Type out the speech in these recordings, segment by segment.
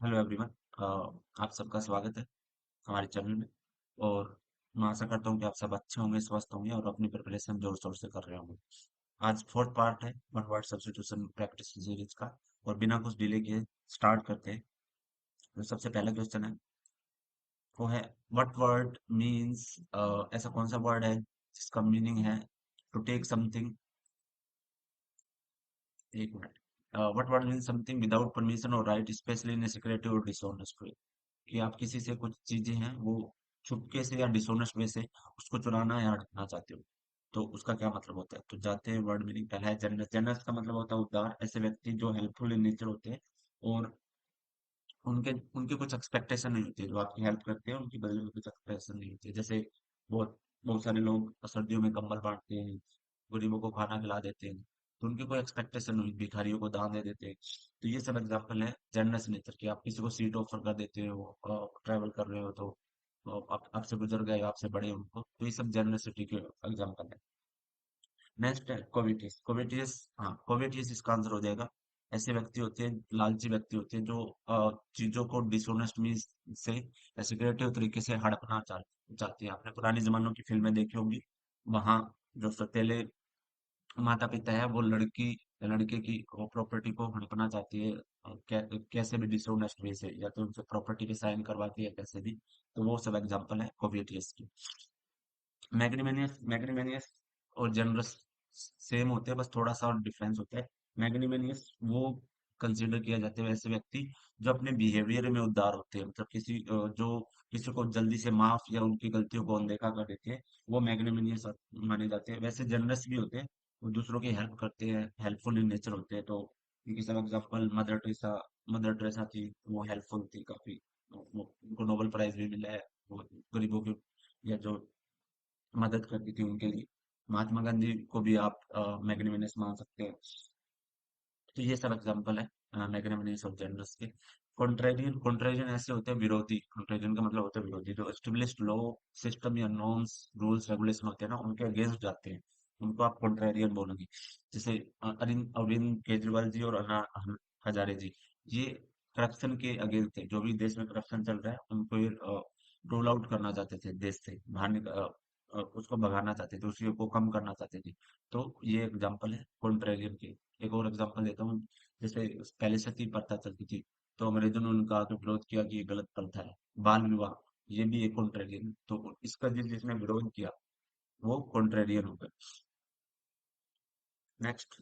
Hello everyone. आप सबका स्वागत है हमारे चैनल में। और मैं आशा करता हूँ कि आप सब अच्छे होंगे, स्वस्थ होंगे और अपनी प्रिपरेशन जोर शोर से कर रहे होंगे। आज फोर्थ पार्ट है one word substitution practice series का। और बिना कुछ डिले किए स्टार्ट करते हैं। तो सबसे पहला क्वेश्चन है, वो है व्हाट वर्ड मीन्स। ऐसा कौन सा वर्ड है जिसका मीनिंग है टू टेक समथिंग। एक minute. What word means something without permission और राइट, स्पेशली इन सिक्रेटिव और डिसऑनेस्ट वे। कि आप किसी से कुछ चीजें हैं वो छुपके से या डिसऑनेस्ट वे से उसको चुराना या हड़पना चाहते हो, तो उसका क्या मतलब होता है। तो जाते हैं वर्ड मीनिंग। पहला है जनरस। जनरस का मतलब होता है उदार। ऐसे व्यक्ति जो हेल्पफुल इन नेचर होते हैं और उनके उनके कुछ एक्सपेक्टेशन नहीं होती है। जो आपकी हेल्प करते हैं उनकी बदले में कुछ एक्सपेक्टेशन नहीं होती है। जैसे बहुत बहुत सारे लोग सर्दियों में कंबल बांटते हैं, गरीबों को खाना खिला देते हैं, तो उनकी कोई एक्सपेक्टेशन नहीं, भिखारियों को दान दे देते हैं। तो ये सब एग्जाम्पल है जनरस नेचर की। आप किसी को सीट ऑफर कर देते हो, ट्रैवल कर रहे हो तो आप आपसे गुजर गए, आपसे बड़े उनको, तो ये सब जनरसिटी के एग्जाम्पल है। नेक्स्ट है कोविटियस। कोविटियस, हाँ कोविटियस इसका आंसर हो जाएगा। ऐसे व्यक्ति होते हैं, लालची व्यक्ति होते हैं जो चीजों को डिसोनेस्ट मीन से या सिक्रेटिव तरीके से हड़पना चाहते हैं। आपने पुराने जमानों की फिल्में देखी होंगी। वहां जो सौतेले माता पिता है वो लड़की लड़के की प्रॉपर्टी को हड़पना चाहती है। कैसे भी डिसोनेस्ट वे से, या तो उनसे प्रॉपर्टी पे साइन करवाती है कैसे भी। तो वो सब एग्जांपल है कोविटियस की। मैग्नीमेनियस। मैग्नीमेनियस और जनरस सेम होते हैं, बस थोड़ा सा और डिफरेंस होता है। मैग्नीमेनियस वो कंसीडर किया जाता है वैसे व्यक्ति जो अपने बिहेवियर में उदार होते हैं। मतलब जो किसी को जल्दी से माफ या उनकी गलतियों को अनदेखा कर देते हैं, वो मैग्नीमेनियस माने जाते हैं। वैसे जनरस भी होते हैं, वो दूसरों की हेल्प करते हैं, हेल्पफुल इन नेचर होते हैं। तो इनकी सब एग्जाम्पल मदर टेरेसा थी, वो हेल्पफुल थी काफी। उनको नोबेल प्राइज भी मिला है। वो गरीबों की या जो मदद करती थी उनके लिए। महात्मा गांधी को भी आप मैग्नीमेनियस मान सकते हैं। तो ये सब एग्जांपल है मैग्नीमेनियस और जनरस के। कॉन्ट्रेरियन। कॉन्ट्रेरियन ऐसे होते हैं विरोधी। कॉन्ट्रेरियन का मतलब होता है विरोधी। जो एस्टेब्लिश्ड लॉ सिस्टम या नॉर्म्स रूल्स रेगुलेशन होते हैं ना, उनके अगेंस्ट जाते हैं, उनको आप कॉन्ट्रेरियन बोलोगे। जैसे अरविंद अरविंद केजरीवाल जी और अन्ना हजारे जी, ये करप्शन के अगेंस्ट थे। जो भी देश में करप्शन चल रहा है उनको ये रोल आउट करना चाहते थे, देश से बाहर उसको भगाना चाहते थे, उसी को कम करना चाहते थे। तो ये एग्जाम्पल है कॉन्ट्रेरियन के। एक और एग्जांपल देता हूँ। जैसे पहले सती प्रथा चलती थी, तो अंग्रेजों ने उनका आके विरोध किया कि ये गलत प्रथा है। बाल विवाह, ये भी एक कॉन्ट्रेरियन है। तो इसका जिसने विरोध किया वो कॉन्ट्रेरियन हो गया। Next,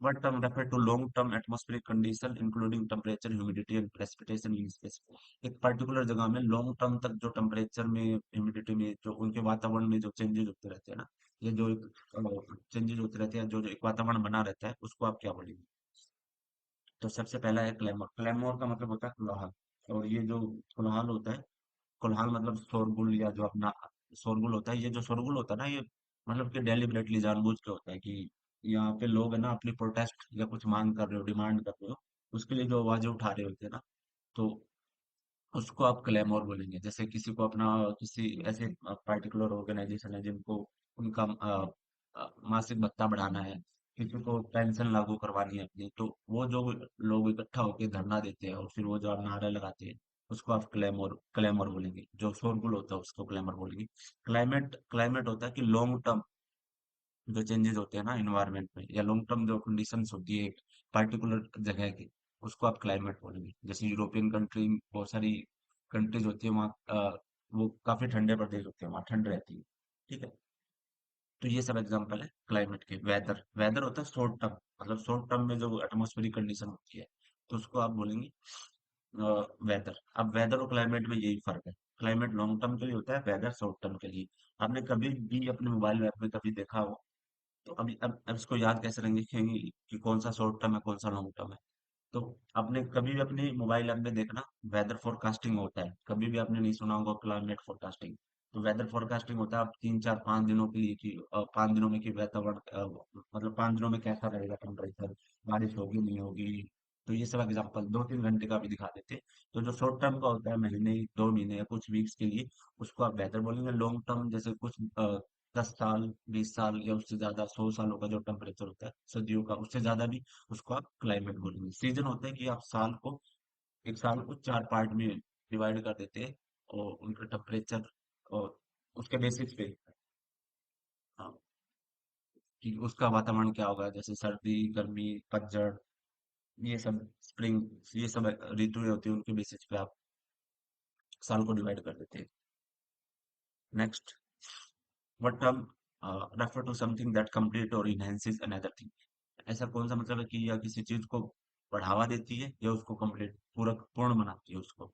what term refer to long term atmospheric condition including temperature, humidity and precipitation in space। एक पर्टिकुलर जगह में लॉन्ग टर्म तक जो टेम्परेचर में, ह्यूमिडिटी में, जो उनके वातावरण में जो चेंजेस होते रहते हैं ना, ये जो एक चेंजेस होते रहते हैं, जो एक वातावरण बना रहता है, उसको आप क्या बोलेंगे। तो सबसे पहला है क्लैमर। क्लैमर का मतलब होता है कोलाहल। और ये जो कोलाहल होता है, कोलाहल मतलब शोरगुल, या जो अपना शोरगुल होता है। ये जो शोरगुल होता है ना, ये मतलब कि डेलिबरेटली जानबूझ के होता है कि यहाँ पे लोग है ना अपनी प्रोटेस्ट या कुछ मांग कर रहे हो, डिमांड कर रहे हो, उसके लिए जो आवाजें उठा रहे होते हैं ना, तो उसको आप क्लेमोर बोलेंगे। जैसे किसी को अपना, किसी ऐसे पर्टिकुलर ऑर्गेनाइजेशन है जिनको उनका मासिक भत्ता बढ़ाना है, किसी को पेंशन लागू करवानी है अपनी, तो वो जो लोग इकट्ठा होकर धरना देते हैं और फिर वो जो आप नारे लगाते हैं, उसको आप क्लेमोर क्लेमोर बोलेंगे। जो शोरगुल होता है उसको क्लेमर बोलेंगे। क्लाइमेट क्लाइमेट होता है कि लॉन्ग टर्म जो चेंजेस होते हैं ना इन्वायरमेंट में, या लॉन्ग टर्म जो कंडीशंस होती है एक पर्टिकुलर जगह की, उसको आप क्लाइमेट बोलेंगे। जैसे यूरोपियन कंट्री, बहुत सारी कंट्रीज होती है वहाँ, वो काफी ठंडे प्रदेश होते हैं, वहाँ ठंड रहती है। ठीक है। तो ये सब एग्जांपल है क्लाइमेट के। वेदर, वेदर होता है शॉर्ट टर्म, मतलब शॉर्ट टर्म में जो एटमॉस्फेरिक कंडीशन होती है, तो उसको आप बोलेंगे वेदर। अब वेदर और क्लाइमेट में यही फर्क है। क्लाइमेट लॉन्ग टर्म के लिए होता है, वेदर शॉर्ट टर्म के लिए। आपने कभी भी अपने मोबाइल ऐप में कभी देखा हो, तो अभी अब इसको याद कैसे रहेंगे कि कौन सा शॉर्ट टर्म है कौन सा लॉन्ग टर्म है। तो आपने कभी भी अपनी मोबाइल ऐप में देखना, वेदर फोरकास्टिंग होता है। कभी भी आपने नहीं सुना होगा क्लाइमेट फोरकास्टिंग। तो वेदर फोरकास्टिंग होता है आप 3 4 5 दिनों के लिए कि 5 दिनों में कि वातावरण मतलब 5 दिनों में कैसा रहेगा टेम्परेचर, बारिश होगी नहीं होगी। तो ये सब एग्जांपल 2 3 घंटे का भी दिखा देते हैं। तो जो शॉर्ट टर्म का होता है, महीने 2 महीने या कुछ वीक्स के लिए, उसको आप वेदर बोलेंगे। लॉन्ग टर्म जैसे कुछ 10 साल 20 साल या उससे ज्यादा 100 सालों का जो टेम्परेचर होता है, सर्दियों का उससे ज्यादा भी, उसको आप क्लाइमेट बोलेंगे। सीजन होता है कि आप साल को एक साल को 4 पार्ट में डिवाइड कर देते हैं और उनका टेम्परेचर और उसके बेसिस पे, हाँ, कि उसका वातावरण क्या होगा, जैसे सर्दी, गर्मी, पतझड़, ये सब, स्प्रिंग, ये सब ऋतुएं होती है, उनके बेसिस पे आप साल को डिवाइड कर देते हैं। Next, what term refer to something that complete और इनहेंसेस अनदर थिंग। ऐसा कौन सा मतलब है कि या किसी चीज को बढ़ावा देती है या उसको कंप्लीट पूरक पूर्ण बनाती है उसको।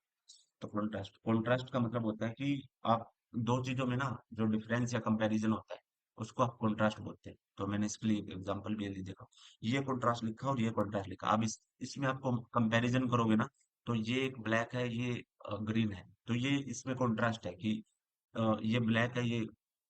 तो कॉन्ट्रास्ट, कॉन्ट्रास्ट का मतलब होता है कि आप दो चीजों में ना जो डिफरेंस या कंपैरिजन होता है उसको आप कॉन्ट्रास्ट बोलते हैं। तो मैंने इसके लिए एक एग्जांपल भी ये देखा, ये कॉन्ट्रास्ट लिखा और ये कॉन्ट्रास्ट लिखा, अब इसमें आपको कंपैरिजन करोगे ना, तो ये एक ब्लैक है, ये ग्रीन है, तो ये इसमें कॉन्ट्रास्ट है कि ये ब्लैक है, ये,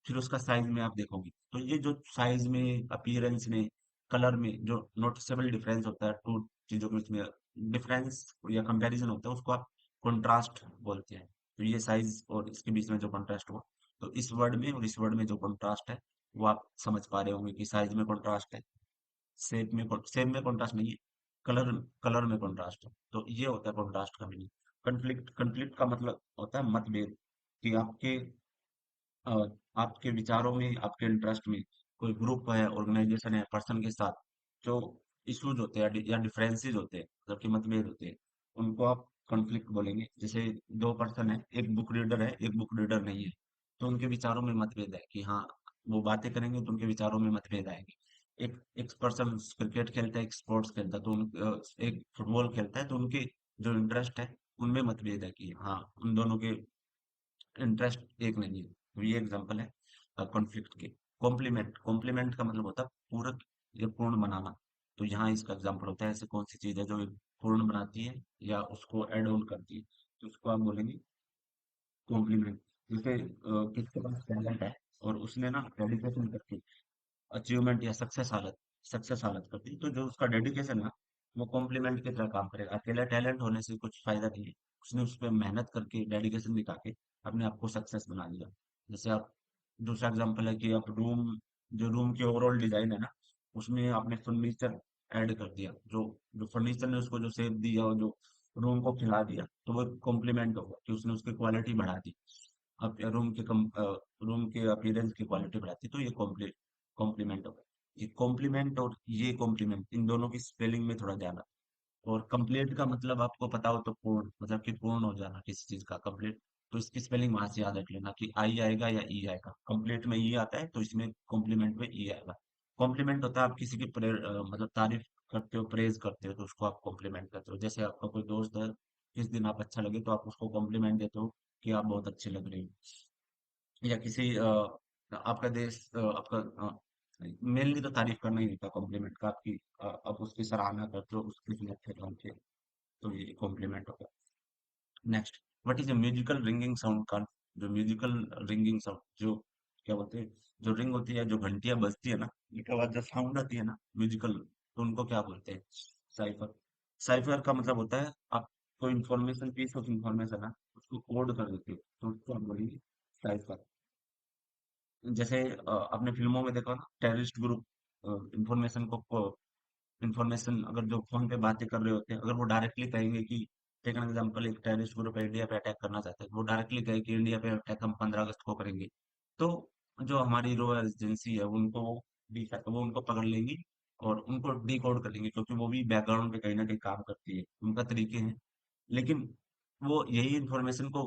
फिर उसका साइज में आप देखोगे तो ये जो साइज में, अपीयरेंस में, कलर में जो नोटिसेबल डिफरेंस होता है टू चीजों के बीच में, डिफरेंस या कंपैरिजन होता है, उसको आप कंट्रास्ट बोलते हैं। तो ये साइज और इसके बीच में जो कंट्रास्ट हुआ, तो इस वर्ड में और इस वर्ड में जो कंट्रास्ट है वो आप समझ पा रहे होंगे कि साइज में कंट्रास्ट है, शेप में कंट्रास्ट नहीं है, कलर कलर में कंट्रास्ट है। तो ये होता है कंट्रास्ट का मीनिंग। कन्फ्लिक्ट, कन्फ्लिक्ट का मतलब होता है मतभेद, कि अ, आपके विचारों में, आपके इंटरेस्ट में कोई ग्रुप है, ऑर्गेनाइजेशन है, पर्सन के साथ जो इश्यूज होते हैं या डिफरेंसेस होते हैं, मतलब कि मतभेद होते हैं, उनको आप कॉन्फ्लिक्ट बोलेंगे। जैसे दो पर्सन है, एक बुक रीडर है, एक बुक रीडर नहीं है, तो उनके विचारों में मतभेद है कि हाँ, वो बातें करेंगे तो उनके विचारों में मतभेद आएंगे। एक एक पर्सन क्रिकेट खेलता है, एक स्पोर्ट्स खेलता है, तो एक फुटबॉल खेलता है, तो उनके जो इंटरेस्ट है उनमें मतभेद है कि हाँ, उन दोनों के इंटरेस्ट एक नहीं है। तो ये एग्जांपल है कॉन्फ्लिक्ट के। कॉम्प्लीमेंट, कॉम्प्लीमेंट का मतलब होता है पूरक या पूर्ण बनाना। तो यहाँ इसका एग्जांपल होता है, ऐसे कौन सी चीज है जो पूर्ण बनाती है या उसको एड ऑन करती है, तो उसको आप बोलेंगे कॉम्प्लीमेंट। जैसे किसके पास टैलेंट है और उसने ना डेडिकेशन करके अचीवमेंट या सक्सेस हालत करती है, तो जो उसका डेडिकेशन है वो कॉम्प्लीमेंट की तरह काम करेगा। अकेला टैलेंट होने से कुछ फायदा नहीं है, उसने उस पर मेहनत करके डेडिकेशन दिखा के अपने आप को सक्सेस बना लिया। जैसे आप, दूसरा एग्जांपल है कि आप जो रूम की ओवरऑल डिजाइन है ना, उसमें आपने फर्नीचर ऐड कर दिया, जो जो फर्नीचर ने उसको जो शेप दिया और जो रूम को खिला दिया, तो वो कॉम्प्लीमेंट होगा कि उसने उसकी क्वालिटी बढ़ा दी। अब रूम के अपीयरेंस की क्वालिटी बढ़ाती, तो ये कॉम्प्लीमेंट होगा। ये कॉम्प्लीमेंट और ये कॉम्प्लीमेंट, इन दोनों की स्पेलिंग में थोड़ा ध्यान रखना। और कंप्लीट का मतलब आपको पता हो तो पूर्ण, मतलब कि पूर्ण हो जाना किसी चीज का कंप्लीट, तो इसकी स्पेलिंग वहां से याद रख लेना कि आई आएगा या ई आएगा। कंप्लीट में ई आता है तो इसमें कॉम्प्लीमेंट में ई आएगा। कॉम्प्लीमेंट होता है आप किसी की मतलब तारीफ करते हो, प्रेज करते हो, तो उसको आप कॉम्प्लीमेंट करते हो। जैसे आपका कोई दोस्त है, किस दिन आप अच्छा लगे तो आप उसको कॉम्प्लीमेंट देते हो कि आप बहुत अच्छे लग रहे हो। या किसी आपका देश आपका मेनली तो तारीफ करना ही होता है कॉम्प्लीमेंट का, आपकी आप उसकी सराहना करते हो, उसकी अच्छे काम के, तो ये कॉम्प्लीमेंट होगा। Next, what is a musical ringing sound का, जो म्यूजिकल रिंगिंग साउंड, जो क्या बोलते हैं, जो रिंग होती है, जो घंटियां बजती है ना, उसके बाद जो साउंड आती है ना म्यूजिकल, तो उनको क्या बोलते हैं? साइफर। साइफर का मतलब होता है आप कोई इंफॉर्मेशन, पीस ऑफ इंफॉर्मेशन है, उसको कोड कर देते हो, तो उसको आप बोलेंगे साइफर। जैसे आपने फिल्मों में देखा ना, टेररिस्ट ग्रुप इंफॉर्मेशन को इंफॉर्मेशन, अगर जो फोन पे बातें कर रहे होते हैं, अगर वो डायरेक्टली कहेंगे कि, टेक एन एग्जांपल, एक टेररिस्ट ग्रुप इंडिया पे अटैक करना चाहते हैं, वो डायरेक्टली कहे कि इंडिया पे अटैक हम 15 अगस्त को करेंगे, तो जो हमारी रो एजेंसी है उनको वो उनको पकड़ लेंगी और उनको डिकोड कर लेंगे, क्योंकि वो भी बैकग्राउंड पे कहीं ना कहीं काम करती है, उनका तरीके हैं। लेकिन वो यही इंफॉर्मेशन को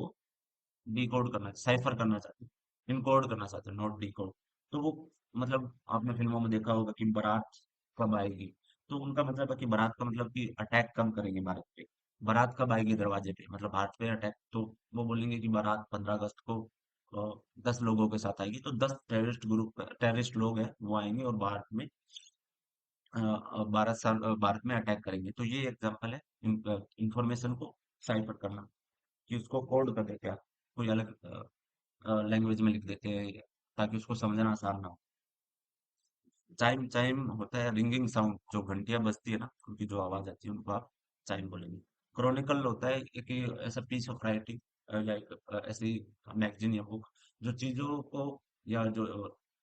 डिकोड करना, साइफर करना चाहते हैं, इनकोड करना चाहते हैं, नॉट डिकोड। तो वो, मतलब आपने फिल्मों में देखा होगा कि बारात कब आएगी, तो उनका मतलब है कि बारात का मतलब कि अटैक कम करेंगे भारत पे, बारात कब आएगी दरवाजे पे, मतलब भारत पे अटैक, तो वो बोलेंगे कि बारात 15 अगस्त को 10 लोगों के साथ आएगी, तो 10 टेररिस्ट लोग हैं वो आएंगे और भारत में अटैक करेंगे। तो ये एग्जांपल है इंफॉर्मेशन को साइफर करना, कि उसको कोड कर देते हैं, कोई अलग लैंग्वेज में लिख देते हैं ताकि उसको समझना आसान ना हो। चाइम, चाइम होता है रिंगिंग साउंड, जो घंटियां बजती है ना, उनकी जो आवाज आती है उनको आप चाइम बोलेंगे। क्रॉनिकल होता है एक ऐसा पीस ऑफ राइटिंग या एक ऐसी मैगजीन या बुक, जो चीजों को या जो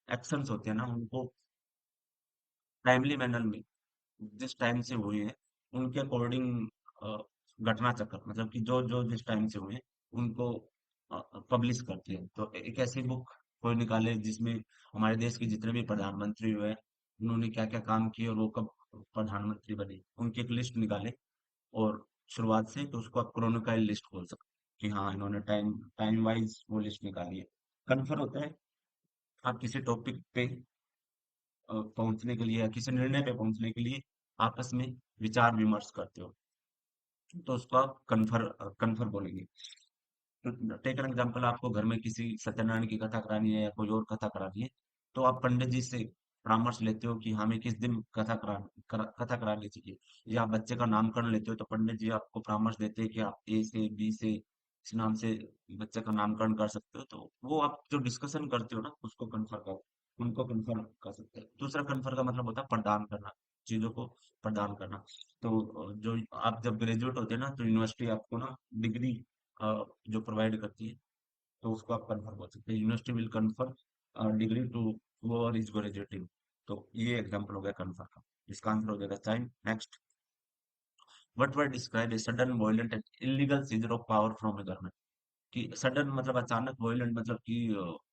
एक्शंस होते हैं ना उनको टाइमली मैनर में, जिस टाइम से हुई है उनके अकॉर्डिंग घटना चक्र, मतलब कि जो जो जिस टाइम से हुए उनको पब्लिश करती है। तो एक ऐसी बुक कोई निकाले जिसमें हमारे देश के जितने भी प्रधानमंत्री हुए, उन्होंने क्या क्या काम किए और वो कब प्रधानमंत्री बने, उनकी एक लिस्ट निकाले। और शुरुआत से तो उसको आप क्रोनोकाइल लिस्ट बोल सकते हैं कि हाँ इन्होंने टाइम टाइम वाइज वो लिस्ट निकाली है। कन्फर होता है आप किसी टॉपिक पे पहुंचने के लिए या किसी निर्णय पे पहुंचने के लिए आपस में विचार विमर्श करते हो, तो उसको आप कन्फर बोलेंगे। तो टेक एन एग्जाम्पल, आपको घर में किसी सत्यनारायण की कथा करानी है या कोई और कथा करानी है, तो आप पंडित जी से परामर्श लेते हो कि हमें किस दिन कथा करानी चाहिए। या आप बच्चे का नामकरण लेते हो तो पंडित जी आपको परामर्श देते हैं कि आप ए से बी से इस नाम से बच्चे का नामकरण कर सकते हो। तो वो आप जो डिस्कशन करते हो ना उसको कन्फर कर उनको कन्फर्म कर सकते हैं। दूसरा कन्फर का मतलब होता है प्रदान करना, चीजों को प्रदान करना। तो जो आप जब ग्रेजुएट होते हैं ना तो यूनिवर्सिटी आपको ना डिग्री जो प्रोवाइड करती है, तो उसको आप कन्फर्म बोल सकते हैं। University will confirm degree to whoever is graduating। तो ये एग्जांपल हो गया कन्फर्म का। इसका आंसर हो जाएगा चाइन। Next, what word describe a sudden violent and illegal seizure of power from a government. कि सडन मतलब अचानक, वायलेंट मतलब कि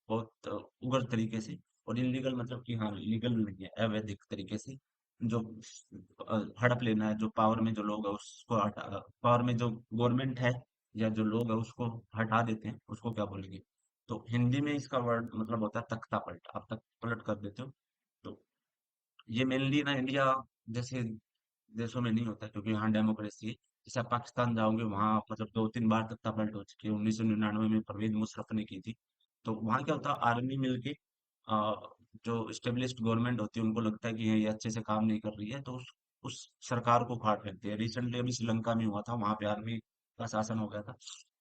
बहुत उग्र तरीके से, और इलीगल मतलब कि हाँ लीगल नहीं है, अवैधिक तरीके से जो हड़प लेना है, जो पावर में जो लोग है उसको हटा, पावर में जो गवर्नमेंट है या जो लोग है उसको हटा देते हैं, उसको क्या बोलेंगे। तो हिंदी में इसका वर्ड मतलब होता है तख्ता पलट, आप तख्ता पलट कर देते हो। तो ये मेनली ना इंडिया जैसे देशों में नहीं होता क्योंकि यहाँ डेमोक्रेसी है। जैसे आप पाकिस्तान जाओगे वहाँ मतलब 2-3 बार तख्ता पलट हो चुकी है। 1999 में परवेज मुशर्रफ ने की थी। तो वहाँ क्या होता है, आर्मी मिलके आ, जो स्टेब्लिश्ड गवर्नमेंट होती है उनको लगता है कि ये अच्छे से काम नहीं कर रही है, तो उस सरकार को उखाड़ फेंकते हैं। रिसेंटली अभी श्रीलंका में हुआ था, वहां पे आर्मी का शासन हो गया था।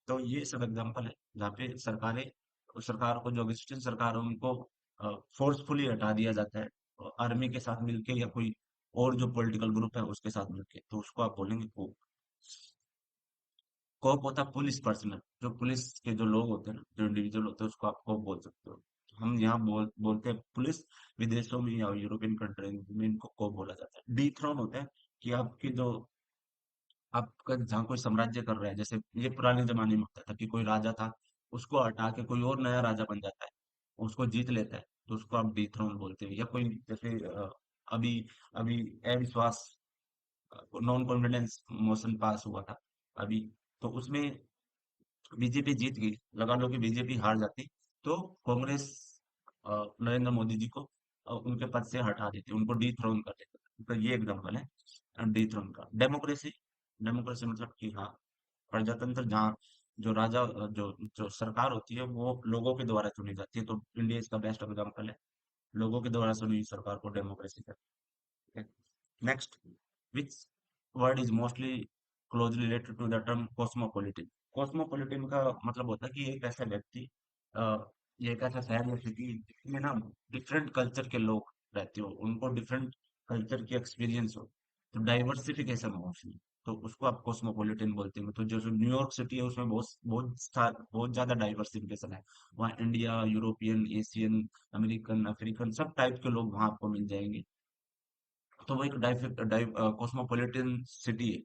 तो ये सब एग्जाम्पल है जहाँ पे सरकार को, जो एग्जिस्टिंग सरकार है उनको फोर्सफुली हटा दिया जाता है आर्मी के साथ मिलके या कोई और जो पॉलिटिकल ग्रुप है उसके साथ मिलके। तो उसको आप बोलेंगे को। कोप होता है पुलिस पर्सनल, जो पुलिस के जो लोग होते हैं ना, जो इंडिविजुअल होते हैं, उसको आप कोप बोल सकते हो। हम यहाँ बोलते हैं पुलिस। विदेशों में या यूरोपियन कंट्री में इनको कोप बोला जाता है। डी थ्रोन होता है कि आपकी जो आपका जहाँ कोई साम्राज्य कर रहा है, जैसे ये पुराने जमाने में होता था कि कोई राजा था, उसको हटा के कोई और नया राजा बन जाता है, उसको जीत लेता है, तो उसको आप डिथ्रोन बोलते हो। या कोई जैसे अभी अभी अविश्वास, नॉन कॉन्फिडेंस मोशन पास हुआ था अभी, तो उसमें बीजेपी जीत गई, लगा लो कि बीजेपी हार जाती, तो कांग्रेस नरेंद्र मोदी जी को उनके पद से हटा देती, उनको डिथ्रोन कर देते। तो ये एग्जाम्पल है डिथ्रोन का। डेमोक्रेसी, डेमोक्रेसी मतलब कि हाँ प्रजातंत्र, जहाँ जो राजा जो जो सरकार होती है वो लोगों के द्वारा चुनी जाती है। तो इंडिया इसका बेस्ट एग्जाम्पल है, लोगों के द्वारा चुनी हुई सरकार को डेमोक्रेसी कहते हैं। Next, which word is mostly closely related to the term cosmopolitan। Cosmopolitan का मतलब होता है कि एक ऐसा व्यक्ति, अ, ये एक ऐसा शहर या सिटी जिसमें ना डिफरेंट कल्चर के लोग रहते हो, उनको डिफरेंट कल्चर की एक्सपीरियंस हो, तो डाइवर्सिफिकेशन हो उसमें, तो उसको आप कॉस्मोपॉलिटन बोलते हैं। तो जो जो न्यूयॉर्क सिटी है उसमें बहुत ज्यादा डाइवर्सिफिकेशन है। वहाँ India, European, Asian, American, African सब टाइप के लोग वहाँ आपको मिल जाएंगे। तो वो एक कॉस्मोपॉलिटन सिटी है।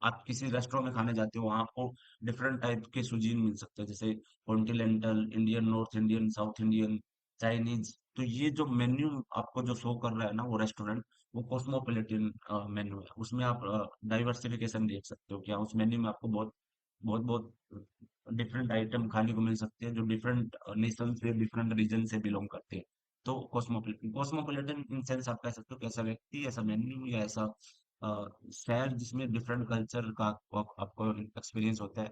आप किसी रेस्टोरेंट में खाने जाते हो, वहाँ आपको डिफरेंट टाइप के cuisine मिल सकते हैं, जैसे continental Indian, north Indian, south Indian, Chinese. तो ये जो मेन्यू आपको जो शो कर रहा है ना वो रेस्टोरेंट, वो कॉस्मोपॉलिटन मेन्यू है। उसमें आप डाइवर्सिफिकेशन देख सकते हो, क्या उस मेन्यू में आपको बहुत बहुत बहुत डिफरेंट आइटम खाने को मिल सकते हैं जो डिफरेंट नेशन से, डिफरेंट रीजन से बिलोंग करते हैं। तो कॉस्मोपॉलिटन, कॉस्मोपॉलिटन इन सेंस आप कह सकते हो कि ऐसा व्यक्ति, ऐसा मेन्यू या ऐसा शहर जिसमें डिफरेंट कल्चर का आपको एक्सपीरियंस होता है।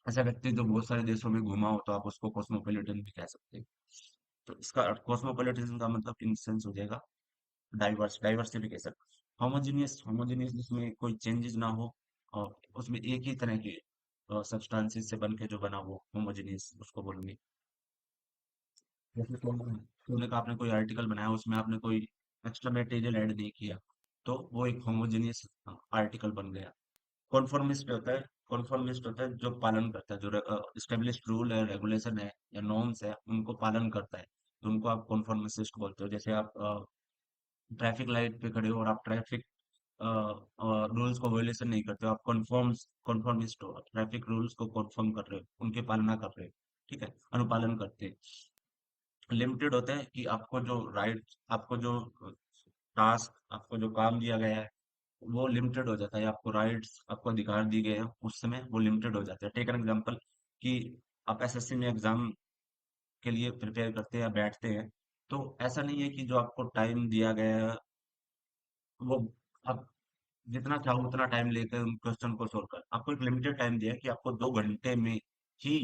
ऐसा व्यक्ति जो बहुत सारे देशों में घुमा हो तो आप उसको कॉस्मोपॉलिटन भी कह सकते हैं। तो इसका कॉस्मोपॉलिटन का मतलब इन सेंस हो जाएगा डाइवर्सिफिकेशन। होमोजीनियस, होमोजीनियस जिसमें कोई चेंजेस ना हो और उसमें एक ही तरह के सब्सटेंसेस से बन के जो बना वो होमोजीनियस उसको बोलेंगे। जैसे सोने का आपने कोई आर्टिकल बनाया, उसमें आपने कोई एक्स्ट्रा मटेरियल ऐड नहीं किया, तो वो एक होमोजेनियस आर्टिकल बन गया। कॉन्फॉर्मिस्ट होता है, कॉन्फॉर्मिस्ट होता है जो पालन करता है, जो स्टेब्लिश्ड रूल है, रेगुलेशन है या नॉर्म्स है उनको पालन करता है, तो उनको आप कॉन्फॉर्मिस्ट बोलते हो। जैसे आप ट्रैफिक लाइट पे खड़े हो और आप ट्रैफिक रूल्स को वायलेशन नहीं करते हो, आप कन्फर्मिस्ट हो, ट्रैफिक रूल्स को कन्फर्म कर रहे हो, उनकी पालना कर रहे हो, ठीक है, अनुपालन करते हैं। लिमिटेड होता है कि आपको जो राइट, आपको जो टास्क, आपको जो काम दिया गया है वो लिमिटेड हो जाता है, आपको राइट्स, आपको अधिकार दिए गए हैं उस समय वो लिमिटेड हो जाते हैं। टेक एन एग्जांपल कि आप एसएससी में एग्जाम के लिए प्रिपेयर करते हैं या बैठते हैं, तो ऐसा नहीं है कि जो आपको टाइम दिया गया है वो आप जितना चाहो उतना टाइम लेकर उन क्वेश्चन को सोल्व कर, आपको एक लिमिटेड टाइम दिया है कि आपको 2 घंटे में ही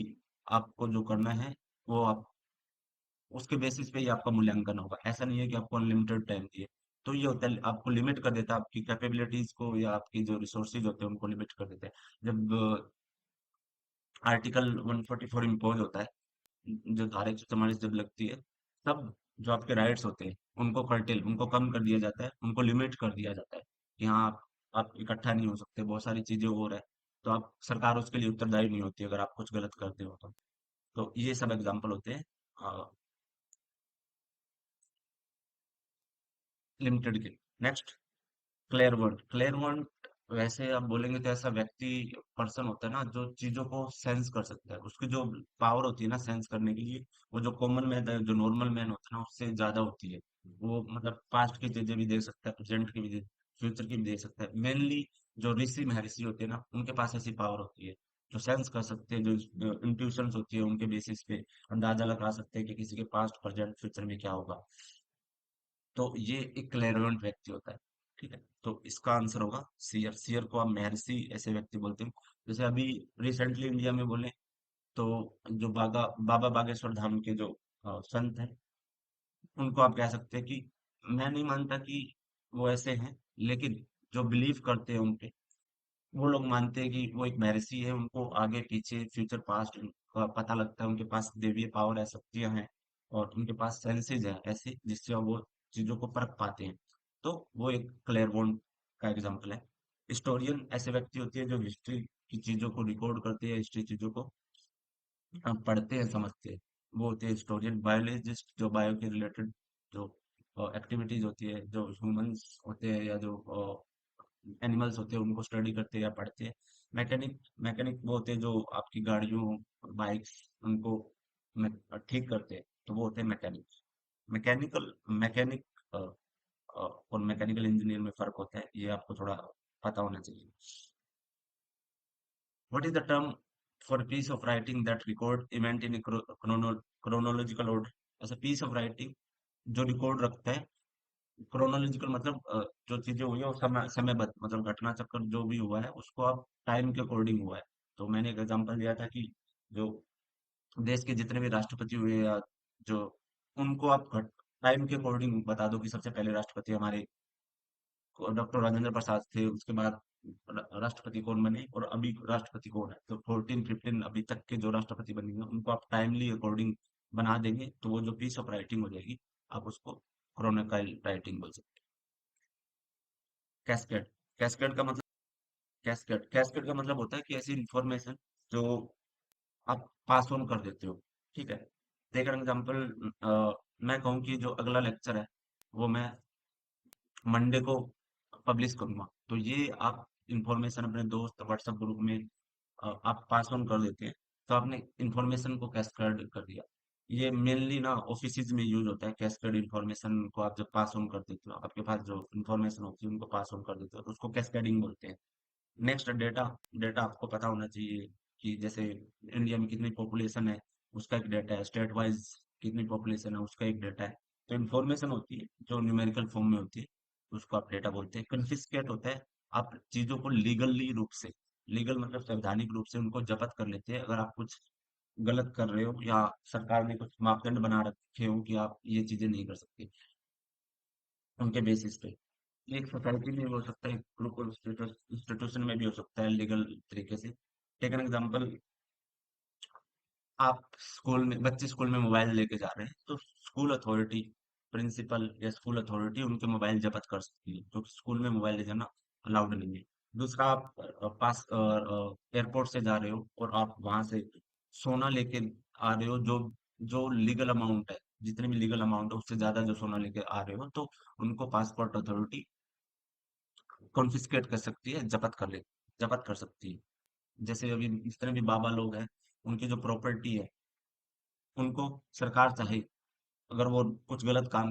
आपको जो करना है वो आप उसके बेसिस पे ही आपका मूल्यांकन होगा। ऐसा नहीं है कि आपको अनलिमिटेड टाइम दिए। तो ये होता है, आपको लिमिट कर देता है, आपकी कैपेबिलिटीज को या आपकी जो रिसोर्सेज होते हैं उनको लिमिट कर देता है। जब आर्टिकल 144 इम्पोज होता है, जो धारा 144 जब लगती है, तब जो आपके राइट्स होते हैं उनको कर्टेल, उनको कम कर दिया जाता है, उनको लिमिट कर दिया जाता है कि हाँ आप इकट्ठा नहीं हो सकते, बहुत सारी चीजें हो रहा है, तो आप सरकार उसके लिए उत्तरदायी नहीं होती अगर आप कुछ गलत करते हो तो ये सब एग्जाम्पल होते हैं लिमिटेड के। नेक्स्ट, क्लेरवॉन्ट। क्लेरवॉन्ट वैसे आप बोलेंगे तो ऐसा व्यक्ति, पर्सन होता है ना जो चीजों को सेंस कर सकता है, उसकी जो पावर होती है ना सेंस करने के लिए, वो जो कॉमन मैन, जो नॉर्मल मैन होता है ना उससे ज्यादा होती है। वो मतलब पास्ट की चीजें भी देख सकता है, प्रेजेंट की भी फ्यूचर की भी देख सकता है। मेनली जो ऋषि महर्षि होते हैं ना उनके पास ऐसी पावर होती है, जो सेंस कर सकते हैं, जो इंट्यूशंस होती है उनके बेसिस पे अंदाजा लगा सकते हैं कि किसी के पास्ट प्रेजेंट फ्यूचर में क्या होगा। तो ये एक क्लेरियंट व्यक्ति होता है, ठीक है। तो इसका आंसर होगा सियर। सियर को आप महर्षि ऐसे व्यक्ति बोलते हैं। जैसे अभी रिसेंटली इंडिया में बोले तो जो बाबा बागेश्वर धाम के जो संत हैं, उनको आप कह सकते हैं कि मैं नहीं मानता कि वो ऐसे हैं, लेकिन जो बिलीव करते हैं उनपे, वो लोग मानते हैं कि वो एक महर्षि है, उनको आगे पीछे फ्यूचर पास्ट का पता लगता है, उनके पास देवीय पावर है, शक्तियां हैं, और उनके पास सेंसेज है ऐसे जिससे वो चीजों को परख पाते हैं। तो वो एक क्लेरवॉन्ट का एग्जाम्पल है। हिस्टोरियन ऐसे व्यक्ति होती है जो हिस्ट्री की चीजों को रिकॉर्ड करते हैं, हिस्ट्री चीजों को हम पढ़ते हैं, समझते हैं, वो होते हैं हिस्टोरियन। बायोलॉजिस्ट जो बायो के रिलेटेड जो एक्टिविटीज होती है, जो ह्यूमंस होते हैं या जो एनिमल्स होते हैं उनको स्टडी करते हैं या पढ़ते हैं। मैकेनिक, मैकेनिक वो होते हैं जो आपकी गाड़ियों, बाइक्स, उनको ठीक करते हैं, तो वो होते हैं मैकेनिक। मैकेनिकल मैकेनिक और मैकेनिकल इंजीनियर में फर्क होता है, ये आपको थोड़ा पता होना चाहिए। What is the term for piece of writing that record event in chronological order? ऐसा पीस ऑफ राइटिंग जो रिकॉर्ड रखता है क्रोनोलॉजिकल, मतलब जो चीजें हुई है वो समयबद्ध, मतलब घटना चक्र जो भी हुआ है उसको आप टाइम के अकॉर्डिंग हुआ है। तो मैंने एक एग्जांपल दिया था कि जो देश के जितने भी राष्ट्रपति हुए या जो, उनको आप टाइम के अकॉर्डिंग बता दो कि सबसे पहले राष्ट्रपति हमारे डॉक्टर राजेंद्र प्रसाद थे, उसके बाद राष्ट्रपति कौन बने और अभी राष्ट्रपति कौन है, तो 14 15 अभी तक के जो राष्ट्रपति बने हैं उनको आप टाइमली अकॉर्डिंग बना देंगे, तो वो जो पीस ऑफ राइटिंग हो जाएगी, आप उसको क्रोनिकल राइटिंग बोल सकते हैं। कैस्केड। कैस्केड का मतलब, कैस्केड का मतलब होता है कि ऐसी इंफॉर्मेशन जो आप पास ऑन कर देते हो, ठीक है। टेक एन एग्जांपल, मैं कहूँ कि जो अगला लेक्चर है वो मैं मंडे को पब्लिश करूंगा, तो ये आप इंफॉर्मेशन अपने दोस्त व्हाट्सएप ग्रुप में आप पास ऑन कर देते हैं, तो आपने इंफॉर्मेशन को कैस्केड कर दिया। ये मेनली ना ऑफिसेज में यूज होता है, कैस्केड इंफॉर्मेशन को आप जब पास ऑन कर देते हो, आपके पास जो इंफॉर्मेशन होती है उनको पास ऑन कर देते हो, तो उसको कैस्केडिंग बोलते हैं। Next, data. डेटा आपको पता होना चाहिए कि जैसे इंडिया में कितनी पॉपुलेशन है, उसका एक डेटा है, स्टेट वाइज कितनी पॉपुलेशन है उसका एक डेटा है। तो इन्फॉर्मेशन होती है जो न्यूमेरिकल फॉर्म में होती है, उसको आप डेटा बोलते हैं। कन्फिस्केट होता है, आप चीजों को लीगली रूप से, लीगल मतलब संवैधानिक रूप से उनको जब्त कर लेते हैं, अगर आप कुछ गलत कर रहे हो या सरकार ने कुछ मापदंड बना रखे हो कि आप ये चीजें नहीं कर सकते, उनके बेसिस पे। ये एक सोसाइटी में भी हो सकता है, ग्रुप और इंस्टीट्यूशन में भी हो सकता है लीगल तरीके से। टेक एन एग्जांपल, आप स्कूल में, बच्चे स्कूल में मोबाइल लेके जा रहे हैं, तो स्कूल अथॉरिटी, प्रिंसिपल या स्कूल अथॉरिटी उनके मोबाइल जब्त कर सकती है, तो स्कूल में मोबाइल ले जाना अलाउड नहीं है। दूसरा, आप पास एयरपोर्ट से जा रहे हो और आप वहां से सोना लेके आ रहे हो, जो जो लीगल अमाउंट है, जितने भी लीगल अमाउंट है उससे ज्यादा जो सोना लेके आ रहे हो, तो उनको पासपोर्ट अथॉरिटी कॉन्फिस्केट कर सकती है, जब्त कर सकती है। जैसे अभी जितने भी बाबा लोग हैं, उनकी जो प्रॉपर्टी है, उनको सरकार चाहे, अगर वो कुछ गलत काम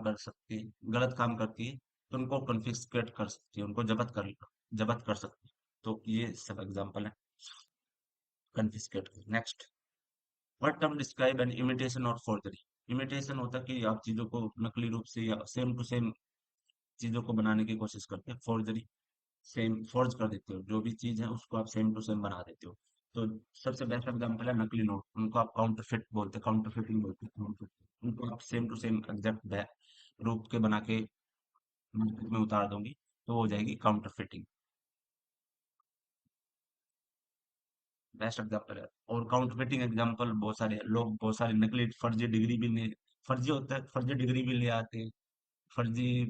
करती है, तो उनको कॉन्फिस्केट कर सकती है, उनको जब्त कर सकती है। तो ये सब एग्जांपल है कॉन्फिस्केट के। Next, what term describe N imitation और फोर्जरी? इमिटेशन होता है कि आप चीजों को नकली रूप से या सेम टू सेम चीजों को बनाने की कोशिश करते हैं। फोर्जरी, सेम फोर्ज कर देते हो, जो भी चीज है उसको आप सेम टू सेम बना देते हो। तो सबसे बेस्ट एग्जांपल है नकली नोट, उनको आप काउंटरफिट बोलते हैं, काउंटरफिटिंग बोलते हैं, counterfeit। उनको आप सेम टू सेम एग्जैक्ट रूप के बना के मार्केट में उतार दोगे, तो वो हो जाएगी काउंटरफिटिंग। बेस्ट एग्जांपल है। और काउंटरफिटिंग एग्जांपल बहुत सारे हैं। लोग बहुत सारे नकली फर्जी डिग्री भी ले, फर्जी होता है, फर्जी डिग्री भी ले आते हैं, फर्जी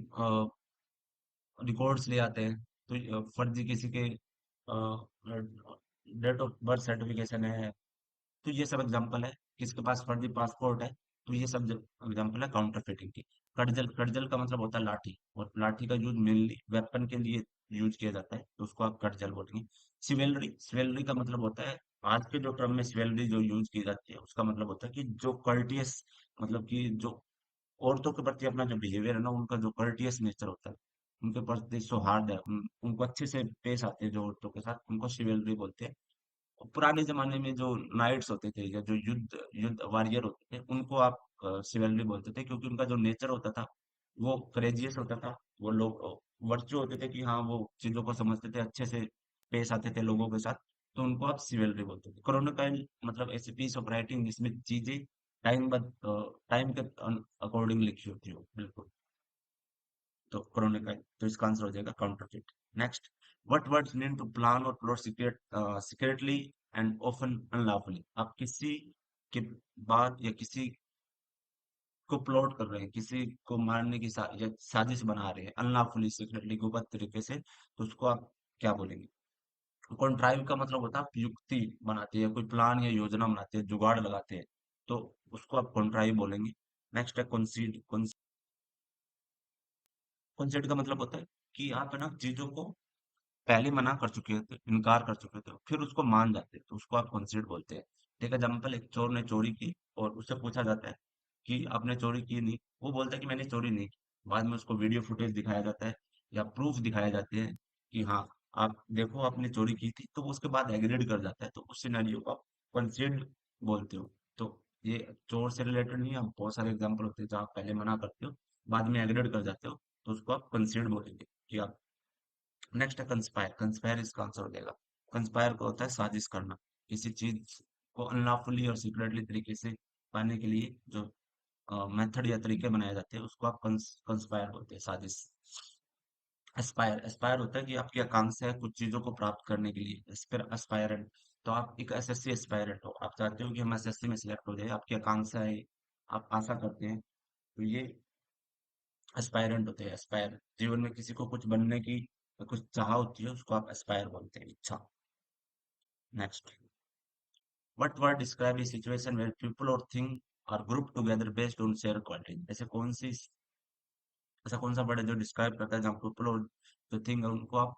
रिकॉर्ड्स ले आते हैं। तो फर्जी किसी के डेट ऑफ बर्थ सर्टिफिकेशन है, तो ये सब एग्जांपल है। किसके पास फर्जी पासपोर्ट है, तो ये सब एग्जांपल है काउंटरफिटिंग की। कटजल, कटजल का मतलब होता है लाठी, और लाठी का यूज मेनली वेपन के लिए यूज किया जाता है, तो उसको आप कटजल बोलेंगे। सिवेलरी, सिवेलरी का मतलब होता है, आज के जो टर्म में सिवेलरी जो यूज की जाती है, उसका मतलब होता है कि जो कर्टियस, मतलब कि जो औरतों के प्रति अपना जो बिहेवियर है ना, उनका जो कर्टियस नेचर होता है, उनके प्रति सौहार्द है, उनको अच्छे से पेश आते हैं जो औरतों के साथ, उनको शिवेलरी बोलते हैं। और पुराने जमाने में जो नाइट्स होते थे या जो युद्ध युद्ध वॉरियर होते थे, उनको आप शिवेलरी बोलते थे, क्योंकि उनका जो नेचर होता था वो करेजियस होता था। वो लोग वर्चू होते थे कि हाँ, वो चीजों को समझते थे, अच्छे से पेश आते थे लोगों के साथ, तो उनको आप शिवेलरी बोलते थे। क्रोनिकल मतलब ऐसे पीस ऑफ राइटिंग जिसमें चीजें टाइम के अकॉर्डिंग लिखी होती हो, बिल्कुल। तो क्रोनिकल, तो इसका आंसर हो जाएगा counterfeit. Next, what words mean to plan or plot secretly and often unlawfully? आप किसी के बाद या किसी को प्लॉट कर रहे हैं, किसी को मारने की या साजिश बना रहे हैं अनलॉफुली, सीक्रेटली, गुप्त तरीके से, तो उसको आप क्या बोलेंगे? कॉन्ट्राइव का मतलब होता है आप युक्ति बनाते हैं, कोई प्लान या योजना बनाते हैं, जुगाड़ लगाते हैं, तो उसको आप कॉन्ट्राइव बोलेंगे। नेक्स्ट है कंसीड। कंसीड का मतलब होता है कि आप है ना चीजों को पहले मना कर चुके थे, इनकार कर चुके थे, फिर उसको मान जाते हैं, तो उसको आप कंसीड बोलते हैं। ठीक है, एग्जाम्पल, एक चोर ने चोरी की और उससे पूछा जाता है कि आपने चोरी की नहीं, वो बोलता है कि मैंने चोरी नहीं की। बाद में उसको वीडियो फुटेज दिखाया जाता है या प्रूफ दिखाए जाते हैं कि हाँ, आप देखो आपने चोरी की थी, तो वो उसके बाद एग्रीड कर जाता है, तो उस सिनेरियो को आप कंसीड बोलते हो। तो ये चोर से रिलेटेड नहीं है, आप बहुत सारे एग्जाम्पल होते हैं जहाँ आप पहले मना करते हो, बाद में एग्रीड कर जाते हो, तो उसको आप कंसीड बोलेंगे कि आप। नेक्स्ट है कंस्पायर। कंस्पायर इसका आंसर हो जाएगा। कंस्पायर को होता है साजिश करना, किसी चीज को अनलॉफुली और सीक्रेटली तरीके से पाने के लिए जो मेथड या तरीके बनाए जाते हैं, उसको आप कंस्पायर बोलते हैं, साजिश। एस्पायर, एस्पायर होता है कि आपकी आकांक्षा है कुछ चीजों को प्राप्त करने के लिए। एस्पायरेंट, तो आप एक एसएससी एस्पायरेंट हो, आप चाहते हो कि हम एसएससी में सिलेक्ट हो जाए, आपकी आकांक्षा है, आप आशा करते हैं, तो ये एस्पायरेंट होते हैं। एस्पायर, जीवन में किसी को कुछ बनने की कुछ चाह होती है, उसको आप एस्पायर बोलते हैं, इच्छा। Next, what word describe a situation where people or thing are group together based on share quality? ऐसा कौन सा वर्ड है जो डिस्क्राइब करता है जहाँ पीपल और जो थिंग है उनको आप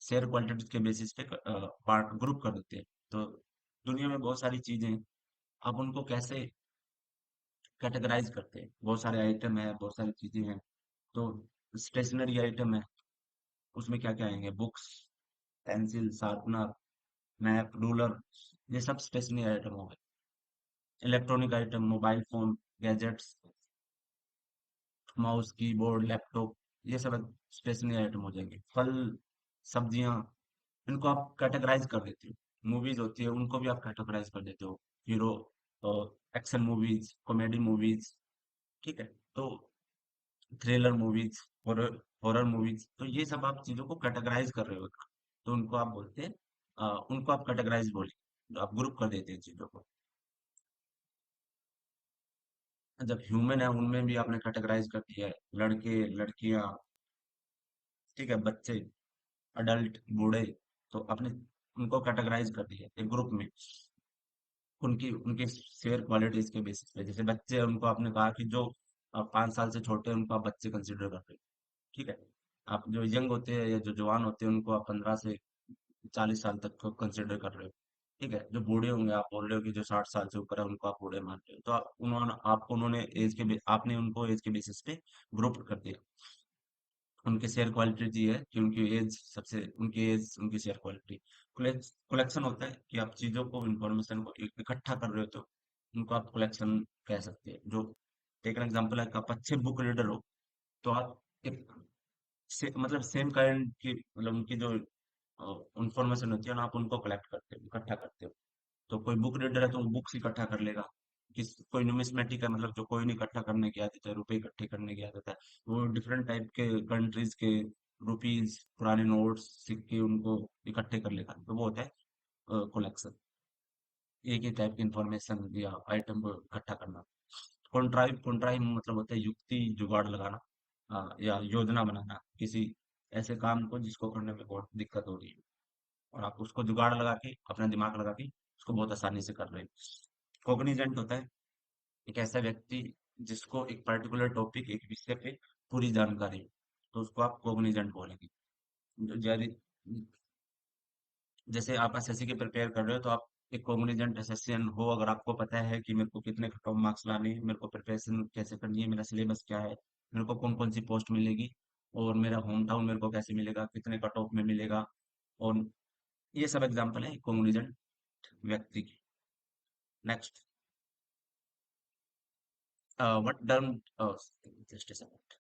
शेयर क्वालिटी के बेसिस पे पार्ट ग्रुप कर देते हैं? तो दुनिया में बहुत सारी चीजें हैं, आप उनको कैसे कैटेगराइज करते हैं? बहुत सारे आइटम है, बहुत सारी चीजें हैं, तो स्टेशनरी आइटम है, उसमें क्या क्या आएंगे? Books, pencil, sharpener, map, ruler, ये सब स्टेशनरी आइटम हो गए। Electronic item, mobile phone, gadgets, mouse, keyboard, laptop, ये सब स्टेशनरी आइटम हो जाएंगे। फल, सब्जियां, इनको आप कैटेगराइज कर देते हो। मूवीज होती है, उनको भी आप कैटेगराइज कर देते हो, hero, action movies, comedy movies, ठीक है, तो thriller movies, horror horror movies, तो ये सब आप चीजों को कैटेगराइज कर रहे हो, तो उनको आप बोलते हैं, उनको आप कैटेगराइज बोले, आप ग्रुप कर देते हैं चीजों को। जब ह्यूमन है उनमें भी आपने कैटेगराइज कर दिया है, लड़के, लड़कियां, ठीक है, बच्चे, अडल्ट, बूढ़े, तो आपने उनको कैटेगराइज कर दिया एक ग्रुप में, उनकी उनकी शेयर क्वालिटीज के बेसिस पे। जैसे बच्चे हैं, उनको आपने कहा कि जो 5 साल से छोटे हैं उनको आप बच्चे कंसिडर कर रहे हो, ठीक है। आप जो यंग होते हैं या जो जवान होते हैं उनको आप 15 से 40 साल तक को कंसिडर कर रहे हो। ठीक है, जो बूढ़े होंगे आप बोल रहे हो कि जो 60 साल से ऊपर है उनको आप बूढ़े मान रहे हो, तो उन्होंने आपने उनको एज के बेसिस पे ग्रुप कर दिया। उनकी शेयर क्वालिटी दी है कि उनकी एज उनकी शेयर क्वालिटी। कलेक्शन होता है कि आप चीजों को इंफॉर्मेशन को इकट्ठा कर रहे हो, तो उनको आप कलेक्शन कह सकते हैं। जो टेक एन एग्जांपल है कि आप अच्छे बुक रीडर हो, तो आप एक मतलब सेम काइंड की मतलब उनकी जो इंफॉर्मेशन होती है ना, आप उनको कलेक्ट करते हो, इकट्ठा करते हो। तो कोई बुक रीडर है तो वो बुक्स इकट्ठा कर लेगा। कोई न्यूमिस्मेटिक है, मतलब जो कोई नहीं इकट्ठा करने की आदत है, रुपए इकट्ठे करने की आदत है, वो डिफरेंट टाइप के कंट्रीज के रुपीज, पुराने नोट्स, सिक्के उनको इकट्ठे कर लेगा, तो वो होता है कलेक्शन। एक ही टाइप की इंफॉर्मेशन या आइटम को इकट्ठा करना। कॉन्ट्राइव मतलब होता है युक्ति जुगाड़ लगाना, या योजना बनाना किसी ऐसे काम को जिसको करने में बहुत दिक्कत हो रही है, और आप उसको जुगाड़ लगा के अपना दिमाग लगा के उसको बहुत आसानी से कर रहे हैं। कॉग्निजेंट होता है एक ऐसा व्यक्ति जिसको एक पर्टिकुलर टॉपिक, एक विषय पे पूरी जानकारी हो, तो उसको आप कॉग्निजेंट बोलेंगे। जैसे जैसे आप एसएससी के प्रिपेयर कर रहे हो, तो आप एक कॉग्निजेंट एसेसियन हो अगर आपको पता है कि मेरे को कितने कट ऑफ मार्क्स लाने हैं, मेरे को प्रिपरेशन कैसे करनी है, मेरा सिलेबस क्या है, मेरे को कौन कौन सी पोस्ट मिलेगी, और मेरा होम टाउन मेरे को कैसे मिलेगा, कितने कट ऑफ में मिलेगा, और ये सब एग्जांपल है कॉग्निजेंट व्यक्ति की। Next, what term just a second.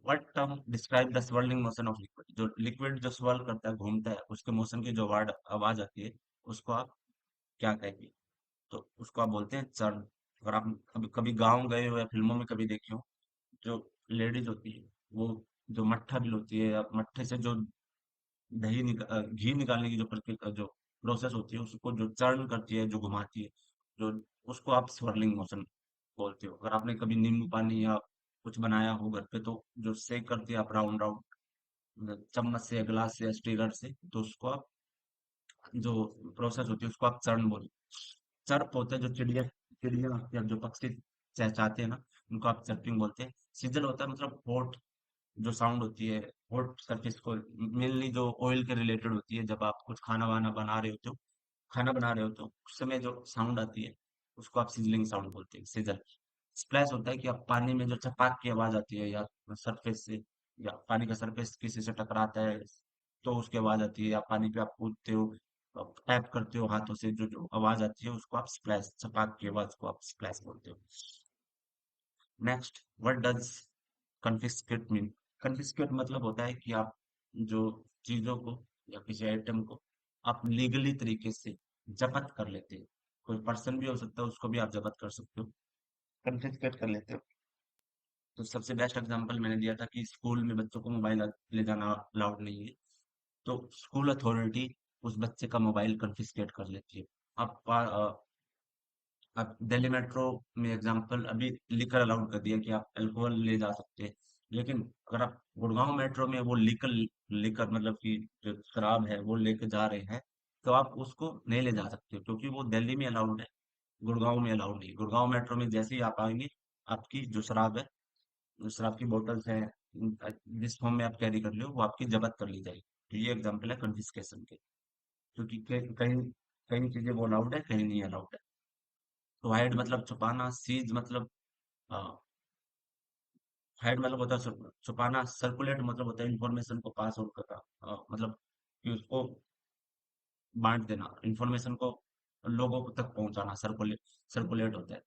What term describe the swirling motion of liquid, जो लिक्विड जो स्वर्ल करता है, घूमता है, उसके मोशन की जो वर्ड आवाज आती है, उसको आप क्या कहेंगे? तो उसको आप बोलते हैं चर्ण। अगर आप कभी कभी गाँव गए हो या फिल्मों में कभी देखे हो, जो लेडीज होती है वो जो मट्ठा भी होती है, या मट्ठे से जो घी निकालने की जो प्रक्रिया, जो प्रोसेस होती है, उसको जो चर्ण करती है, जो घुमाती है, जो उसको आप स्वर्लिंग मोशन बोलते हो। अगर आपने कभी नींबू पानी या कुछ बनाया हो घर पे, तो जो शेक करती है आप राउंड राउंड चम्मच से या गिलास से या स्टीलर से, तो उसको आप जो प्रोसेस होती है उसको आप चरण बोल। चर्प होता है जो चिड़िया चिड़िया या जो पक्षी चहचहाते हैं ना, उनको आप चर्पिंग बोलते हैं। सिजल होता है मतलब हॉट जो साउंड होती है, हॉट सरफेस को, मेनली जो ऑयल के रिलेटेड होती है, जब आप कुछ खाना वाना बना रहे होते हो, खाना बना रहे होते हो उस समय जो साउंड आती है उसको आप सिजलिंग साउंड बोलते हैं, सिजल। स्प्लैश होता है कि आप पानी में जो चपाक की आवाज आती है, या सरफेस से, या पानी का सरफेस किसी से टकराता है तो उसकी आवाज आती है, या पानी पे आप कूदते हो, टैप करते हो हाथों से, जो जो आवाज आती है उसको आप स्प्लैश, चपाक की आवाज को आप स्प्लैश बोलते हो। Next, what does confiscate mean? Confiscate मतलब होता है कि आप जो चीजों को या किसी आइटम को आप लीगली तरीके से जब्त कर लेते हैं। कोई पर्सन भी हो सकता है, उसको भी आप जब्त कर सकते हो, कन्फिस्केट कर लेते हो। तो सबसे बेस्ट एग्जांपल मैंने दिया था कि स्कूल में बच्चों को मोबाइल ले जाना अलाउड नहीं है, तो स्कूल अथॉरिटी उस बच्चे का मोबाइल कन्फिस्केट कर लेती है। आप आप दिल्ली मेट्रो में एग्जांपल अभी लिकर अलाउड कर दिया कि आप अल्कोहल ले जा सकते हैं, लेकिन अगर आप गुड़गांव मेट्रो में वो लिकर लिकर मतलब कि जो शराब है वो लेकर जा रहे हैं, तो आप उसको नहीं ले जा सकते, क्योंकि वो दिल्ली में अलाउड है, गुड़गांव में अलाउड नहीं। गुड़गांव मेट्रो में जैसे ही आप आएंगे, आपकी जो शराब है, जो शराब की बोतल्स हैं, जिस फॉर्म में आप कैरी कर रहे हो, वो आपकी जब्त कर ली जाएगी। तो ये एग्जांपल है कन्फिस्केशन के, क्योंकि कहीं कहीं चीजें वो अलाउड है, कहीं नहीं अलाउड है। तो हाइड मतलब छुपाना, सीज मतलब हाइड मतलब होता है छुपाना, सर्कुलेट मतलब होता है इंफॉर्मेशन को पास आउट करना, मतलब कि उसको बांट देना, इंफॉर्मेशन को लोगों तक पहुंचाना, सर्कुलेट सर्कुलेट होता है।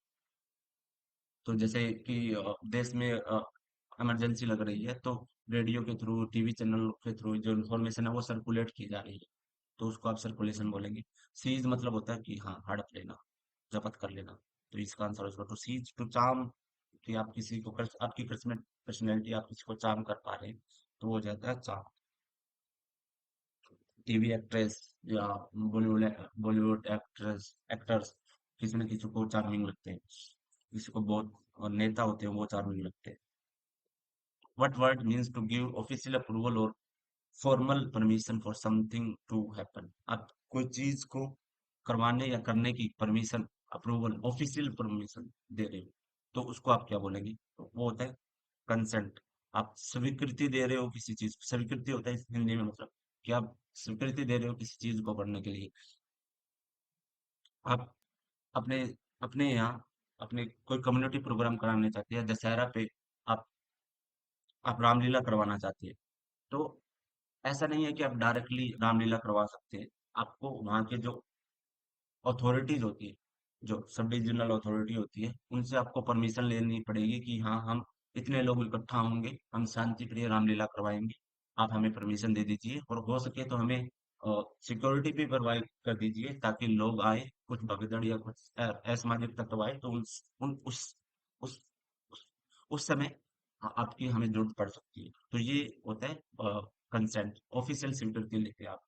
तो जैसे कि देश में इमरजेंसी लग रही है, तो रेडियो के थ्रू, टीवी चैनल के थ्रू जो इन्फॉर्मेशन है वो सर्कुलेट की जा रही है, तो उसको आप सर्कुलेशन बोलेंगे। सीज मतलब होता है कि हाँ, हड़प लेना, जब्त कर लेना। तो इसका आंसर होगा टू सीज, टू चार्म, कि आप किसी को आपकी पर्सनैलिटी, आप किसी को चार्म कर पा रहे हैं, तो वो हो जाता है चार्म। टीवी एक्ट्रेस या बॉलीवुड बॉलीवुड एक्ट्रेस एक्टर्स किसी न किसी को चार्मिंग लगते हैं, किसी को बहुत, और नेता होते हैं वो चार्मिंग लगते हैं। What word means to give official approval or formal permission for something to happen? आप कोई चीज को करवाने या करने की परमिशन, अप्रूवल, ऑफिशियल परमिशन दे रहे हो, तो उसको आप क्या बोलेंगे? तो वो होता है कंसेंट। आप स्वीकृति दे रहे हो किसी चीज को, स्वीकृति होता है इस हिंदी में, मतलब कि आप स्वीकृति दे रहे हो किसी चीज को करने के लिए। आप अपने अपने यहाँ अपने कोई कम्युनिटी प्रोग्राम कराने चाहते हैं, दशहरा पे आप आप रामलीला करवाना चाहते हैं, तो ऐसा नहीं है कि आप डायरेक्टली रामलीला करवा सकते हैं। आपको वहाँ के जो अथॉरिटीज होती है, जो सब डिविजनल अथॉरिटी होती है, उनसे आपको परमिशन लेनी पड़ेगी कि हाँ, हम इतने लोग इकट्ठा होंगे, हम शांति प्रिय रामलीला करवाएंगे, आप हमें परमिशन दे दीजिए, और हो सके तो हमें सिक्योरिटी भी प्रोवाइड कर दीजिए, ताकि लोग आए, कुछ भगदड़ या कुछ असामाजिक तत्व आए तो उन उस उस, उस समय आपकी हमें जरूरत पड़ सकती है। तो ये होता है कंसेंट, ऑफिशियल सिक्योरिटी लेके आप,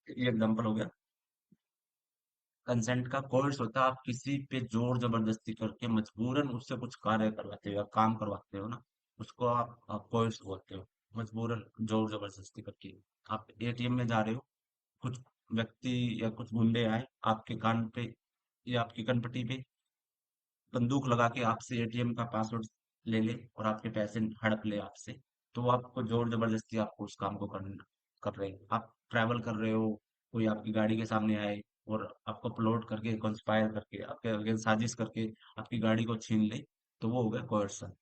ये एग्जाम्पल हो गया। कंसेंट का कोर्स होता है, आप किसी पे जोर जबरदस्ती करके मजबूरन उससे कुछ कार्य करवाते हो या काम करवाते हो ना, उसको आप कोर्स बोलते हो। मजबूरन जोर जबरदस्ती करके आप एटीएम में जा रहे हो, कुछ व्यक्ति या कुछ गुंडे आए, आपके कान पे या आपकी कनपटी पे बंदूक लगा के आपसे एटीएम का पासवर्ड ले ले और आपके पैसे हड़प ले आपसे, तो वो आपको जोर जबरदस्ती आपको उस काम को कर रहे हैं। आप ट्रैवल कर रहे हो, कोई आपकी गाड़ी के सामने आए और आपको प्लॉट करके, कंस्पायर करके, आपके अगेंस्ट साजिश करके आपकी गाड़ी को छीन ले, तो वो हो गया कोर्सन।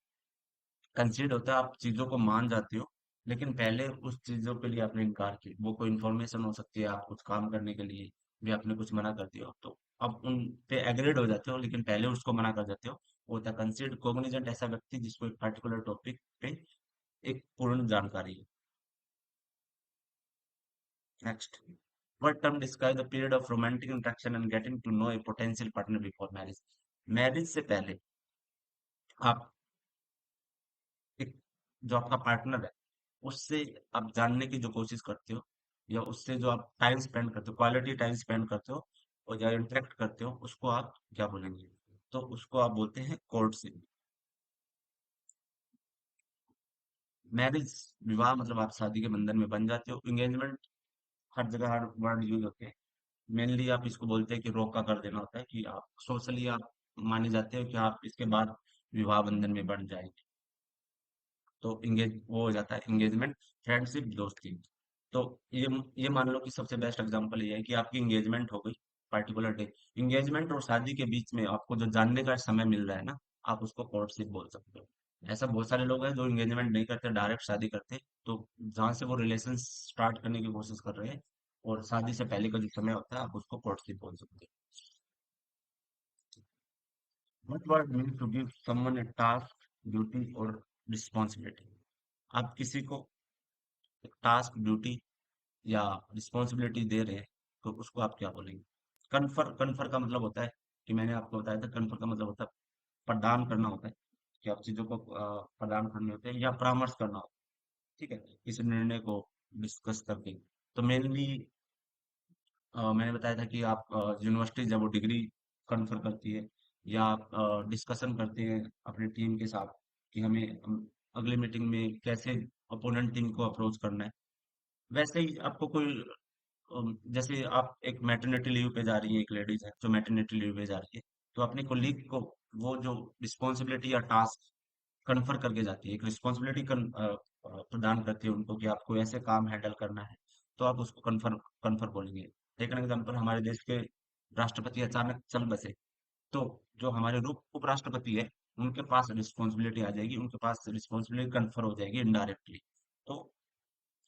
कंसीडर होता है आप चीजों को मान जाते हो, लेकिन पहले उस चीजों के लिए आपने इनकार किया, वो कोई इन्फॉर्मेशन हो सकती है, आप कुछ काम करने के लिए भी आपने कुछ मना कर दिया हो, तो अब उन पे एग्रीड हो जाते हो, लेकिन पहले उसको मना कर देते हो। वो होता है कंसीडर कोग्निजेंट, ऐसा व्यक्ति जिसको एक पर्टिकुलर टॉपिक पे एक पूर्ण जानकारी है। Next, what term describe the period of romantic interaction and getting to know a potential partner before marriage? Marriage से पहले आप एक, जो आपका पार्टनर है, उससे आप जानने की जो कोशिश करते हो, या उससे जो आप टाइम स्पेंड करते हो, क्वालिटी टाइम स्पेंड करते हो, और या इंटरेक्ट करते हो, उसको आप क्या बोलेंगे? तो उसको आप बोलते हैं कोर्टशिप। मैरिज, विवाह मतलब आप शादी के बंधन में बन जाते हो। एंगेजमेंट हर जगह हर वर्ड यूज होते हैं। मेनली आप इसको बोलते हैं कि रोका कर देना होता है, कि आप सोशली आप माने जाते हो कि आप इसके बाद विवाह बंधन में बन जाएंगे, तो इंगेज वो हो जाता है एंगेजमेंट। फ्रेंडशिप, दोस्ती, तो ये मान लो कि सबसे बेस्ट एग्जांपल ये है कि आपकी एंगेजमेंट हो गई पर्टिकुलर डे। एंगेजमेंट और शादी के बीच में आपको जो जानने का समय मिल रहा है ना, आप उसको कोर्टशिप बोल सकते हो। ऐसा बहुत सारे लोग हैं जो एंगेजमेंट नहीं करते, डायरेक्ट शादी करते, तो जहां से वो रिलेशन स्टार्ट करने की कोशिश कर रहे हैं, और शादी से पहले का जो समय होता है, आप उसको कोर्टशिप बोल सकते हो। What word mean to give someone a task, duty और रिस्पॉन्सिबिलिटी? आप किसी को एक टास्क, ड्यूटी या रिस्पॉन्सिबिलिटी दे रहे हैं, तो उसको आप क्या बोलेंगे? कन्फर, कन्फर का मतलब होता है कि मैंने आपको बताया था, कन्फर का मतलब होता है प्रदान करना होता है, कि आप चीजों को प्रदान करने होते हैं, या परामर्श करना होता है, ठीक है, किसी निर्णय को डिस्कस करके। तो मेनली मैंने बताया था कि आप यूनिवर्सिटी जब वो डिग्री कन्फर करती है, या आप डिस्कशन करते हैं अपनी टीम के साथ कि हमें अगली मीटिंग में कैसे अपोनेंट टीम को अप्रोच करना है, वैसे ही आपको कोई जैसे आप एक मैटरनिटी लीव पे जा रही है, एक लेडीज है जो मैटरनिटी लीव पे जा रही है, तो अपने कोलीग को वो जो रिस्पॉन्सिबिलिटी या टास्क कन्फर करके जाती है, एक रिस्पॉन्सिबिलिटी प्रदान करती है उनको कि आपको ऐसे काम हैंडल करना है, तो आप उसको कन्फर कन्फर बोलेंगे। टेक एन एग्जाम्पल, हमारे देश के राष्ट्रपति अचानक चल बसे, तो जो हमारे उपराष्ट्रपति है, उनके पास रिस्पॉन्सिबिलिटी आ जाएगी, उनके पास रिस्पॉन्सिबिलिटी कन्फर हो जाएगी इनडायरेक्टली। तो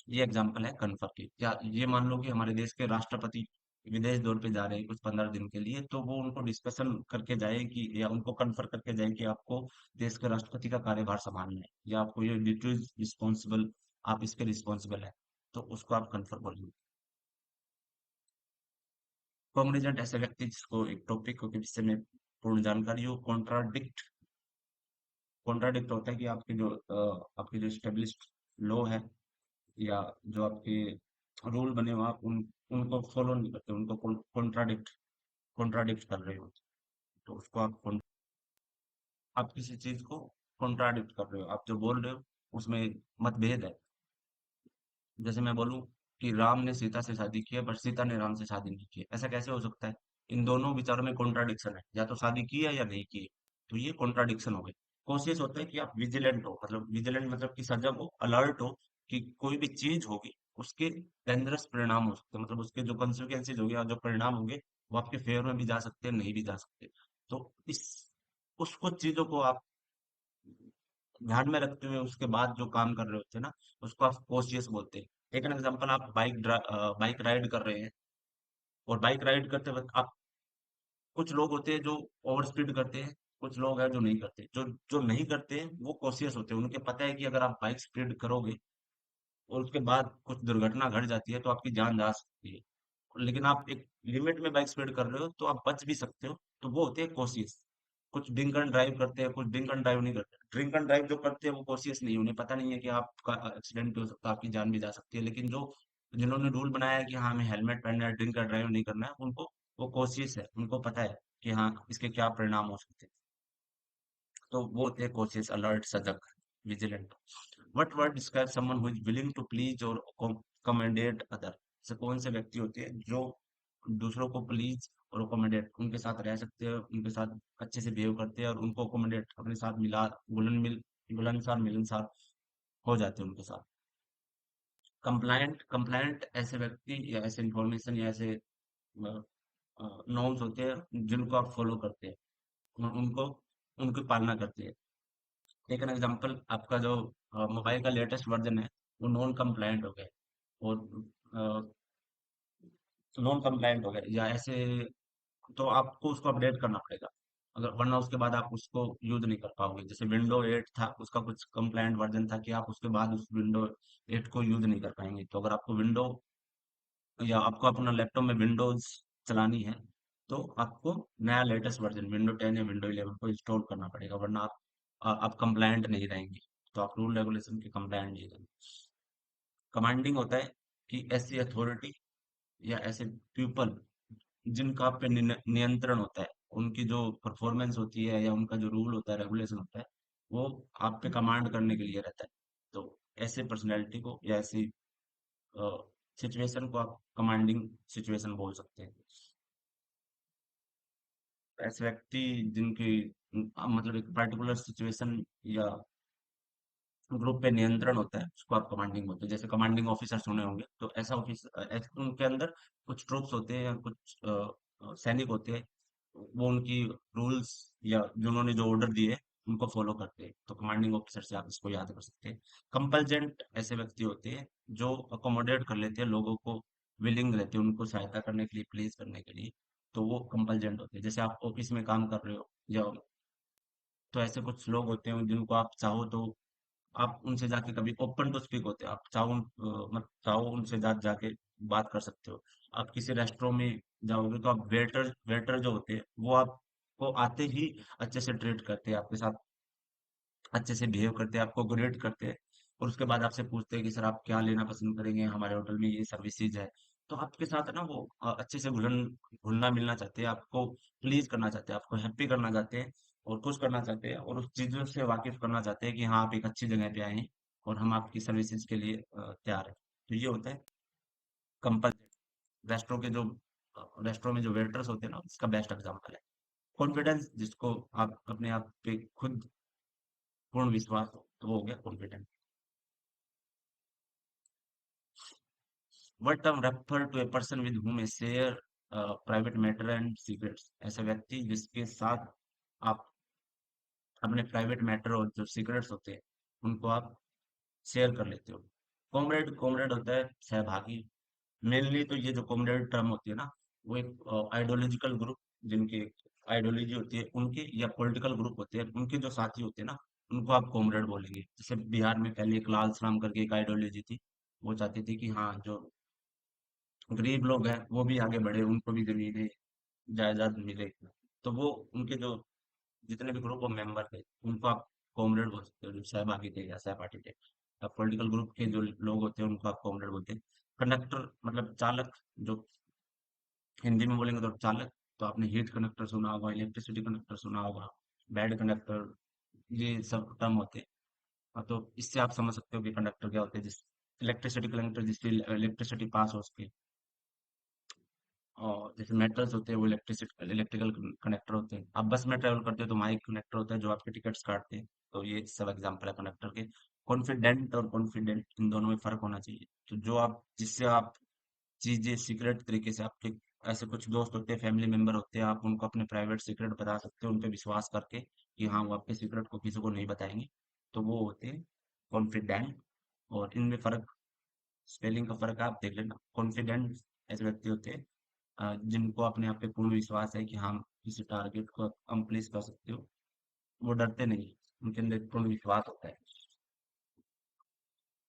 ये एग्जांपल है कन्फर की। क्या ये मान लो कि हमारे देश के राष्ट्रपति विदेश दौरे पे जा रहे हैं कुछ 15 दिन के लिए, तो वो उनको डिस्कशन करके जाए कि, या उनको कन्फर करके जाए कि आपको देश के राष्ट्रपति का कार्यभार संभालना है, या आपको ये ड्यूटीज रिस्पॉन्सिबल, आप इसके रिस्पॉन्सिबल है, तो उसको आप कन्फर बोलेंगे। कॉग्निजेंट, ऐसे व्यक्ति जिसको एक टॉपिक को के विषय में पूर्ण जानकारी हो। कॉन्ट्राडिक्ट, कॉन्ट्राडिक्ट होता है कि आपके जो स्टेब्लिश्ड लॉ है, या जो आपके रूल बने हो, आप उनको फॉलो नहीं करते, उनको कॉन्ट्राडिक्ट कॉन्ट्राडिक्ट कर रहे हो, तो उसको आप किसी चीज को कॉन्ट्राडिक्ट कर रहे हो, आप जो बोल रहे हो उसमें मतभेद है। जैसे मैं बोलूं कि राम ने सीता से शादी की है, पर सीता ने राम से शादी नहीं की है, ऐसा कैसे हो सकता है? इन दोनों विचारों में कॉन्ट्राडिक्शन है, या तो शादी की है या नहीं की है, तो ये कॉन्ट्राडिक्शन हो गई। कोशिश होता है कि आप विजिलेंट हो, मतलब विजिलेंट मतलब कि सजग हो, अलर्ट हो, कि कोई भी चीज होगी उसके डेंजरस परिणाम हो सकते हैं, मतलब उसके जो कंसिक्वेंसेज होंगे और जो परिणाम होंगे वो आपके फेवर में भी जा सकते हैं, नहीं भी जा सकते। तो इस उस कुछ चीजों को आप ध्यान में रखते हुए उसके बाद जो काम कर रहे होते हैं ना, उसको आप कॉशियस बोलते हैं। टेक एन एग्जांपल, आप बाइक राइड कर रहे हैं, और बाइक राइड करते वक्त आप, कुछ लोग होते हैं जो ओवर स्पीड करते हैं, कुछ लोग हैं जो नहीं करते, जो जो नहीं करते हैं वो कॉशियस होते हैं, उनके पता है कि अगर आप बाइक स्पीड करोगे और उसके बाद कुछ दुर्घटना घट जाती है तो आपकी जान जा सकती है, लेकिन आप एक लिमिट में बाइक स्पीड कर रहे हो तो आप बच भी सकते हो, तो वो होते हैं कॉशियस। कुछ ड्रिंक एंड ड्राइव करते हैं, कुछ ड्रिंक एंड ड्राइव नहीं करते। ड्रिंक एंड ड्राइव जो करते हैं वो कॉशियस नहीं, उन्हें पता नहीं है कि आपका एक्सीडेंट भी हो सकता है, आपकी जान भी जा सकती है, लेकिन जो जिन्होंने रूल बनाया है कि हाँ हमें हेलमेट पहनना है, ड्रिंक एंड ड्राइव नहीं करना है, उनको वो कॉशियस है, उनको पता है कि हाँ इसके क्या परिणाम हो सकते हैं। तो वो होते हैं कॉशियस, अलर्ट, सजग, vigilant. What word describe someone who is willing to please और कमेंडेट अदर। से कौन से व्यक्ति होते हैं जो दूसरों को प्लीज और अकोमोडेट, उनके साथ रह सकते हैं, उनके साथ अच्छे से बिहेव करते हैं और उनको अकोमोडेट अपने साथ मिला, घुलनसार मिलनसार हो जाते हैं उनके साथ। कंप्लायंट, कंप्लायंट ऐसे व्यक्ति या ऐसे इंफॉर्मेशन या ऐसे नॉर्म्स होते हैं जिनको आप फॉलो करते हैं, उनको उनकी पालना करते हैं। टेक एन एग्जांपल, आपका जो मोबाइल का लेटेस्ट वर्जन है वो नॉन कंप्लायंट हो गया, और नॉन कंप्लायंट हो गया या ऐसे, तो आपको उसको अपडेट करना पड़ेगा, अगर वरना उसके बाद आप उसको यूज नहीं कर पाओगे। जैसे विंडो 8 था, उसका कुछ कंप्लायंट वर्जन था कि आप उसके बाद उस विंडो 8 को यूज नहीं कर पाएंगे, तो अगर आपको विंडो या आपको अपना लैपटॉप में विंडोज चलानी है तो आपको नया लेटेस्ट वर्जन विंडो 10 या विंडो 11 को इंस्टॉल करना पड़ेगा, वरना आप कंप्लायंट नहीं रहेंगे, तो आप रूल रेगुलेशन के कंप्लायंट नहीं रहेंगे। कमांडिंग होता है कि ऐसी अथॉरिटी या ऐसे पीपल जिनका आप पे नियंत्रण होता है, उनकी जो परफॉर्मेंस होती है या उनका जो रूल होता है, रेगुलेशन होता है, वो आप पे कमांड करने के लिए रहता है। तो ऐसे पर्सनैलिटी को या ऐसी सिचुएशन को आप कमांडिंग सिचुएशन बोल सकते हैं। ऐसे व्यक्ति जिनकी मतलब एक पर्टिकुलर सिचुएशन या ग्रुप पे नियंत्रण होता है उसको आप कमांडिंग बोलते हैं। जैसे कमांडिंग ऑफिसर सुने होंगे, तो ऐसा ऑफिस उनके अंदर कुछ ट्रूप्स होते हैं या कुछ सैनिक होते हैं, वो उनकी रूल्स या जो उन्होंने जो ऑर्डर दिए उनको फॉलो करते हैं, तो कमांडिंग ऑफिसर से आप इसको याद कर सकते हैं। कंपलजेंट ऐसे व्यक्ति होते हैं जो अकोमोडेट कर लेते हैं लोगों को, विलिंग रहते हैं उनको सहायता करने के लिए, प्लीज करने के लिए, तो वो कंपलजेंट होते हैं। जैसे आप ऑफिस में काम कर रहे हो या, तो ऐसे कुछ लोग होते हैं जिनको आप चाहो तो आप उनसे जाके कभी ओपन टू स्पीक होते हो, आप चाहो मत चाहो उनसे जाके बात कर सकते हो। आप किसी रेस्टोरेंट में जाओगे तो आप वेटर वेटर जो होते हैं वो आपको आते ही अच्छे से ट्रीट करते हैं, आपके साथ अच्छे से बिहेव करते हैं, आपको ग्रेट करते हैं, और उसके बाद आपसे पूछते हैं कि सर आप क्या लेना पसंद करेंगे, हमारे होटल में ये सर्विसेज है। तो आपके साथ ना वो अच्छे से घुलना मिलना चाहते हैं, आपको प्लीज करना चाहते हैं, आपको हैप्पी करना चाहते हैं और खुश करना चाहते हैं, और उस चीजों से वाकिफ करना चाहते हैं कि हाँ आप एक अच्छी जगह पे आए हैं और हम आपकी सर्विसेज के लिए तैयार हैं। तो ये होता है कंपल्सन। रेस्टोरेंट में जो वेटर्स होते हैं ना, इसका बेस्ट एग्जांपल है। कॉन्फिडेंस, जिसको आप अपने आप पे खुद पूर्ण विश्वास हो, तो वो हो गया confidence. What term refer to a person with whom a share private matter and secrets। ऐसा व्यक्ति जिसके साथ आप अपने प्राइवेट मैटर और जो सीक्रेट्स होते हैं उनको आप शेयर कर लेते हो। कॉमरेड, कॉमरेड होता है सहभागी। मेनली तो ये जो कॉमरेड टर्म होती है ना, वो एक आइडियोलॉजिकल ग्रुप, जिनकी आइडियोलॉजी होती है उनकी, या पॉलिटिकल ग्रुप होते हैं उनके जो साथी होते हैं ना, उनको आप कॉमरेड बोलेंगे। जैसे बिहार में पहले एक लाल सलाम करके एक आइडियोलॉजी थी, वो चाहती थी कि हाँ जो गरीब लोग हैं वो भी आगे बढ़े, उनको भी जमीनें जायदाद मिले। तो वो उनके जो जितने भी ग्रुप ऑफ मेंबर थे उनको आप कॉमरेड बोल सकते हो, जो सहभागी थे या सहपाठी थे। अब पॉलिटिकल ग्रुप के जो लोग होते हैं उनको आप कॉमरेड बोलते हैं। कंडक्टर मतलब चालक, जो हिंदी में बोलेंगे तो चालक। तो आपने हीट कंडक्टर सुना होगा, इलेक्ट्रिसिटी कंडक्टर सुना होगा, बैड कंडक्टर, ये सब टर्म होते हैं। तो इससे आप समझ सकते हो कि कंडक्टर क्या होते हैं, जिस इलेक्ट्रिसिटी कंडक्टर जिसकी इलेक्ट्रिसिटी पास हो सके। और जैसे मेटल्स होते हैं वो इलेक्ट्रिकल कनेक्टर होते हैं। आप बस में ट्रेवल करते हो तो वहाँ एक कनेक्टर होता है जो आपके टिकट्स काटते हैं। तो ये सब एग्जांपल है कनेक्टर के। कॉन्फिडेंट और कॉन्फिडेंट इन दोनों में फर्क होना चाहिए। तो जो आप जिससे आप चीजें सीक्रेट तरीके से आपके ऐसे कुछ दोस्त होते हैं, फैमिली मेंबर होते हैं, आप उनको अपने प्राइवेट सीक्रेट बता सकते हो उन पे विश्वास करके कि हाँ वो आपके सीक्रेट को किसी को नहीं बताएंगे। तो वो होते हैं कॉन्फिडेंट। और इनमें फर्क, स्पेलिंग का फर्क है, आप देख लेना। कॉन्फिडेंट ऐसे व्यक्ति होते हैं जिनको अपने आप पे पूर्ण विश्वास है कि हाँ किसी टारगेट को अम्प्लिश कर सकते हो। वो डरते नहीं, उनके अंदर एक पूर्ण विश्वास होता है।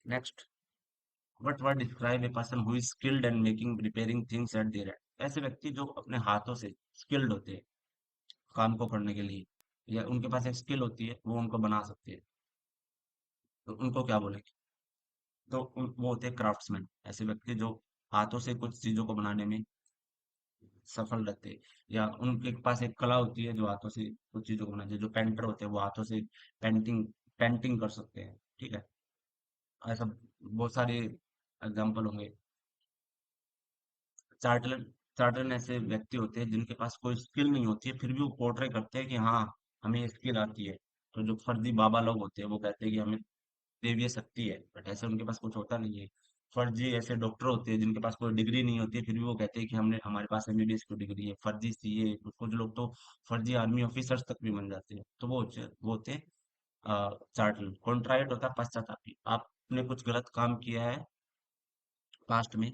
Next, what word describe a person who is skilled and making repairing things at there and. ऐसे व्यक्ति जो अपने हाथों से स्किल्ड होते हैं काम को करने के लिए, या उनके पास एक स्किल होती है वो उनको बना सकते हैं, तो उनको क्या बोलेंगे? तो वो होते हैं क्राफ्ट्समैन। ऐसे व्यक्ति जो हाथों से कुछ चीजों को बनाने में सफल रहते हैं, या उनके पास एक कला होती है जो हाथों से कुछ चीजों को बनाते हैं। जो पेंटर होते हैं वो हाथों से पेंटिंग पेंटिंग कर सकते हैं। ठीक है, ऐसा बहुत सारे एग्जाम्पल होंगे। चार्टर्ड चार्टर्ड ऐसे व्यक्ति होते हैं जिनके पास कोई स्किल नहीं होती है, फिर भी वो पोर्ट्रे करते हैं कि हाँ हमें ये स्किल आती है। तो जो फर्जी बाबा लोग होते हैं वो कहते हैं कि हमें दैवीय शक्ति है, बट ऐसे उनके पास कुछ होता नहीं है। फर्जी ऐसे डॉक्टर होते हैं जिनके पास कोई डिग्री नहीं होती है, फिर भी वो कहते हैं कि हमने हमारे पास एमबीबीएस की डिग्री है। फर्जी सीए, कुछ लोग तो फर्जी आर्मी ऑफिसर्स तक भी बन जाते हैं। तो वो होते हैं चार्टर्ड। कॉन्ट्राइट होता है पश्चातापी। आपने कुछ गलत काम किया है पास्ट में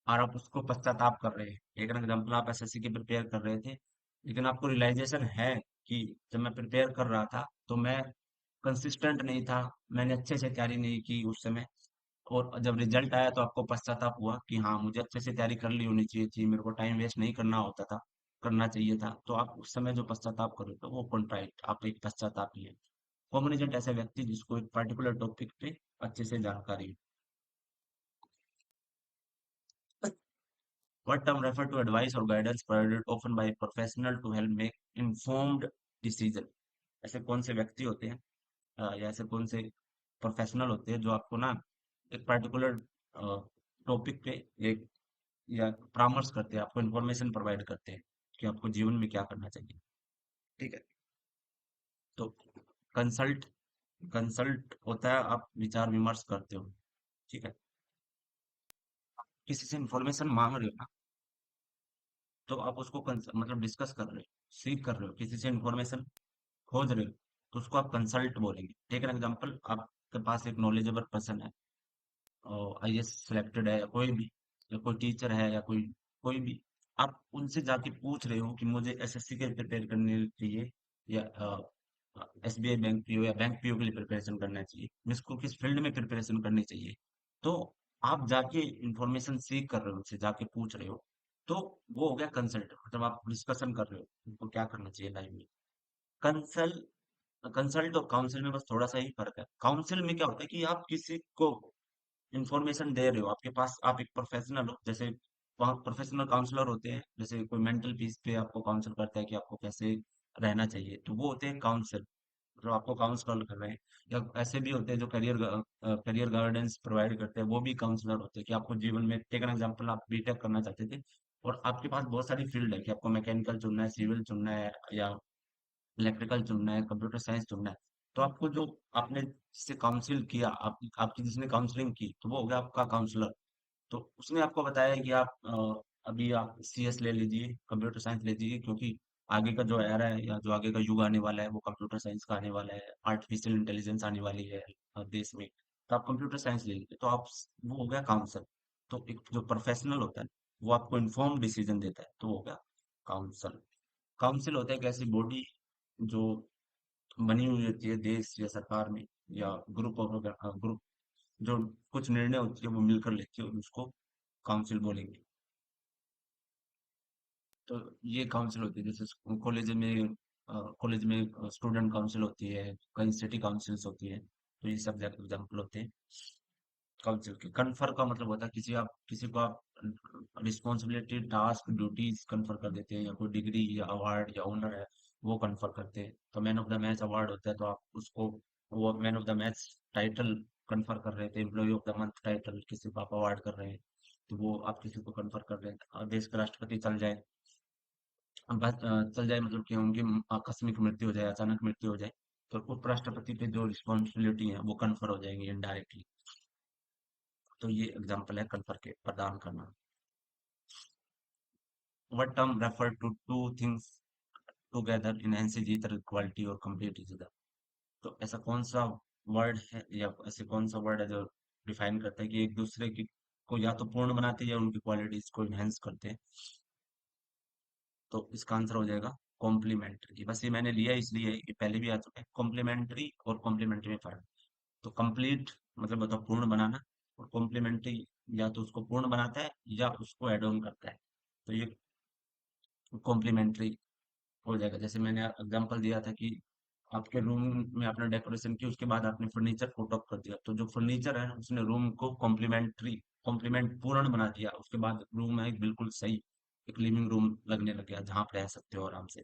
और आप उसको पश्चाताप कर रहे हैं। एक एग्जाम्पल, आप एसएससी की प्रिपेयर कर रहे थे, लेकिन आपको रियलाइजेशन है कि जब मैं प्रिपेयर कर रहा था तो मैं कंसिस्टेंट नहीं था, मैंने अच्छे से तैयारी नहीं की उस समय। और जब रिजल्ट आया तो आपको पश्चाताप हुआ कि हाँ मुझे अच्छे से तैयारी कर ली होनी चाहिए थी, मेरे को टाइम वेस्ट नहीं करना होता था, करना चाहिए था। तो आप उस समय जो पश्चाताप करो तो वो कॉन्ट्राइट, आप एक पश्चातापी है। कॉग्निजेंट ऐसा व्यक्ति जिसको एक पर्टिकुलर टॉपिक पे अच्छे से जानकारी हो। What term refer to advice or guidance provided often by a professional to help make informed decision? ऐसे कौन से व्यक्ति होते हैं या ऐसे कौन से प्रोफेशनल होते हैं जो आपको ना एक पर्टिकुलर टॉपिक पे एक या परामर्श करते हैं, आपको इन्फॉर्मेशन प्रोवाइड करते हैं कि आपको जीवन में क्या करना चाहिए। ठीक है, तो कंसल्ट कंसल्ट होता है आप विचार विमर्श करते हो। ठीक है, किसी से इन्फॉर्मेशन मांग रहे हो ना, तो आप उसको मतलब डिस्कस कर रहे हो, सीख कर रहे हो, किसी से इन्फॉर्मेशन खोज रहे हो, तो उसको आप कंसल्ट बोलेंगे। टेक एन एग्जांपल, आपके पास एक नॉलेजेबल पर्सन है और आईएएस सिलेक्टेड है, या कोई भी, या कोई टीचर है, या कोई कोई भी, आप उनसे जाके पूछ रहे हो कि मुझे एसएससी के लिए प्रिपेयर करने चाहिए या एसबीआई बैंक पीओ या बैंक पीओ के लिए प्रिपरेशन करना चाहिए, मुझको किस फील्ड में प्रिपरेशन करनी चाहिए। तो आप जाके इंफॉर्मेशन सीख कर रहे हो, उनसे जाके पूछ रहे हो। तो वो हो गया कंसल्ट, मतलब आप डिस्कशन कर रहे हो उनको क्या करना चाहिए लाइफ में। कंसल कंसल्ट और काउंसिल में बस थोड़ा सा ही फर्क है। काउंसिल में क्या होता है कि आप किसी को इंफॉर्मेशन दे रहे हो, आपके पास आप एक प्रोफेशनल हो। जैसे वहाँ प्रोफेशनल काउंसलर होते हैं, जैसे कोई मेंटल पीस पे आपको काउंसिल करता है कि आपको कैसे रहना चाहिए, तो वो होते हैं काउंसिल, जो आपको काउंसलर कर रहे हैं। या ऐसे भी होते हैं जो करियर गाइडेंस प्रोवाइड करते हैं, वो भी काउंसलर होते हैं कि आपको जीवन में, टेक एन एग्जांपल, आप बीटेक करना चाहते थे और आपके पास बहुत सारी फील्ड है कि आपको मैकेनिकल चुनना है, सिविल चुनना है, या इलेक्ट्रिकल चुनना है, कंप्यूटर साइंस चुनना है। तो आपको जो आपने जिससे काउंसिल किया, आपकी जिसने काउंसलिंग की, तो वो हो गया आपका काउंसलर। तो उसने आपको बताया है कि आप अभी आप सीएस ले लीजिए, कंप्यूटर साइंस ले लीजिए, क्योंकि आगे का जो एरा है या जो आगे का युग आने वाला है वो कंप्यूटर साइंस का आने वाला है, आर्टिफिशियल इंटेलिजेंस आने वाली है देश में। तो आप कंप्यूटर साइंस ले लीजिए, तो आप वो हो गया काउंसल। तो एक जो प्रोफेशनल होता है वो आपको इन्फॉर्म डिसीजन देता है, तो वो हो गया काउंसल। काउंसिल होता है एक ऐसी बॉडी जो बनी हुई होती है देश या सरकार में, या ग्रुप जो कुछ निर्णय होती है वो मिलकर लेती है, उसको काउंसिल बोलेंगे। तो ये काउंसिल होती है, जैसे कॉलेज में स्टूडेंट काउंसिल होती है, कहीं सिटी काउंसिल्स होती है। तो ये सब एग्जाम्पल होते हैं काउंसिल के। कन्फर का मतलब होता है किसी को आप रिस्पॉन्सिबिलिटी, टास्क, ड्यूटीज कन्फर कर देते हैं, या कोई डिग्री या अवार्ड या ऑनर है वो कन्फर करते हैं। तो man of the match award होता है, तो आप उसको, वो man of the match title confer कर रहे थे, employ of the month title किसी को आप अवार्ड कर रहे हैं। तो वो आप किसी को कन्फर कर रहे हैं। देश के राष्ट्रपति चल जाए, बस चल जाए मतलब कि उनकी आकस्मिक मृत्यु हो जाए, अचानक मृत्यु हो जाए, तो उपराष्ट्रपति पे जो रिस्पॉन्सिबिलिटी है वो कन्फर हो जाएंगी इनडायरेक्टली। तो ये एग्जाम्पल है कन्फर के, प्रदान करना। What term refer to two things together enhances either quality or complete each other? तो ऐसा कौन सा वर्ड है या ऐसे कौन सा वर्ड है जो डिफाइन करता है कि एक दूसरे की को या तो पूर्ण बनाते हैं या उनकी क्वालिटीज को इनहेंस करते हैं? तो इसका आंसर हो जाएगा कॉम्प्लीमेंट्री। बस ये मैंने लिया इसलिए है, ये पहले भी आ चुका है। कॉम्प्लीमेंट्री और कॉम्प्लीमेंट्री में फर्क। तो कंप्लीट मतलब बताओ पूर्ण बनाना, और कॉम्प्लीमेंट्री या तो उसको पूर्ण बनाता है या उसको एड ऑन करता है। तो ये कॉम्प्लीमेंट्री हो जाएगा। जैसे मैंने एग्जांपल दिया था कि आपके रूम में आपने डेकोरेशन की, उसके बाद आपने फर्नीचर पुट अप कर दिया, तो जो फर्नीचर है उसने रूम को कॉम्प्लीमेंट पूर्ण बना दिया। उसके बाद रूम है एक बिल्कुल सही, एक लिविंग रूम लगने लग गया जहाँ आप रह सकते हो आराम से।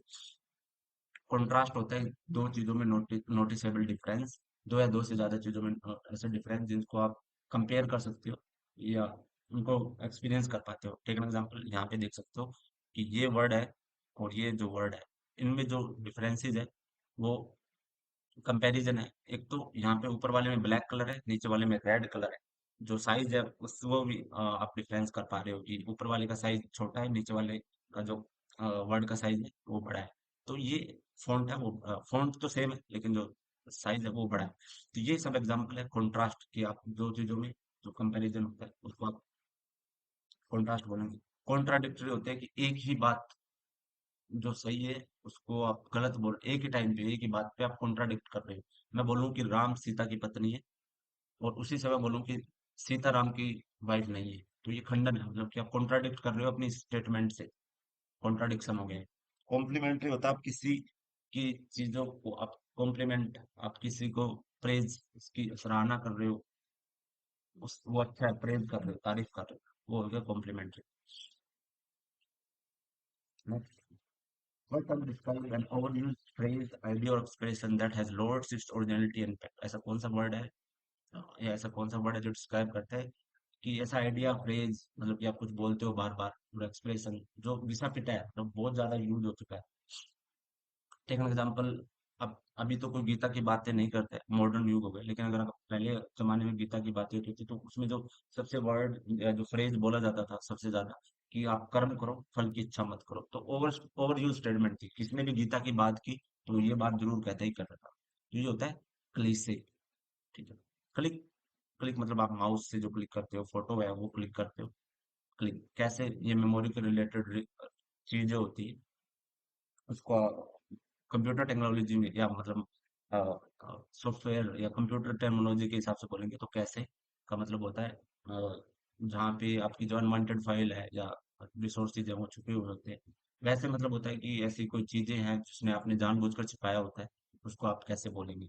कंट्रास्ट होता है दो चीजों में नोटिसेबल डिफरेंस, दो या दो से ज्यादा चीजों में ऐसे डिफरेंस जिनको आप कंपेयर कर सकते हो या उनको एक्सपीरियंस कर पाते हो। टेक एन एग्जांपल, यहाँ पे देख सकते हो कि ये वर्ड है और ये जो वर्ड है, इनमें जो डिफरेंसेस है वो कंपैरिजन है। एक तो यहाँ पे ऊपर वाले में ब्लैक कलर है, नीचे वाले में रेड कलर है। जो साइज है उस वो भी आप डिफरेंस कर पा रहे हो कि ऊपर वाले का साइज छोटा है, नीचे वाले का जो वर्ड का साइज है वो बड़ा है। तो ये फॉन्ट है, वो फॉन्ट तो सेम है लेकिन जो साइज है वो बड़ा है। तो ये सब एग्जांपल है कॉन्ट्रास्ट की। आप दो चीजों में जो कंपैरिजन होता है उसको आप कॉन्ट्रास्ट बोलेंगे। कॉन्ट्राडिक्टरी होते हैं कि एक ही बात जो सही है उसको आप गलत बोल, एक ही टाइम पे एक ही बात पे आप कॉन्ट्राडिक्ट कर रहे हो। मैं बोलूं कि राम सीता की पत्नी है और उसी समय बोलूं कि सीता राम की वाइफ नहीं है, तो ये खंडन है, मतलब कि आप कॉन्ट्राडिक्ट कर रहे हो अपनी स्टेटमेंट से। कॉन्ट्राडिक्शन हो गया है। कॉम्प्लीमेंट्री होता है आप किसी की चीजों को आप कॉम्प्लीमेंट, आप किसी को प्रेज, उसकी सराहना कर रहे हो, उस वो अच्छा है प्रेज कर रहे हो, तारीफ कर रहे हो, वो हो गया complementary. What can describe an overused phrase, idea or expression that has lost its originality and impact? ऐसा कौन सा वर्ड है या ऐसा कौन सा वर्ड है जो डिस्क्राइब करता है कि ऐसा आइडिया फ्रेज मतलब कि आप कुछ बोलते हो बार बार, और एक्सप्रेशन जो घिसा पिटा है, मतलब बहुत ज्यादा यूज हो चुका है। टेक एन एग्जाम्पल, अब अभी तो कोई गीता की बातें नहीं करते, मॉडर्न युग हो गए, लेकिन अगर आप पहले जमाने में गीता की बातें होती थी तो उसमें जो सबसे वर्ड या जो फ्रेज बोला जाता था सबसे ज्यादा कि आप कर्म करो फल की इच्छा मत करो, तो ओवर यूज स्टेटमेंट थी। किसने भी गीता की बात की तो ये बात जरूर कहता ही करता था। तो ये होता है क्लीशे। ठीक है। क्लिक, क्लिक मतलब आप माउस से जो क्लिक करते हो, फोटो है वो क्लिक करते हो। क्लिक कैसे, ये मेमोरी के रिलेटेड चीजें होती है, उसको कंप्यूटर टेक्नोलॉजी में या मतलब सॉफ्टवेयर या कंप्यूटर टेक्नोलॉजी के हिसाब से बोलेंगे तो कैसे का मतलब होता है जहाँ पे आपकी जो अनवांटेड फाइल है या रिसोर्सेज है वो छुपे हुए होते हैं। वैसे मतलब होता है कि ऐसी कोई चीजें हैं जिसने आपने जानबूझकर छिपाया होता है, उसको आप कैसे बोलेंगे।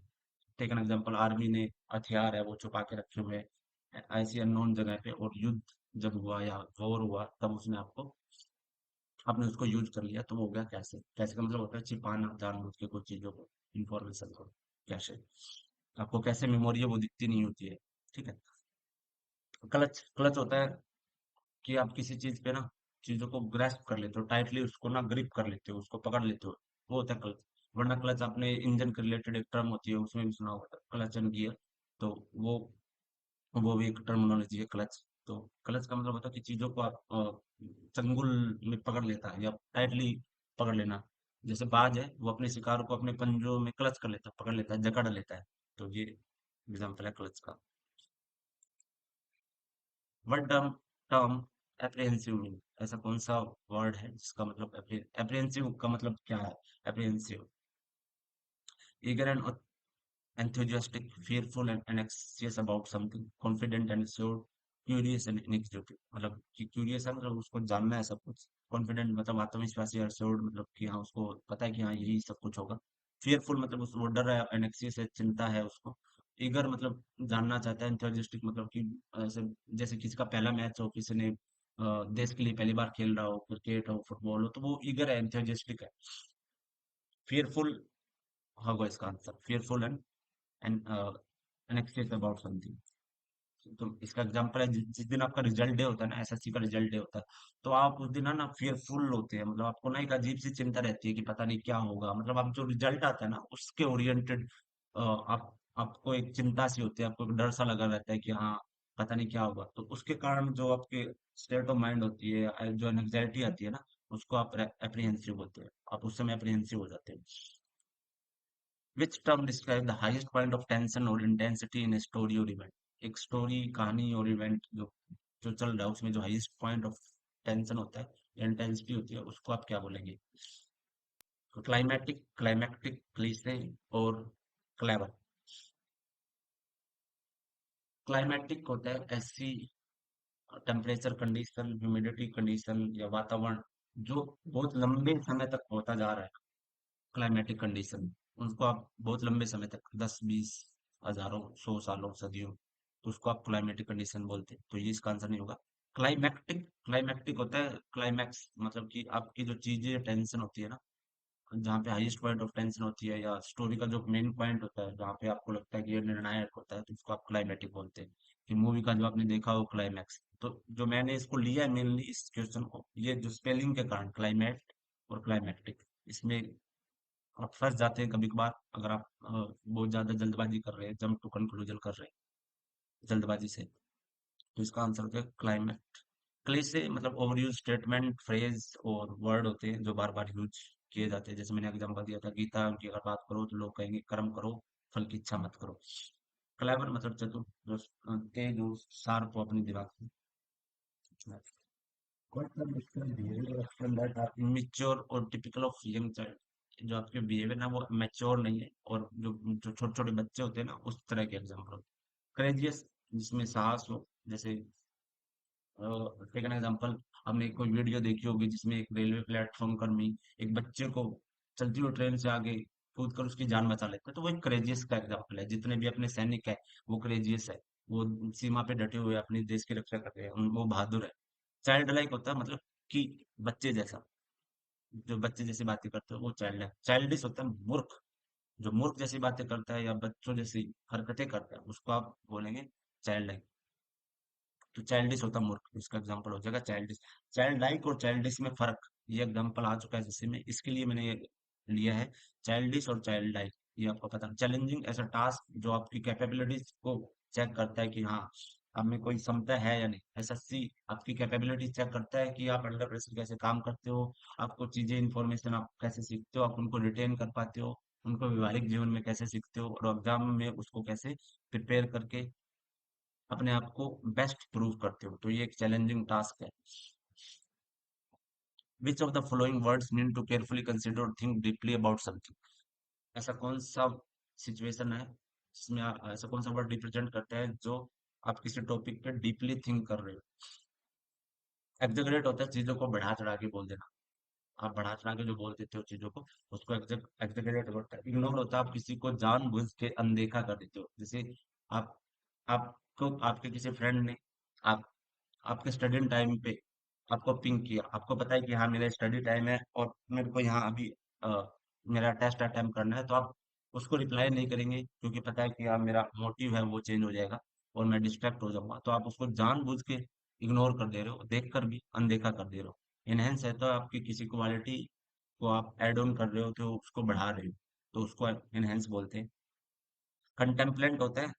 टेक एन एग्जांपल, आर्मी ने हथियार है वो छुपा के रखे हुए हैं ऐसी अननोन जगह पे, और युद्ध जब हुआ या वॉर हुआ तब उसने आपको, आपने उसको यूज कर लिया, तो वो हो गया कैसे। कैसे का मतलब होता है छिपाना जानबूझ के कुछ चीजों को, इंफॉर्मेशन को। कैसे, आपको कैसे मेमोरी है वो दिखती नहीं होती है। ठीक है। क्लच, क्लच होता है कि आप किसी चीज पे ना चीजों को ग्रैस्प कर लेते हो, टाइटली उसको ना ग्रिप कर लेते हो, उसको पकड़ लेते हो, वो होता है क्लच। वरना क्लच आपने इंजन के रिलेटेड एक टर्म होती है उसमें भी सुना होगा, क्लच एंड गियर। तो वो भी एक टर्मिनोलॉजी है क्लच। तो क्लच का मतलब होता है कि चीजों को आप चंगुल में पकड़ लेता है या टाइटली पकड़ लेना। जैसे बाज है वो अपने शिकार को अपने पंजों में क्लच कर लेता है, पकड़ लेता है, जकड़ लेता है। तो ये एग्जाम्पल है क्लच का। Word term, term apprehensive mean, ऐसा कौन सा वर्ड है जिसका मतलब एप्रीहेंसिव का मतलब क्या है? Apprehensive, eager and enthusiastic, fearful and anxious about something, confident and sure, curious and inquisitive। मतलब कि क्यूरियस है मतलब उसको जानना है सब कुछ, कॉन्फिडेंट मतलब आत्मविश्वासी, और श्योर मतलब कि हाँ उसको पता है कि हाँ यही सब कुछ होगा। fearful मतलब उस वो डर रहा है, and anxious है चिंता है उसको। eager मतलब जानना चाहता है, enthusiastic मतलब कि ऐसे जैसे किसी का पहला मैच हो, किसी ने देश के लिए पहली बार खेल रहा हो, क्रिकेट हो फुटबॉल हो, तो वो ईगर है, enthusiastic है। fearful होगा इसका answer, fearful and anxious about something। तो इसका एग्जांपल है जिस दिन आपका रिजल्ट डे होता है ना, एसएससी का रिजल्ट डे होता है, तो आप उस दिन है ना फियरफुल होते हैं, मतलब आपको ना एक अजीब सी चिंता रहती है कि पता नहीं क्या होगा, मतलब आप जो रिजल्ट आता है ना उसके ओरिएंटेड आप आपको एक चिंता सी होती है, आपको एक डर सा लगा रहता है कि हाँ पता नहीं क्या होगा, तो उसके कारण जो आपके स्टेट ऑफ माइंड होती है, जो एंग्जाइटी आती है ना, उसको आप एप्रीहेंसिव होते हैं, आप उस समय एप्रीहेंसिव हो जाते हैं। Which term describe the highest point of tension or intensity in a story or event? एक स्टोरी, कहानी और इवेंट जो जो चल रहा है उसमें जो हाईएस्ट पॉइंट ऑफ टेंशन होता है, इंटेंसिटी होती है, उसको आप क्या बोलेंगे? तो क्लाइमेटिक, क्लाइमेक्टिक, क्लीशे और क्लेवर। क्लाइमेटिक होता है ऐसी टेम्परेचर कंडीशन, ह्यूमिडिटी कंडीशन या वातावरण जो बहुत लंबे समय तक होता जा रहा है, क्लाइमेटिक कंडीशन, उनको आप बहुत लंबे समय तक 10-20 हजारों 100 सालों सदियों, तो उसको आप क्लाइमेटिक कंडीशन बोलते हैं, तो ये इसका आंसर नहीं होगा। क्लाइमेक्टिक, क्लाइमेक्टिक होता है क्लाइमैक्स, मतलब कि आपकी जो चीजें टेंशन होती है ना, जहाँ पे हाईएस्ट पॉइंट ऑफ टेंशन होती है या स्टोरी का जो मेन पॉइंट होता है जहाँ पे आपको लगता है कि ये निर्णायक होता है, तो उसको आप क्लाइमेटिक बोलते हैं। कि मूवी का जो आपने देखा हो क्लाइमैक्स, तो जो मैंने इसको लिया है मेनली इस क्वेश्चन को, ये जो स्पेलिंग के कारण क्लाइमेट और क्लाइमेक्टिक, इसमें आप फंस जाते हैं कभी कभार, अगर आप बहुत ज्यादा जल्दबाजी कर रहे हैं, जंप टू कंक्लूजन कर रहे हैं जल्दबाजी से, तो इसका आंसर होता है क्लाइमेट। क्लीशे मतलब ओवरयूज स्टेटमेंट, फ्रेज और वर्ड होते हैं जो बार बार यूज किए जाते हैं, जैसे मैंने एग्जांपल दिया था गीता की अगर बात करो तो लोग कहेंगे कर्म करो, फल की इच्छा मत करो। क्लेवर मतलब चतुर, जो तेज और शार्प हो अपनी दिमाग में। मिच्योर और टिपिकल ऑफ यंग चाइल्ड, जो आपके बिहेवियर ना वो मैच्योर नहीं है, और जो जो छोटे छोटे बच्चे होते हैं ना उस तरह के एग्जाम्पल। करेजियस जिसमें साहस हो, जैसे टेक एन एग्जांपल, हमने कोई वीडियो देखी होगी जिसमें एक रेलवे प्लेटफॉर्म कर्मी एक बच्चे को चलती हुई ट्रेन से आगे कूद कर उसकी जान बचा लेता है, तो वो एक करेजियस का एग्जांपल है। जितने भी अपने सैनिक है वो करेजियस है, वो सीमा पे डटे हुए अपनी देश की रक्षा कर रहे हैं, वो बहादुर है। चाइल्ड लाइक होता है मतलब कि बच्चे जैसा, जो बच्चे जैसी बातें करते हो वो चाइल्ड है। चाइल्डिश होता है मूर्ख, जो मूर्ख जैसी बातें करता है या बच्चों जैसी हरकतें करता है उसको आप बोलेंगे चाइल्ड। तो चाइल्डिश होता मूर्ख, इसका एग्जांपल हो जाएगा चाइल्डिश। चाइल्ड लाइक और चाइल्डिश में फर्क, ये एग्जांपल आ चुका है जैसे में, इसके लिए मैंने ये लिया है चाइल्डिश और चाइल्ड लाइक, ये आपको पता। चैलेंजिंग ऐसा टास्क जो आपकी कैपेबिलिटीज को चेक करता है कि हाँ आप में कोई क्षमता है या नहीं। एसएससी आपकी कैपेबिलिटी चेक करता है कि आप अंडर प्रेशर कैसे काम करते हो, आपको चीजें इंफॉर्मेशन आप कैसे सीखते हो, आप उनको रिटेन कर पाते हो, उनको व्यवहारिक जीवन में कैसे सीखते हो, और एग्जाम में उसको कैसे प्रिपेयर करके अपने आप को बेस्ट प्रूव करते हो, तो ये एक चैलेंजिंग टास्क है। Which of the following words mean to carefully consider और थिंक डीपली अबाउट समथिंग? ऐसा कौन सा सिचुएशन है जिसमें ऐसा कौन सा वर्ड रिप्रेजेंट करता है जो आप किसी टॉपिक पे डीपली थिंक कर रहे हो? एग्जैगरेट होता है चीजों को बढ़ा चढ़ा के बोल देना, आप बढ़ा चढ़ा के जो बोल देते हो चीजों को, उसको एग्जैगरेट होता है। इग्नोर होता है आप किसी को जानबूझ के अनदेखा कर देते हो, जैसे आप आपको आपके किसी फ्रेंड ने आप आपके स्टडी टाइम पे आपको पिंग किया, आपको पता है कि हाँ मेरा स्टडी टाइम है और मेरे को यहाँ अभी अ, मेरा टेस्ट अटेम्प्ट करना है, तो आप उसको रिप्लाई नहीं करेंगे क्योंकि पता है कि हाँ मेरा मोटिव है वो चेंज हो जाएगा और मैं डिस्ट्रैक्ट हो जाऊंगा, तो आप उसको जानबूझ के इग्नोर कर दे रहे हो, देख कर भी अनदेखा कर दे रहे हो। इनहेंस है तो आपकी किसी क्वालिटी को आप ऐड ऑन कर रहे हो तो उसको बढ़ा रहे हो, तो उसको इनहेंस बोलते हैं। कंटेम्पलेंट होता है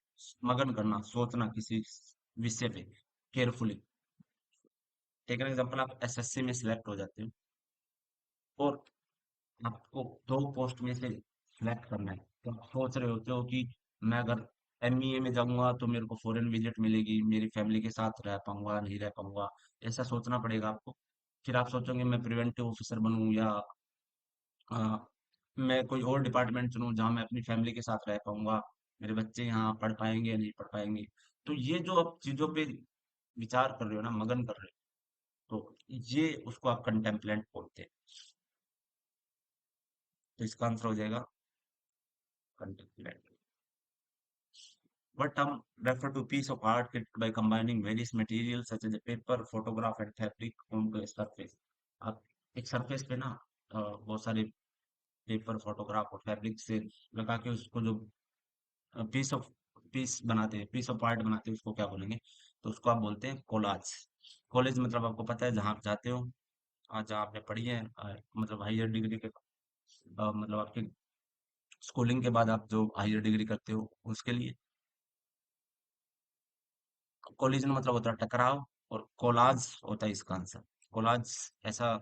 मगन करना, सोचना किसी विषय पे केयरफुली। टेक एन एग्जांपल, आप एसएससी में सिलेक्ट हो जाते हो और आपको दो पोस्ट में से सिलेक्ट करना है, तो आप सोच रहे होते हो कि मैं अगर एमईए में जाऊंगा तो मेरे को फॉरेन विजिट मिलेगी, मेरी फैमिली के साथ रह पाऊंगा नहीं रह पाऊंगा, ऐसा सोचना पड़ेगा आपको। फिर आप सोचोगे मैं प्रिवेंटिव ऑफिसर बनूं या अ, मैं कोई और डिपार्टमेंट चुनूं जहां मैं अपनी फैमिली के साथ रह पाऊंगा, मेरे बच्चे यहाँ पढ़ पाएंगे या नहीं पढ़ पाएंगे। तो ये जो आप चीजों पे विचार कर रहे हो ना, मगन कर रहे हो, तो ये उसको आप कंटेम्पलेंट बोलते हैं, तो इसका आंसर हो जाएगा कंटेम्पलेंट। What term refer to piece of art created by combining various materials such as a paper, photograph and fabric onto a surface? आप एक सरफेस पे ना बहुत सारे पेपर, फोटोग्राफ और फैब्रिक से लगा के उसको जो पीस ऑफ पीस बनाते हैं, पीस ऑफ आर्ट बनाते हैं, उसको क्या बोलेंगे? तो उसको आप बोलते हैं कोलाज। कॉलेज मतलब आपको पता है जहाँ आप जाते हो, जहाँ आपने पढ़ी है, मतलब हायर डिग्री के, मतलब आपके स्कूलिंग के बाद आप जो हायर डिग्री करते हो उसके लिए। कोलिजन मतलब होता है टकराव, और कोलाज होता है इसका आंसर। कोलाज ऐसा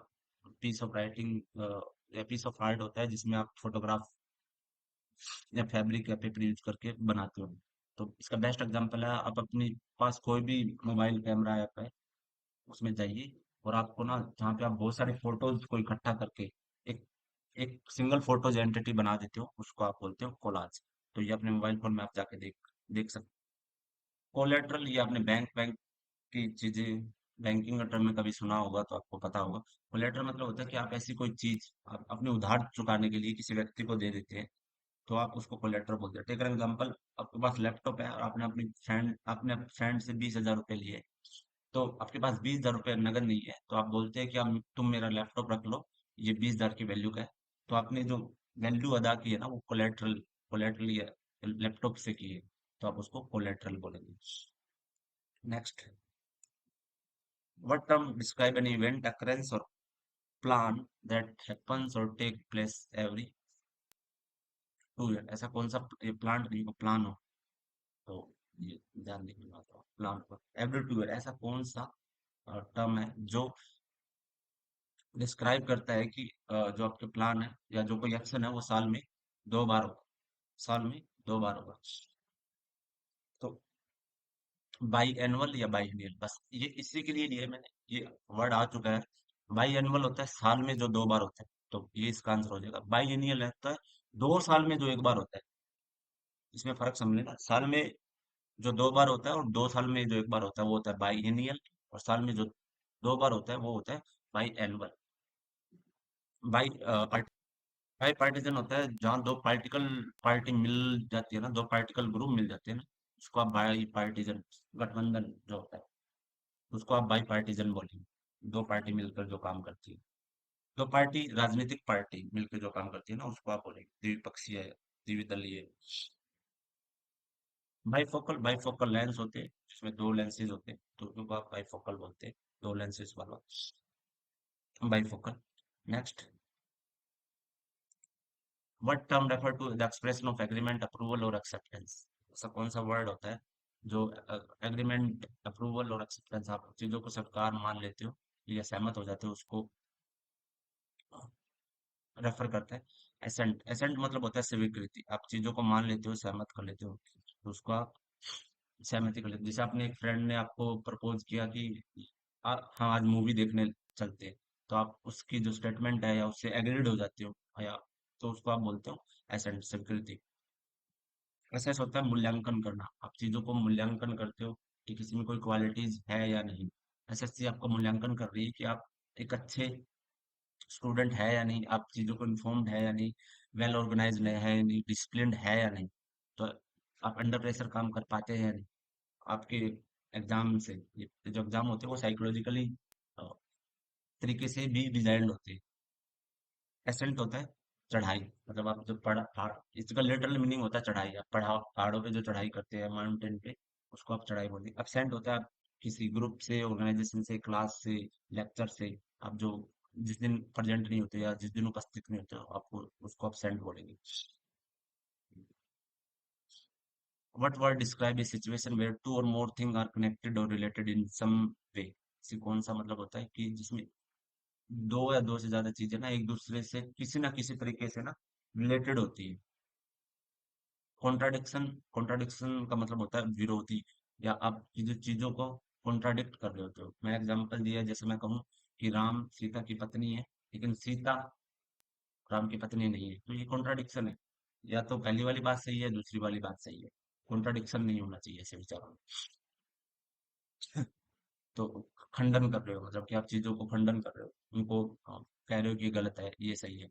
पीस ऑफ राइटिंग या पीस ऑफ आर्ट होता है जिसमें आप फोटोग्राफ या फैब्रिक या पेपर यूज करके बनाते हो। तो इसका बेस्ट एग्जांपल है, आप अपने पास कोई भी मोबाइल कैमरा ऐप है, उसमें जाइए, और आपको ना जहाँ पे आप बहुत सारे फोटोज को इकट्ठा करके एक एक सिंगल फोटोज एंटिटी बना देते हो, उसको आप बोलते हो कोलाज। तो ये अपने मोबाइल फोन में आप जाके देख देख सकते। कोलेटरल, ये आपने बैंक बैंक की चीजें, बैंकिंग का टर्म में कभी सुना होगा तो आपको पता होगा। कोलेटरल मतलब होता है कि आप ऐसी कोई चीज आप अपने उधार चुकाने के लिए किसी व्यक्ति को दे देते हैं, तो आप उसको कोलेटरल बोलते हैं। टेक एन एग्जांपल, आपके पास लैपटॉप है और आपने अपने फ्रेंड से 20,000 रुपए लिए, तो आपके पास 20,000 रुपये नगद नहीं है, तो आप बोलते हैं कि आप तुम मेरा लैपटॉप रख लो, ये 20,000 की वैल्यू का है। तो आपने जो वैल्यू अदा की है ना, वो कोलेटरल, कोलेटरल ये लैपटॉप से की है, तो आप उसको कोलेटरल बोलेंगे। Next, what term describe an event, occurrence or plan that happens or take place every 2 year? ऐसा कौन सा प्लांट नहीं हो, प्लान हो, तो ये ध्यान देने की बात है, प्लान पर एवरी 2 ईयर ऐसा कौन सा टर्म है जो डिस्क्राइब करता है कि जो आपके प्लान है या जो कोई एक्शन है वो साल में 2 बार होगा, साल में 2 बार होगा। तो बाई एनुअल या बाई ईयर, बस ये इसी के लिए लिए मैंने, ये वर्ड आ चुका है। बाई एनुअल होता है साल में जो 2 बार होता है, तो ये इसका आंसर हो जाएगा। बाई एनियल होता है 2 साल में जो एक बार होता है। इसमें फर्क समझ लेना, साल में जो 2 बार होता है और 2 साल में जो एक बार होता है वो होता है बाई एनियल, और साल में जो 2 बार होता है वो होता है by annual. By by partisan होता है जहाँ दो पार्टिकल पार्टी मिल जाती है ना, दो पार्टिकल ग्रुप मिल जाते हैं ना, उसको आप बाई पार्टीजन, गठबंधन जो होता है उसको आप बाई पार्टीजन बोलेंगे। दो पार्टी मिलकर जो काम करती है, दो पार्टी राजनीतिक पार्टी मिलकर जो काम करती है ना, उसको आप बोलेंगे द्विपक्षीय, द्विदलीय। बाइफोकल लेंस होते हैं जिसमें दो लेंसेज होते हैं, तो उनको आप बाइफोकल बोलते हैं, दो लेंसेज वाला bifocal. Next, what term refer to the expression of agreement, approval और एक्सेप्टेंस? ऐसा कौन सा वर्ड होता है जो एग्रीमेंट, अप्रूवल और एक्सेप्टेंस, आप चीजों को स्वीकार मान लेते हो या सहमत हो जाते हो, उसको रेफर करता है? एसेंट, एसेंट मतलब होता है स्वीकृति, आप चीजों को मान लेते हो, सहमत कर लेते हो, तो उसको आप सहमति कर लेते हो। जैसे आपने एक फ्रेंड ने आपको प्रपोज किया कि हाँ आज मूवी देखने चलते हैं, तो आप उसकी जो स्टेटमेंट है या उससे एग्रीड हो जाते हो, या तो उसको आप बोलते हो एसेंट, स्वीकृति। एसेस होता है मूल्यांकन करना, आप चीजों को मूल्यांकन करते हो कि किसी में कोई क्वालिटीज है या नहीं। एसएससी आपका मूल्यांकन कर रही है कि आप एक अच्छे स्टूडेंट है या नहीं, आप चीजों को इन्फॉर्म्ड है या नहीं, वेल ऑर्गेनाइज्ड है या नहीं, डिसिप्लिन्ड है या नहीं, तो आप अंडर प्रेशर काम कर पाते हैं या नहीं। आपके एग्जाम से, ये जो एग्जाम होते हैं वो साइकोलॉजिकली तरीके से भी डिजाइंड होते हैं। एसेंट होता है चढ़ाई, मतलब आप जो इसका लिटरल मीनिंग होता है चढ़ाई, आप पहाड़ों पे जो चढ़ाई करते हैं माउंटेन पे, उसको आप चढ़ाई बोलते हैं। एबसेंट होता है आप किसी ग्रुप से, ऑर्गेनाइजेशन से, क्लास से, लेक्चर से, आप जो जिस दिन प्रेजेंट नहीं होते या जिस दिन उपस्थित नहीं होते हो, आपको उसको एबसेंट बोलेंगे। What word describe a situation where two और मोर थिंग आर कनेक्टेड और रिलेटेड इन सम वे? इसे कौन सा मतलब होता है कि जिसमें दो या दो से ज्यादा चीजें ना एक दूसरे से किसी ना किसी तरीके से ना रिलेटेड होती है। कॉन्ट्राडिक्शन, कॉन्ट्राडिक्शन का मतलब होता है विरोधी, या आप जो चीजों को कॉन्ट्राडिक्ट कर रहे होते हो। मैं एग्जांपल दिया, जैसे मैं कहूँ कि राम सीता की पत्नी है, लेकिन सीता राम की पत्नी नहीं है, तो ये कॉन्ट्राडिक्शन है। या तो पहली वाली बात सही है, दूसरी वाली बात सही है, कॉन्ट्राडिक्शन नहीं होना चाहिए ऐसे विचारों में। तो खंडन कर रहे हो, मतलब कि आप चीजों को खंडन कर रहे हो, उनको कह रहे हो कि ये गलत है, ये सही है।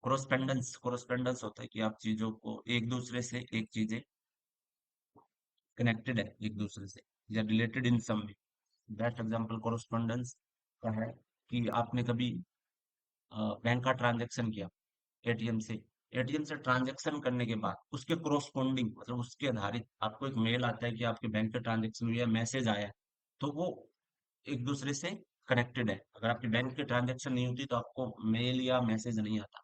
कोरोस्पेंडेंस, कोरोस्पेंडेंस होता है कि आप चीजों को एक दूसरे से, एक चीजें कनेक्टेड है एक दूसरे से या related in some way. Best example correspondence का है कि आपने कभी बैंक का ट्रांजैक्शन किया एटीएम से, एटीएम से ट्रांजैक्शन करने के बाद उसके कोरोस्पोंडिंग मतलब उसके आधारित आपको एक मेल आता है कि आपके बैंक के ट्रांजैक्शन हुई है, मैसेज आया है, तो वो एक दूसरे से कनेक्टेड है। अगर आपके बैंक के ट्रांजैक्शन नहीं होती तो आपको मेल या मैसेज नहीं आता,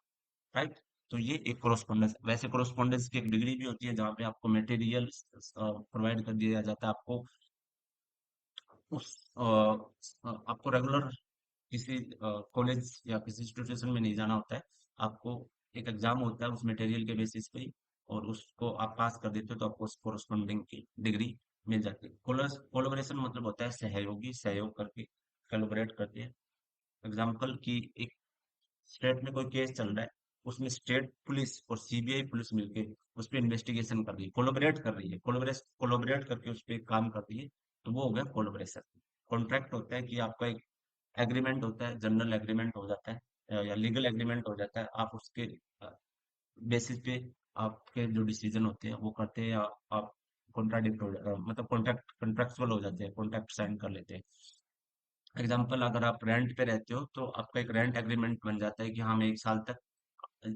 राइट? तो ये एक कोरोस्पोंडेंस, वैसे कोरोस्पोंडेंस की एक डिग्री भी होती है जहाँ पे आपको मटेरियल प्रोवाइड कर दिया जाता है, आपको उस आपको रेगुलर किसी कॉलेज या किसी इंस्टीट्यूशन में नहीं जाना होता है। आपको एक एग्जाम होता है उस मटेरियल के बेसिस पे ही, और उसको आप पास कर देते हो तो आपको उस कोरस्पॉन्डिंग की डिग्री मिल जाती है। कोलोबरेशन मतलब होता है सहयोगी, सहयोग करके कोलोबरेट करते हैं। एग्जाम्पल की एक स्टेट में कोई केस चल रहा है, उसमें स्टेट पुलिस और सीबीआई पुलिस मिलके उस पर इन्वेस्टिगेशन कर रही है, कोलोबरेट कर रही है, कोलोबरेट करके उस पर काम कर रही है, तो वो हो गया कोलोबरेशन। कॉन्ट्रैक्ट होता है कि आपका एक एग्रीमेंट होता है, जनरल एग्रीमेंट हो जाता है, या लीगल एग्रीमेंट हो जाता है, आप उसके बेसिस पे आपके जो डिसीजन होते हैं वो करते हैं, या आप कॉन्ट्राडिक्ट हो मतलब कॉन्ट्रैक्ट कॉन्ट्रेक्चुअल हो जाते हैं, कॉन्ट्रैक्ट साइन कर लेते हैं। एग्जाम्पल, अगर आप रेंट पे रहते हो तो आपका एक रेंट एग्रीमेंट बन जाता है कि हाँ मैं 1 साल तक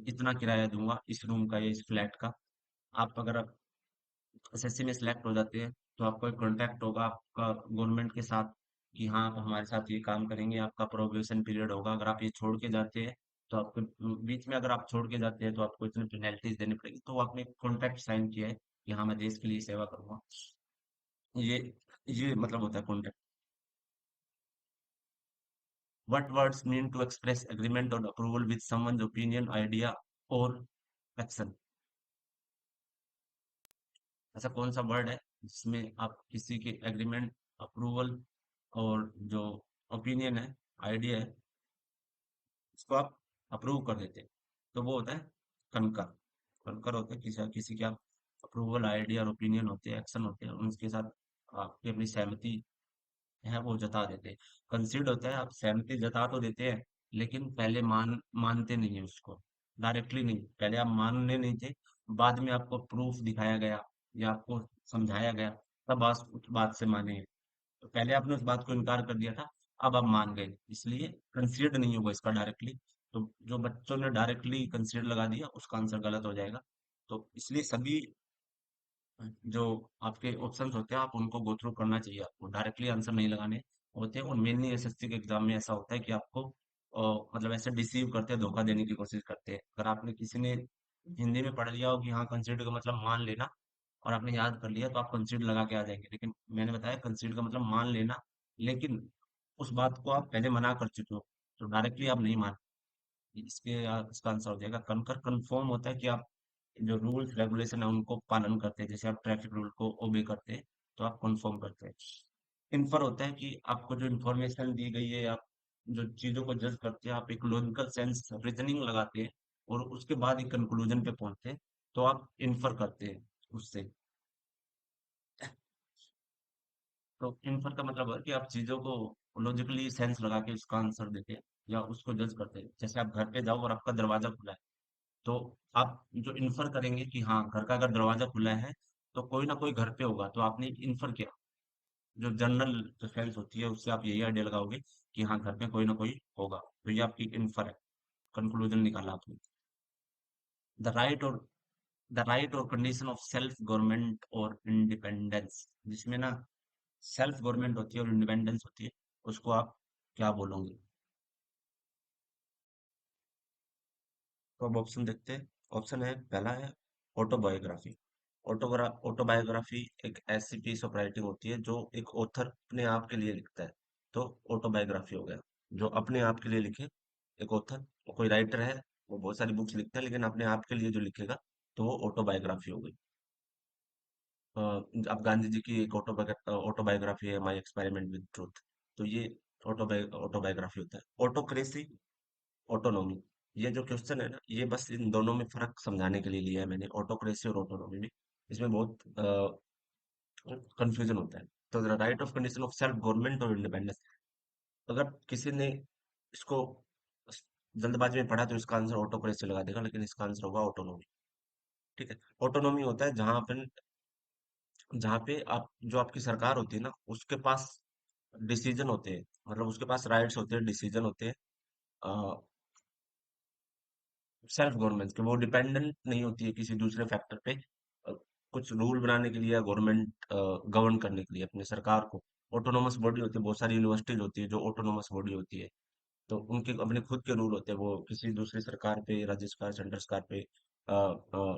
इतना किराया दूंगा इस रूम का या इस फ्लैट का। आप अगर आप एसएससी में सिलेक्ट हो जाते हैं तो आपको एक कॉन्ट्रैक्ट होगा आपका गवर्नमेंट के साथ कि हाँ आप हमारे साथ ये काम करेंगे, आपका प्रोबेशन पीरियड होगा। अगर आप ये छोड़ के जाते हैं तो आपको बीच में अगर आप छोड़ के जाते हैं तो आपको इतनी पेनल्टीज देनी पड़ेगी, तो वो आपने कॉन्ट्रैक्ट साइन किया है कि हाँ मैं देश के लिए सेवा करूंगा। ये ये मतलब होता है contract. What words mean to express agreement or approval with someone's opinion, idea or action? ऐसा कौन सा वर्ड है जिसमें आप किसी के एग्रीमेंट, अप्रूवल और जो ओपिनियन है, आइडिया है, उसको आप अप्रूव कर देते हैं? तो वो होता है कनकर। कनकर होता है किसी किसी के आप अप्रूवल, आइडिया और ओपिनियन होते हैं, एक्शन होते हैं, उनके साथ आपकी अपनी सहमति है वो जता देते हैं। कंसीड होता है आप सहमति जता तो देते हैं, लेकिन पहले मानते नहीं है उसको, डायरेक्टली नहीं। पहले आप मानने नहीं थे, बाद में आपको प्रूफ दिखाया गया या आपको समझाया गया, तब आप उस बात से माने हैं। तो पहले आपने उस बात को इनकार कर दिया था, अब आप मान गए, इसलिए कंसीडर नहीं होगा इसका डायरेक्टली। तो जो बच्चों ने डायरेक्टली कंसीडर लगा दिया उसका आंसर गलत हो जाएगा। तो इसलिए सभी जो आपके ऑप्शंस होते हैं आप उनको गो थ्रू करना चाहिए, आपको डायरेक्टली आंसर नहीं लगाने होते हैं। और मेनली एसएससी के एग्जाम में ऐसा होता है कि आपको मतलब ऐसे डिसीव करते हैं, धोखा देने की कोशिश करते हैं। अगर आपने किसी ने हिंदी में पढ़ लिया हो कि हाँ कंसीडर का मतलब मान लेना, और आपने याद कर लिया तो आप कंसीडर लगा के आ जाएंगे, लेकिन मैंने बताया कंसीडर का मतलब मान लेना, लेकिन उस बात को आप पहले मना कर चुके हो, तो डायरेक्टली आप नहीं मान। इसका आंसर हो जाएगा कनकर। कन्फर्म होता है कि आप जो रूल्स रेगुलेशन है उनको पालन करते हैं, जैसे आप ट्रैफिक रूल को ओबे करते हैं तो आप कन्फर्म करते हैं। इन्फर होता है कि आपको जो इन्फॉर्मेशन दी गई है, आप जो चीजों को जज करते हैं, आप एक लॉजिकल सेंस रीजनिंग लगाते हैं और उसके बाद एक कंक्लूजन पे पहुंचते हैं, तो आप इन्फर करते हैं उससे। तो इन्फर का मतलब है कि आप चीजों को लॉजिकली सेंस लगा के उसका आंसर देते हैं या उसको जज करते हैं। जैसे आप घर पे जाओ और आपका दरवाजा खुला है, तो आप जो इन्फर करेंगे कि हाँ घर का अगर दरवाजा खुला है तो कोई ना कोई घर पे होगा, तो आपने इन्फर किया। जो जनरल डिफेंस होती है उससे आप यही आइडिया लगाओगे कि हाँ घर पे कोई ना कोई होगा, तो ये आपकी इन्फर है, कंक्लूजन निकाला आपने। द राइट और द राइट और कंडीशन ऑफ सेल्फ गवर्नमेंट और इंडिपेंडेंस, जिसमें ना सेल्फ गवर्नमेंट होती है और इंडिपेंडेंस होती है, उसको आप क्या बोलोगे? तो अब ऑप्शन देखते हैं। ऑप्शन है, पहला है ऑटोबायोग्राफी। ऑटोबायोग्राफी एक ऐसी पीस ऑफ राइटिंग होती है जो एक ऑथर अपने आप के लिए लिखता है, तो ऑटोबायोग्राफी हो गया। जो अपने आप के लिए लिखे, एक ऑथर, कोई राइटर है, वो बहुत सारी बुक्स लिखता है लेकिन अपने आप के लिए जो लिखेगा तो वो ऑटोबायोग्राफी हो गई। अब गांधी जी की एक ऑटोबायोग्राफी है, माई एक्सपेरिमेंट विद ट्रूथ, तो ये ऑटोबायोग्राफी होता है। ऑटोक्रेसी, ऑटोनॉमी, ये जो क्वेश्चन है ना, ये बस इन दोनों में फर्क समझाने के लिए लिया है मैंने, ऑटोक्रेसी और ऑटोनॉमी में। इसमें बहुत कंफ्यूजन होता है। तो right of condition of self government और इंडिपेंडेंस, अगर किसी ने इसको जल्दबाजी में पढ़ा तो इसका आंसर ऑटोक्रेसी लगा देगा, लेकिन इसका आंसर होगा ऑटोनॉमी। ठीक है। ऑटोनॉमी होता है जहाँ पे आप जो आपकी सरकार होती है ना उसके पास डिसीजन होते हैं, मतलब उसके पास राइट्स होते हैं, डिसीजन होते हैं। सेल्फ गवर्नमेंस के, वो डिपेंडेंट नहीं होती है किसी दूसरे फैक्टर पे। अ, कुछ रूल बनाने के लिए, गवर्नमेंट गवर्न करने के लिए अपनी सरकार को ऑटोनोमस बॉडी होती है, बहुत सारी यूनिवर्सिटीज होती है जो ऑटोनोमस बॉडी होती है। तो उनके अपने खुद के रूल होते हैं, वो किसी दूसरी सरकार पे, राज्य सरकार, सेंट्रल सरकार पे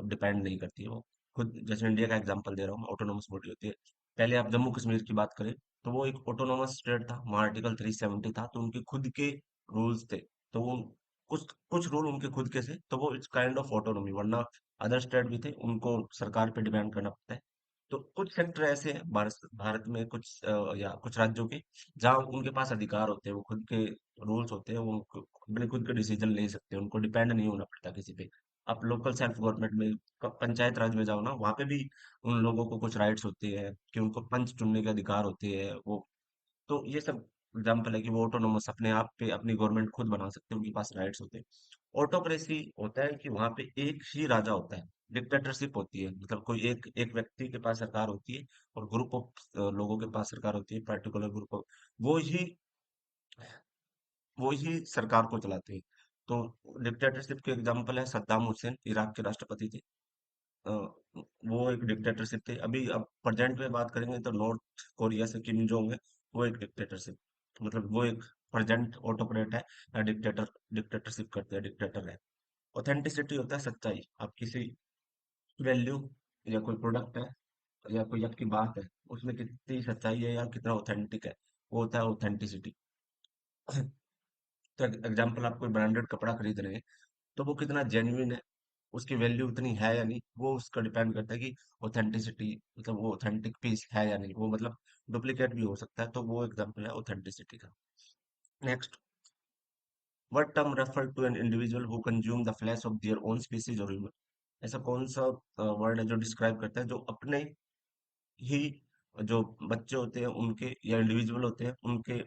डिपेंड नहीं करती है वो। खुद, जैसे इंडिया का एग्जांपल दे रहा हूँ, ऑटोनोमस बॉडी होती है। पहले आप जम्मू कश्मीर की बात करें, तो वो एक ऑटोनोमस स्टेट था, वहाँ आर्टिकल 370 था, तो उनके खुद के रूल्स थे। तो वो कुछ कुछ रूल उनके खुद के थे, तो वो इट्स काइंड ऑफ ऑटोनोमी। वरना अदर स्टेट भी थे, उनको सरकार पे डिपेंड करना पड़ता है। तो कुछ सेक्टर ऐसे हैं भारत भारत में, कुछ या कुछ राज्यों के, जहाँ उनके पास अधिकार होते हैं, वो खुद के रूल्स होते हैं, वो अपने खुद के डिसीजन ले सकते हैं, उनको डिपेंड नहीं होना पड़ता किसी पे। आप लोकल सेल्फ गवर्नमेंट में, पंचायत राज में जाओ ना, वहां पे भी उन लोगों को कुछ राइट्स होती है कि उनको पंच चुनने के अधिकार होते हैं वो। तो ये सब एग्जाम्पल है कि वो ऑटोनोमस, अपने आप पे अपनी गवर्नमेंट खुद बना सकते हैं, उनके पास राइट्स होते हैं। ऑटोक्रेसी होता है कि वहां पे एक ही राजा होता है। डिक्टेटरशिप होती है, मतलब कोई एक एक व्यक्ति के पास सरकार होती है, और ग्रुप ऑफ लोगों के पास सरकार होती है, पर्टिकुलर ग्रुप ऑफ, वो ही वो ही सरकार को चलाते हैं। तो डिक्टेटरशिप के एग्जाम्पल है सद्दाम हुसैन, इराक के राष्ट्रपति थे। अ, वो एक डिक्टेटरशिप थे। अभी अब प्रेजेंट में बात करेंगे तो नॉर्थ कोरिया से किम जोंग है, वो एक डिक्टेटरशिप, मतलब वो एक प्रेजेंट ऑटोक्रेट है, या डिक्टेटरशिप करते हैं, डिक्टेटर है। ऑथेंटिसिटी होता है सच्चाई। आप किसी वैल्यू या कोई प्रोडक्ट है, या कोई आपकी बात है, उसमें कितनी सच्चाई है या कितना ऑथेंटिक है, वो होता है ऑथेंटिसिटी। तो एग्जाम्पल, आप कोई ब्रांडेड कपड़ा खरीद रहे हैं, तो वो कितना जेन्युइन है, उसकी वैल्यू उतनी है या नहीं, वो उसका डिपेंड करता है कि ऑथेंटिसिटी, मतलब वो ऑथेंटिक पीस है या नहीं, वो मतलब डुप्लीकेट भी हो सकता है, तो वो एग्जांपल है ऑथेंटिसिटी का। Next, what term refer to an individual who consume the flesh of their own species और ह्यूमन। ऐसा कौन सा वर्ड है जो डिस्क्राइब करता है जो अपने ही, जो बच्चे होते हैं उनके, या इंडिविजुअल होते हैं उनके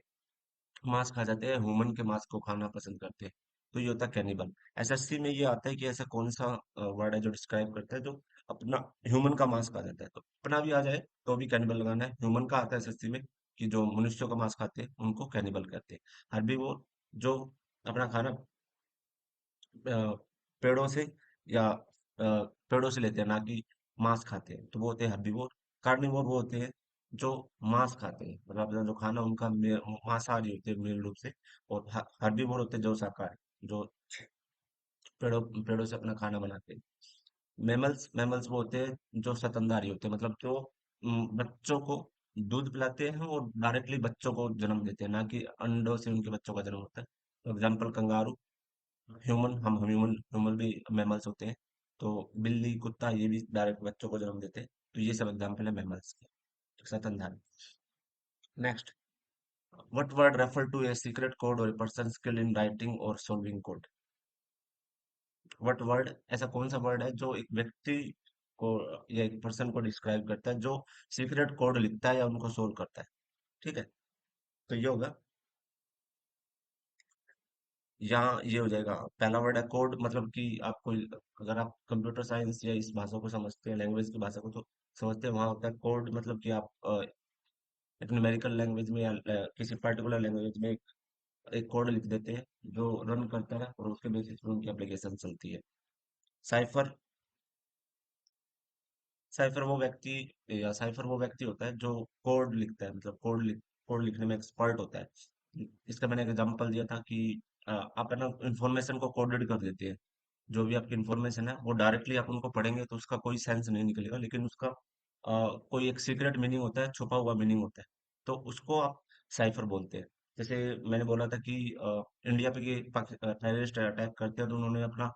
मांस खा जाते हैं, ह्यूमन के मांस को खाना पसंद करते हैं। तो ये होता है कैनिबल। एसएससी में ये आता है कि ऐसा कौन सा वर्ड है जो डिस्क्राइब करता है जो अपना ह्यूमन का मांस खा जाता है। तो अपना भी आ जाए तो भी कैनिबल लगाना है। ह्यूमन का आता है एसएससी में, कि जो मनुष्यों का मांस खाते हैं उनको कैनिबल कहते हैं। हर्बीवोर, जो अपना खाना अ, पेड़ों से, या पेड़ों से लेते हैं, ना कि मांस खाते हैं, तो वो होते हैं हर्बीवोर। कार्निवोर वो होते हैं जो मांस खाते हैं, मतलब अपना जो खाना उनका मांसाहारी होते हैं मेन रूप से। और हर्बीवोर होते हैं जो शाकाहारी, जो पेड़ों पेड़ों से अपना खाना बनाते हैं। मैमल्स मैमल्स वो होते हैं जो स्तनधारी होते हैं, मतलब जो बच्चों को दूध पिलाते हैं और डायरेक्टली बच्चों को जन्म देते हैं, ना कि अंडों से उनके बच्चों का जन्म होता है। तो एग्जाम्पल कंगारू। ह्यूमन, हम ह्यूमन ह्यूमन भी मैमल्स होते हैं। तो बिल्ली, कुत्ता, ये भी डायरेक्ट बच्चों को जन्म देते हैं। तो ये सब एग्जाम्पल है मैमल्स के, स्तनधारी। Next, what word refer to a secret code or a person skilled in writing or solving code. What word, ऐसा कौन सा वर्ड है जो एक व्यक्ति को या एक पर्सन को डिस्क्राइब करता है जो सीक्रेट कोड लिखता है या उनको सोल्व करता है। ठीक है, तो ये होगा, यहाँ ये हो जाएगा। पहला वर्ड है कोड, मतलब कि आपको, अगर आप कंप्यूटर साइंस या इस भाषा को समझते हैं, लैंग्वेज की भाषा को तो समझते हैं, वहाँ होता है कोड, मतलब कि आप एक न्यूमेरिकल लैंग्वेज में, या किसी पर्टिकुलर लैंग्वेज में एक कोड लिख देते हैं जो रन करता है, और उसके बेसिस पे उनकी एप्लीकेशन चलती है। साइफर, साइफर वो व्यक्ति होता है जो कोड लिखता है, मतलब कोड लिखने में एक्सपर्ट होता है। इसका मैंने एग्जांपल दिया था कि आप है ना इंफॉर्मेशन को कोडेड कर देते हैं। जो भी आपकी इंफॉर्मेशन है वो डायरेक्टली आप उनको पढ़ेंगे तो उसका कोई सेंस नहीं निकलेगा, लेकिन उसका कोई एक सीक्रेट मीनिंग होता है, छुपा हुआ मीनिंग होता है। तो उसको आप साइफर बोलते हैं। जैसे मैंने बोला था कि इंडिया पे टेररिस्ट अटैक करते हैं, तो उन्होंने अपना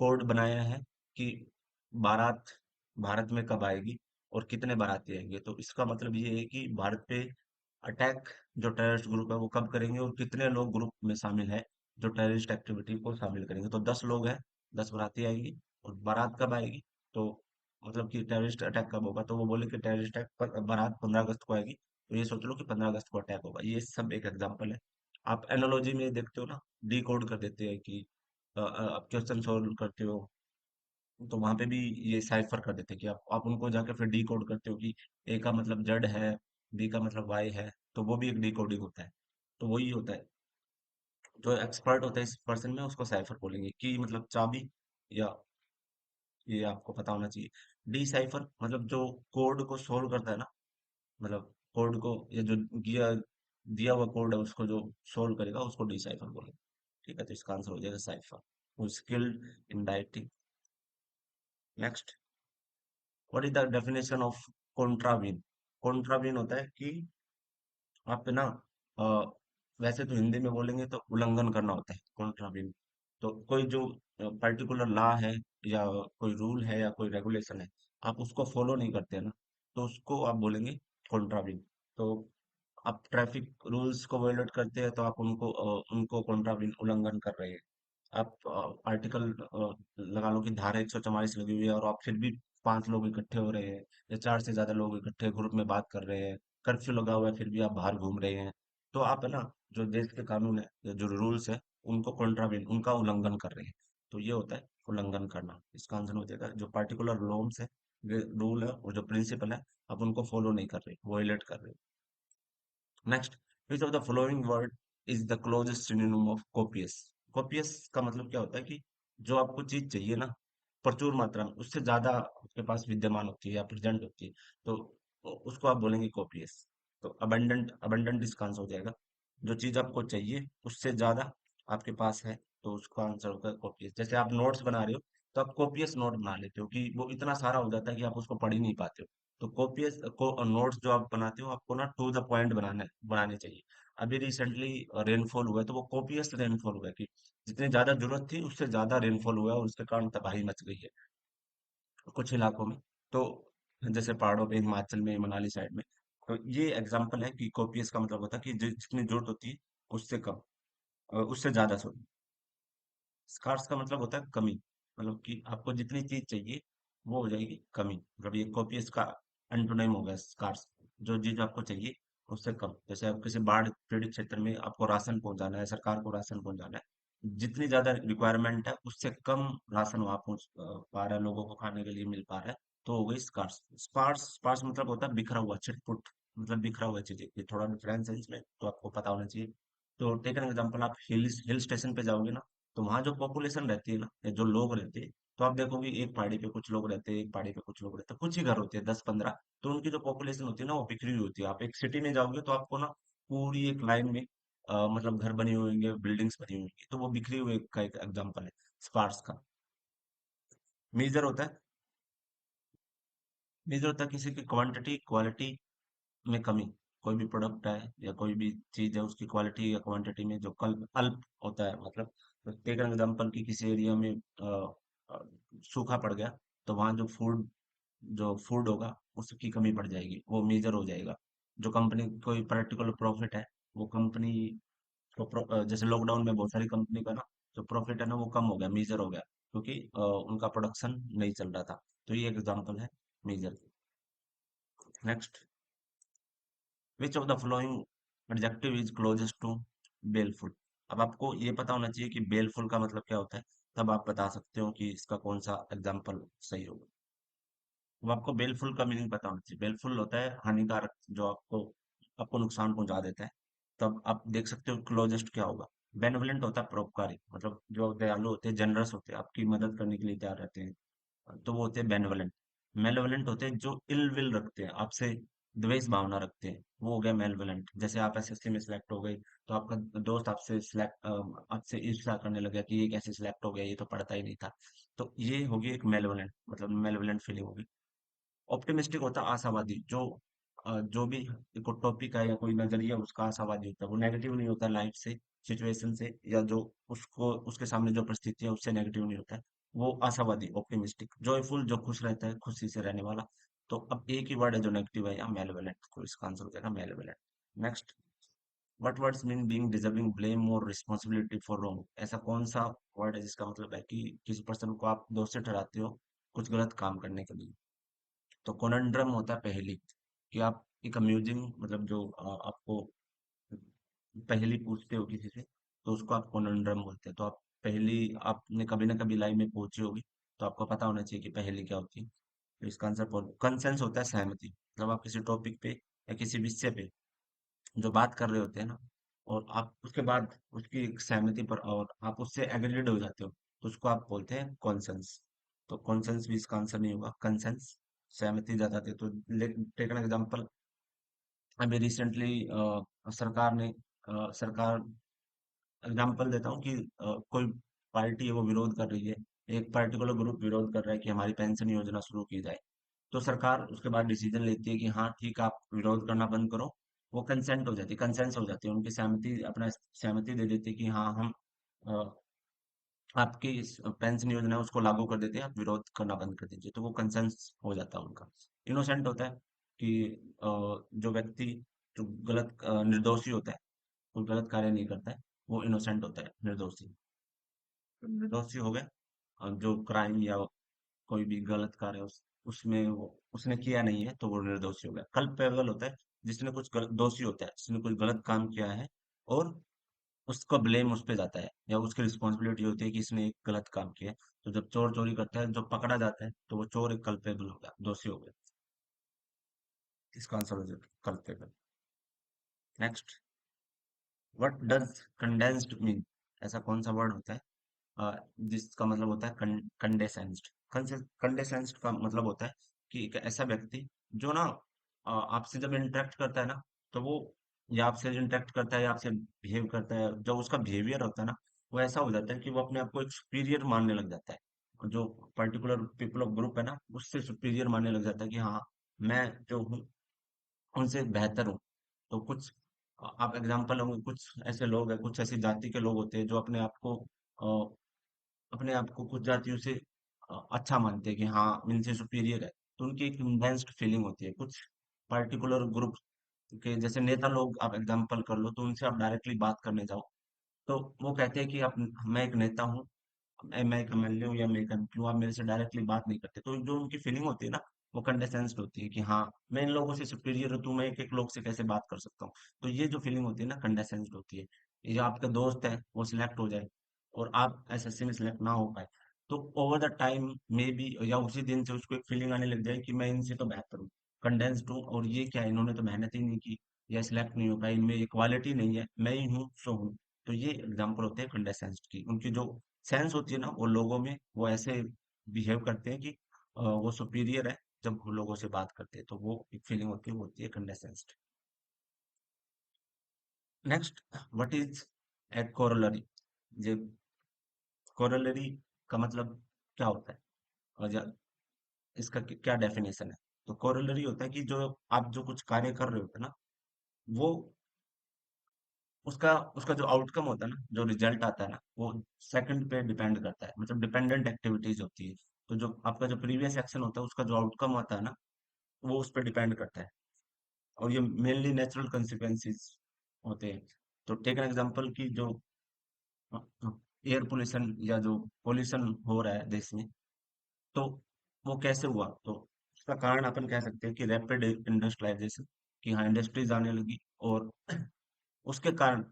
कोड बनाया है कि बारात भारत में कब आएगी और कितने बाराती आएंगे। तो इसका मतलब ये है कि भारत पे अटैक, जो टेररिस्ट ग्रुप है वो कब करेंगे, और कितने लोग ग्रुप में शामिल है जो टेररिस्ट एक्टिविटी को शामिल करेंगे। तो 10 लोग हैं, 10 बाराती आएंगी, और बारात कब आएगी, तो मतलब कि टेररिस्ट अटैक कब होगा, तो वो बोले कि टेररिस्ट अटैक पर बारात 15 अगस्त को आएगी। तो ये सोच लो कि 15 अगस्त को अटैक होगा। ये सब एक एग्जाम्पल है। आप एनोलॉजी में देखते हो ना, डी कोड कर देते हैं कि आप क्वेश्चन सोल्व करते हो, तो वहां पे भी ये साइफर कर देते हैं कि आप उनको जाके फिर डी कोड करते हो कि ए का मतलब जेड है, बी का मतलब वाई है। तो वो भी एक डी कोडिंग होता है। तो वही होता है, जो एक्सपर्ट होता है इस पर्सन में उसको साइफर बोलेंगे। की मतलब चाबी, या ये आपको पता होना चाहिए। डिसाइफर मतलब जो कोड को सोल्व करता है ना, मतलब कोड को, ये जो दिया दिया हुआ कोड है उसको जो सोल्व करेगा उसको डिसाइफर बोलेंगे। ठीक है, तो इसका आंसर हो जाएगा साइफर। वो skilled in writing. Next, what is the definition of contravene? Contravene होता है कि आप ना, अ, वैसे तो हिंदी में बोलेंगे तो उल्लंघन करना होता है कॉन्ट्राविन। तो कोई जो पर्टिकुलर लॉ है या कोई रूल है या कोई रेगुलेशन है, आप उसको फॉलो नहीं करते हैं ना, तो उसको आप बोलेंगे कॉन्ट्राविन। तो आप ट्रैफिक रूल्स को वायोलेट करते हैं तो आप उनको कॉन्ट्राविन उल्लंघन कर रहे हैं। आप आर्टिकल लगा लो कि धारा 144 लगी हुई है और आप फिर भी 5 लोग इकट्ठे हो रहे हैं या 4 से ज्यादा लोग इकट्ठे ग्रुप में बात कर रहे हैं, कर्फ्यू लगा हुआ है फिर भी आप बाहर घूम रहे हैं, तो आप है ना, जो देश के कानून है या जो रूल्स है उनको कॉन्ट्रावेन उनका उल्लंघन कर रहे हैं। तो ये होता है उल्लंघन करना। इसका आंसर हो जाएगा जो पर्टिकुलर नॉर्म्स है, रूल है और जो प्रिंसिपल है, आप उनको फॉलो नहीं कर रहे, वोलेट कर रहे। Next, which of the following word is the closest synonym of copious? Copious का मतलब क्या होता है कि जो आपको चीज चाहिए ना, प्रचुर मात्रा में, उससे ज्यादा आपके पास विद्यमान होती है या प्रेजेंट होती है, तो उसको आप बोलेंगे कॉपियस। तो अबंडेंट, अबंडेंट इसका आंसर हो जाएगा। जो चीज आपको चाहिए उससे ज्यादा आपके पास है, तो उसका आंसर होगा कॉपियस। जैसे आप नोट्स बना रहे हो तो आप कॉपियस नोट बना लेते हो कि वो इतना सारा हो जाता है कि आप उसको पढ़ ही नहीं पाते हो। तो कॉपियस को नोट्स जो आप बनाते हो आपको ना टू द पॉइंट बनाने चाहिए। अभी रिसेंटली रेनफॉल हुआ है तो वो कॉपियस रेनफॉल हुआ है कि जितनी ज्यादा जरूरत थी उससे ज्यादा रेनफॉल हुआ है और उसके कारण तबाही मच गई है कुछ इलाकों में। तो जैसे पहाड़ों पे, हिमाचल में, मनाली साइड में। तो ये एग्जांपल है कि कॉपियस का मतलब होता है कि जितनी जरूरत होती है उससे कम, उससे ज्यादा, सॉरी। स्कार्स का मतलब होता है कमी, मतलब कि आपको जितनी चीज चाहिए वो हो जाएगी कमी। मतलब ये कॉपियस का एंटोनिम हो गया स्कार्स। जो चीज आपको चाहिए उससे कम। जैसे आप किसी बाढ़ पीड़ित क्षेत्र में आपको राशन पहुंचाना है, सरकार को राशन पहुंचाना है, जितनी ज्यादा रिक्वायरमेंट है उससे कम राशन वहां पहुंच पा रहा है, लोगों को खाने के लिए मिल पा रहा है, तो हो गई स्कार्स। स्पार्स, स्पार्स मतलब होता है बिखरा हुआ, छिटपुट, मतलब बिखरा हुआ चीजें। ये थोड़ा डिफरेंस है इसमें, तो आपको पता होना चाहिए। तो टेक एन एग्जाम्पल, आप हिल हिल स्टेशन पे जाओगे ना, तो वहां जो पॉपुलेशन रहती है ना, या जो लोग रहते हैं, तो आप देखोगे एक पहाड़ी पे कुछ लोग रहते हैं, एक पहाड़ी पे कुछ लोग रहते हैं, कुछ ही घर होते हैं 10-15। तो उनकी जो पॉपुलेशन होती है ना वो बिखरी हुई होती है। आप एक सिटी में जाओगे तो आपको ना पूरी एक लाइन में मतलब घर बने हुए होंगे, बिल्डिंग्स बनी हुई होंगी, तो वो बिखरी हुए का एक एग्जाम्पल है स्पार्स का। मेजर होता है, मेजर होता है किसी की क्वांटिटी क्वालिटी में कमी। कोई भी प्रोडक्ट है या कोई भी चीज है उसकी क्वालिटी या क्वांटिटी में जो कल अल्प होता है, मतलब टेक एन एग्जांपल कि किसी एरिया में अ, सूखा पड़ गया, तो वहां जो फूड होगा उसकी कमी पड़ जाएगी, वो मेजर हो जाएगा। जो कंपनी कोई पर्टिकुलर प्रॉफिट है, वो कंपनी को जैसे लॉकडाउन में बहुत सारी कंपनी का ना जो प्रॉफिट है ना वो कम हो गया, मेजर हो गया, क्योंकि उनका प्रोडक्शन नहीं चल रहा था। तो ये एग्जांपल है major. Next, which of the following adjective is closest to baleful? अब आपको ये पता होना चाहिए कि बेलफुल का मतलब क्या होता है, तब आप बता सकते हो कि इसका कौन सा एग्जाम्पल सही होगा। अब आपको बेलफुल का मीनिंग पता होना चाहिए। बेलफुल होता है हानिकारक, जो आपको आपको नुकसान पहुंचा देता है। तब आप देख सकते हो क्लोजेस्ट क्या होगा। बेनिवोलेंट होता है परोपकारी, मतलब जो दयालु होते हैं, जनरस होते हैं, आपकी मदद करने के लिए तैयार रहते हैं, तो वो होते हैं बेनेवलेंट। मेलेवलेंट होते हैं जो इल विल रखते हैं आपसे, द्वेष भावना रखते हैं, वो हो गया मेलेवलेंट। जैसे आप एसएससी में सिलेक्ट हो गए तो आपका दोस्त आपसे ईर्ष्या करने लगा कि ये कैसे सिलेक्ट हो गया, ये तो पढ़ता ही नहीं था। तो ये होगी एक मेलेवलेंट, मतलब मेलेवलेंट फीलिंग होगी। ऑप्टिमिस्टिक होता है आशावादी, जो भी कोई टॉपिक है या कोई नजरिया उसका आशावादी होता है, वो नेगेटिव नहीं होता लाइफ से, सिचुएशन से, या जो उसको उसके सामने जो परिस्थिति है उससे नेगेटिव नहीं होता है, वो आशावादी ऑप्टिमिस्टिक। जॉयफुल, जो खुश रहता है, खुशी से रहने वाला। तो अब एक ही वर्ड है जो नेगेटिव है यहाँ, मेलेवलेंट, तो इसका आंसर हो जाएगा malevolent. Next, what words mean being deserving blame or responsibility for wrong? ऐसा कौन सा वर्ड है जिसका मतलब है कि किसी पर्सन को आप दोषी ठहराते हो कुछ गलत काम करने के लिए? तो कोनंड्रम होता है पहेली, कि आप एक अम्यूजिंग, मतलब जो आपको पहेली पूछते हो किसी से, तो उसको आप कोनंड्रम बोलते हैं। तो आप पहेली, आपने कभी ना कभी लाइफ में पूछी होगी, तो आपको पता होना चाहिए कि पहेली क्या होती है। तो इसका आंसर कंसेंस होता है सहमति। मतलब आप किसी टॉपिक पे या किसी विषय पे जो बात कर रहे होते हैं ना, और आप उसके बाद उसकी एक सहमति पर और आप उससे एग्रीड हो जाते हो, तो उसको आप बोलते हैं कॉन्सेंस। तो कॉन्सेंस भी इसका आंसर नहीं होगा, कंसेंस, सहमति जताते। तो टेक एन एग्जांपल, अभी रिसेंटली सरकार ने सरकार, एग्जांपल देता हूँ कि कोई पार्टी है वो विरोध कर रही है, एक पर्टिकुलर ग्रुप विरोध कर रहा है कि हमारी पेंशन योजना शुरू की जाए। तो सरकार उसके बाद डिसीजन लेती है कि हाँ ठीक है, आप विरोध करना बंद करो। वो कंसेंट हो जाती है, कंसेंस हो जाती है, उनकी सहमति, अपना सहमति दे देती है कि हाँ हम अ, आपकी इस पेंशन योजना है उसको लागू कर देते हैं, आप विरोध करना बंद कर दीजिए। तो वो कंसेंस हो जाता है उनका। इनोसेंट होता है कि जो व्यक्ति, जो गलत निर्दोषी होता है, कोई गलत कार्य नहीं करता है, वो इनोसेंट होता है, निर्दोषी। निर्दोषी हो गया जो क्राइम या कोई भी गलत कार्य उसमें वो उसने किया नहीं है, तो वो निर्दोषी हो गया। कल्पेबल होता है जिसने कुछ गलत, दोषी होता है जिसने कुछ गलत काम किया है और उसका ब्लेम उस पे जाता है, या उसकी रिस्पॉन्सिबिलिटी होती है कि इसने एक गलत काम किया है। तो जब चोर चोरी करता है, जो पकड़ा जाता है, तो वो चोर एक कल्पेबल हो गया, दोषी हो गया। इसका आंसर हो जाएगा culpable. Next, what does condensed mean? ऐसा कौन सा वर्ड होता है जिसका मतलब होता है कंडेसेंस्ड? कंडेसेंस्ड का मतलब होता है कि एक ऐसा व्यक्ति जो ना आपसे जब इंटरेक्ट करता है ना, तो वो या आपसे इंटरेक्ट करता है या आपसे बिहेव करता है, जो उसका बिहेवियर होता है ना, वो ऐसा हो जाता है कि वो अपने आप को एक सुपीरियर मानने लग जाता है। और जो पर्टिकुलर पीपल ऑफ ग्रुप है ना, उससे सुपीरियर मानने लग जाता है कि हाँ, मैं जो हूँ उनसे बेहतर हूँ। तो कुछ आप एग्जाम्पल होंगे, कुछ ऐसे लोग हैं, कुछ ऐसी जाति के लोग होते हैं जो अपने आप को कुछ जातियों से अच्छा मानते हैं कि हाँ इनसे सुपीरियर है। तो उनकी एक इम्बैलेंस्ड फीलिंग होती है। कुछ पर्टिकुलर ग्रुप के जैसे नेता लोग आप एग्जाम्पल कर लो, तो उनसे आप डायरेक्टली बात करने जाओ, तो वो कहते हैं कि आप, मैं एक नेता हूँ, मैं एक एमएलए हूँ या मैं एक एमपी हूँ, आप मेरे से डायरेक्टली बात नहीं करते। तो जो उनकी फीलिंग होती है ना, वो कंडेसेंस्ड होती है कि हाँ मैं इन लोगों से सुपीरियर हूँ, तो मैं एक एक लोग से कैसे बात कर सकता हूँ। तो ये जो फीलिंग होती है ना, कंडेसेंस्ड होती है। ये जो आपका दोस्त है वो सिलेक्ट हो जाए और आप एसएससी में सिलेक्ट ना हो पाए, तो over the time may be या उसी दिन से उसको एक फीलिंग आने लग जाए कि मैं इनसे तो बेहतर हूँ, कंडेंस्ड हूँ, और ये क्या, इन्होंने तो मेहनत ही नहीं की या सिलेक्ट नहीं हो पाया, इनमें ये क्वालिटी नहीं है, मैं ही हूँ सो हूँ। तो ये एग्जाम्पल होते हैं कंडेसेंस्ड की। उनकी जो सेंस होती है ना, वो लोगों में वो ऐसे बिहेव करते हैं कि वो सुपीरियर है। जब वो लोगों से बात करते हैं तो वो एक फीलिंग होती है, वो होती है condensed. Next, what is a corollary? ये कोरोलरी का मतलब क्या होता है, और इसका क्या डेफिनेशन है? तो कोरोलरी होता है कि जो आप जो कुछ कार्य कर रहे होते हैं ना, वो उसका उसका जो आउटकम होता है ना, जो रिजल्ट आता है ना, वो सेकंड पे डिपेंड करता है, मतलब डिपेंडेंट एक्टिविटीज होती है। तो जो आपका जो प्रीवियस एक्शन होता है, उसका जो आउटकम होता है ना, वो उस पर डिपेंड करता है। और ये मेनली नेचुरल कंसिक्वेंसेस होते हैं। तो टेक एन एग्जांपल की जो एयर पोल्यूशन या जो पोल्यूशन हो रहा है देश में, तो वो कैसे हुआ? तो उसका कारण अपन कह सकते हैं कि रैपिड इंडस्ट्रियलाइजेशन, कि हाँ इंडस्ट्रीज आने लगी और उसके कारण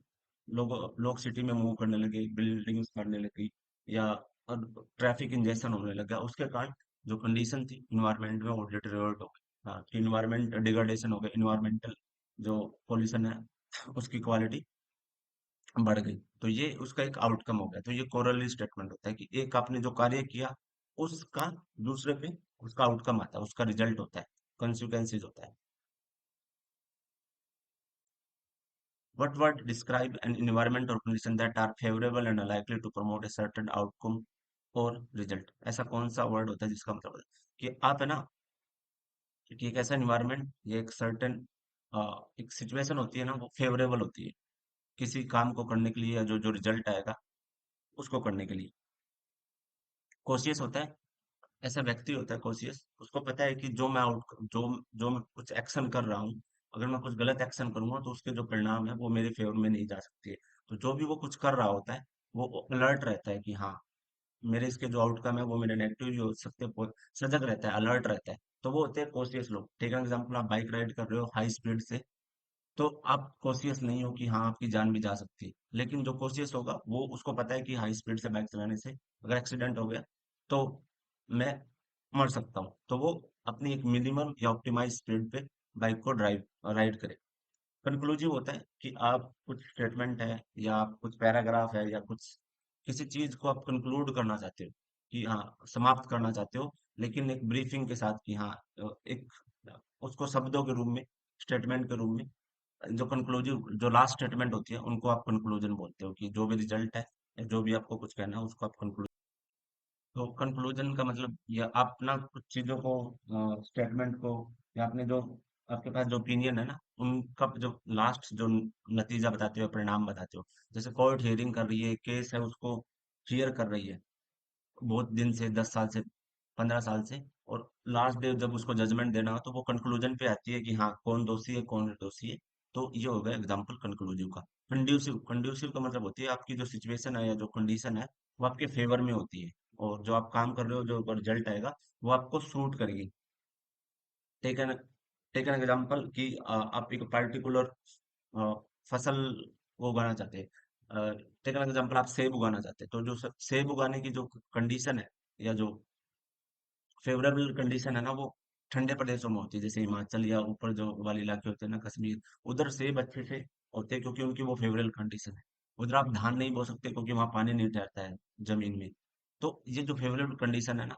लोग सिटी में मूव करने लगे, बिल्डिंग्स बनने लगी, या ट्रैफिक इंजेक्शन होने लगा। उसके कारण जो कंडीशन थी इन्वायरमेंट में, वो डिटेरियोरेट हो गई। हाँ, कि इन्वायरमेंट डिग्रेडेशन हो गया, इन्वायरमेंटल जो पोल्यूशन है उसकी क्वालिटी बढ़ गई। तो ये उसका एक आउटकम हो गया। तो ये कोरली स्टेटमेंट होता है कि एक आपने जो कार्य किया, उसका दूसरे पे उसका आउटकम आता है, उसका रिजल्ट होता है, कंसिक्वेंसेज होता है। What word describe an environment or condition that are favorable and are likely to promote a certain outcome or result? ऐसा कौन सा वर्ड होता है जिसका मतलब है कि आप है ना, कि एक ऐसा एनवायरनमेंट या एक सर्टेन एक सिचुएशन होती है ना, वो फेवरेबल होती है किसी काम को करने के लिए, या जो जो रिजल्ट आएगा उसको करने के लिए। कोशियस होता है, ऐसा व्यक्ति होता है कोशियस, उसको पता है कि जो जो मैं कुछ एक्शन कर रहा हूँ, अगर मैं कुछ गलत एक्शन करूंगा तो उसके जो परिणाम है वो मेरे फेवर में नहीं जा सकती है। तो जो भी वो कुछ कर रहा होता है, वो अलर्ट रहता है कि हाँ मेरे इसके जो आउटकम है वो मेरे नेगेटिव भी हो सकते हैं, सजग रहता है, अलर्ट रहता है। तो वो होते हैं कॉशियस लोग। टेक एग्जाम्पल, आप बाइक राइड कर रहे हो हाई स्पीड से, तो आप कॉशियस नहीं हो कि हाँ आपकी जान भी जा सकती है। लेकिन जो कॉशियस होगा, वो उसको पता है कि हाई स्पीड से बाइक चलाने से अगर एक्सीडेंट हो गया तो मैं मर सकता हूँ। तो वो अपनी एक मिनिमम या ऑप्टिमाइज स्पीड पे बाइक को ड्राइव राइड करे। कंक्लूसिव होता है कि आप कुछ स्टेटमेंट है या आप कुछ पैराग्राफ है या कुछ किसी चीज को आप कंक्लूड करना चाहते हो कि हाँ समाप्त करना चाहते हो, लेकिन एक ब्रीफिंग के साथ कि हाँ एक उसको शब्दों के रूप में, स्टेटमेंट के रूप में, जो कंक्लूसिव जो लास्ट स्टेटमेंट होती है उनको आप कंक्लूजन बोलते हो, कि जो भी रिजल्ट है या जो भी आपको कुछ कहना है उसको आप कंक्लूजन। तो कंक्लूजन का मतलब या आप ना कुछ चीजों को, स्टेटमेंट को, या आपने जो आपके पास जो ओपिनियन है ना उनका जो लास्ट जो नतीजा बताते हो, परिणाम बताते हो। जैसे कोर्ट हियरिंग कर रही है, केस है, उसको हियर कर रही है बहुत दिन से, 10 साल से, 15 साल से, और लास्ट डे जब उसको जजमेंट देना हो तो वो कंक्लूजन पे आती है कि हाँ कौन दोषी है कौन निर्दोषी है। तो ये हो गया एग्जाम्पल कंक्लूसिव का। कंड्यूसिव, कंड्यूसिव का मतलब होती है आपकी जो सिचुएशन है या जो कंडीशन है वो आपके फेवर में होती है, और जो आप काम कर रहे हो, जो रिजल्ट आएगा वो आपको सूट करेगी। Take an take an example कि आप एक पर्टिकुलर फसल को उगाना चाहते हैं। टेक एन एग्जाम्पल, आप सेब उगाना चाहते हैं, तो जो सेब उगाने की जो कंडीशन है या जो फेवरेबल कंडीशन है ना, वो ठंडे प्रदेशों में होती है, जैसे हिमाचल या ऊपर जो वाले इलाके होते हैं ना, कश्मीर। उधर सेब अच्छे से होते हैं क्योंकि उनकी वो फेवरेबल कंडीशन है। उधर आप धान नहीं बो सकते क्योंकि वहां पानी नहीं ठहरता है जमीन में। तो ये जो फेवरेबल कंडीशन है ना,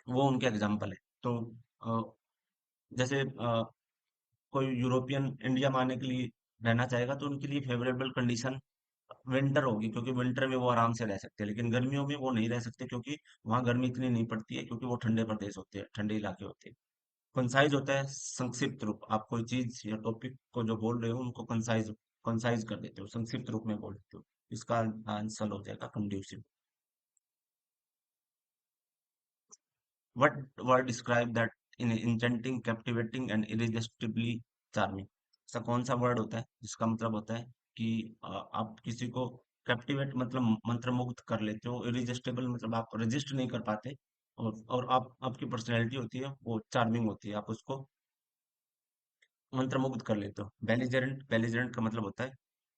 वो उनके एग्जाम्पल है। तो अ, जैसे कोई यूरोपियन इंडिया में आने के लिए रहना चाहेगा तो उनके लिए फेवरेबल कंडीशन विंटर होगी, क्योंकि विंटर में वो आराम से रह सकते हैं, लेकिन गर्मियों में वो नहीं रह सकते क्योंकि वहां गर्मी इतनी नहीं पड़ती है, क्योंकि वो ठंडे प्रदेश होते हैं, ठंडे इलाके होते हैं। कंसाइज होता है संक्षिप्त रूप, आप कोई चीज या टॉपिक को जो बोल रहे हो उनको कंसाइज कंसाइज कर देते हो, संक्षिप्त रूप में बोल देते हो। इसका आंसर हो जाएगा conducive. What word describe that in enchanting, captivating and irresistibly charming? ऐसा कौन सा वर्ड होता है जिसका मतलब होता है कि आप किसी को कैप्टिवेट मतलब मंत्रमुग्ध कर लेते हो, इरिजिस्टिबल मतलब आप रेजिस्ट नहीं कर पाते, और आप आपकी पर्सनैलिटी होती है वो चार्मिंग होती है, आप उसको मंत्रमुग्ध कर लेते हो। बेलिजरेंट, बेलिजरेंट का मतलब होता है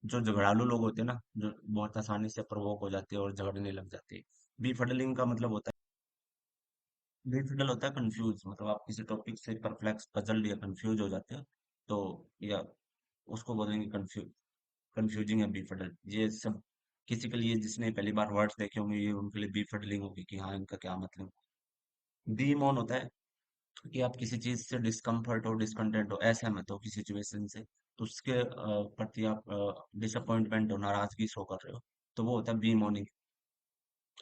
जो झगड़ालू लोग होते हैं ना, जो बहुत आसानी से प्रवोक हो जाते हैं और झगड़ने लग जाते हैं। बीफडलिंग का मतलब होता है, बेफिडल होता है कंफ्यूज, मतलब आप किसी टॉपिक से परप्लेक्स, पजल्ड या कंफ्यूज हो जाते हो, तो या उसको बोलेंगे कंफ्यूजिंग या बीफडल। ये सब किसी के लिए जिसने पहली बार वर्ड्स देखे होंगे, ये उनके लिए बीफडलिंग होगी कि हाँ इनका क्या मतलब। डीमोन होता है कि आप किसी चीज से डिस्कम्फर्ट हो, डिसकंटेंट हो, असहमत हो किसी सिचुएशन से, तो उसके प्रति आप डिसअपॉइंटमेंट हो, नाराजगी शो कर रहे हो, तो वो होता है बी मॉर्निंग।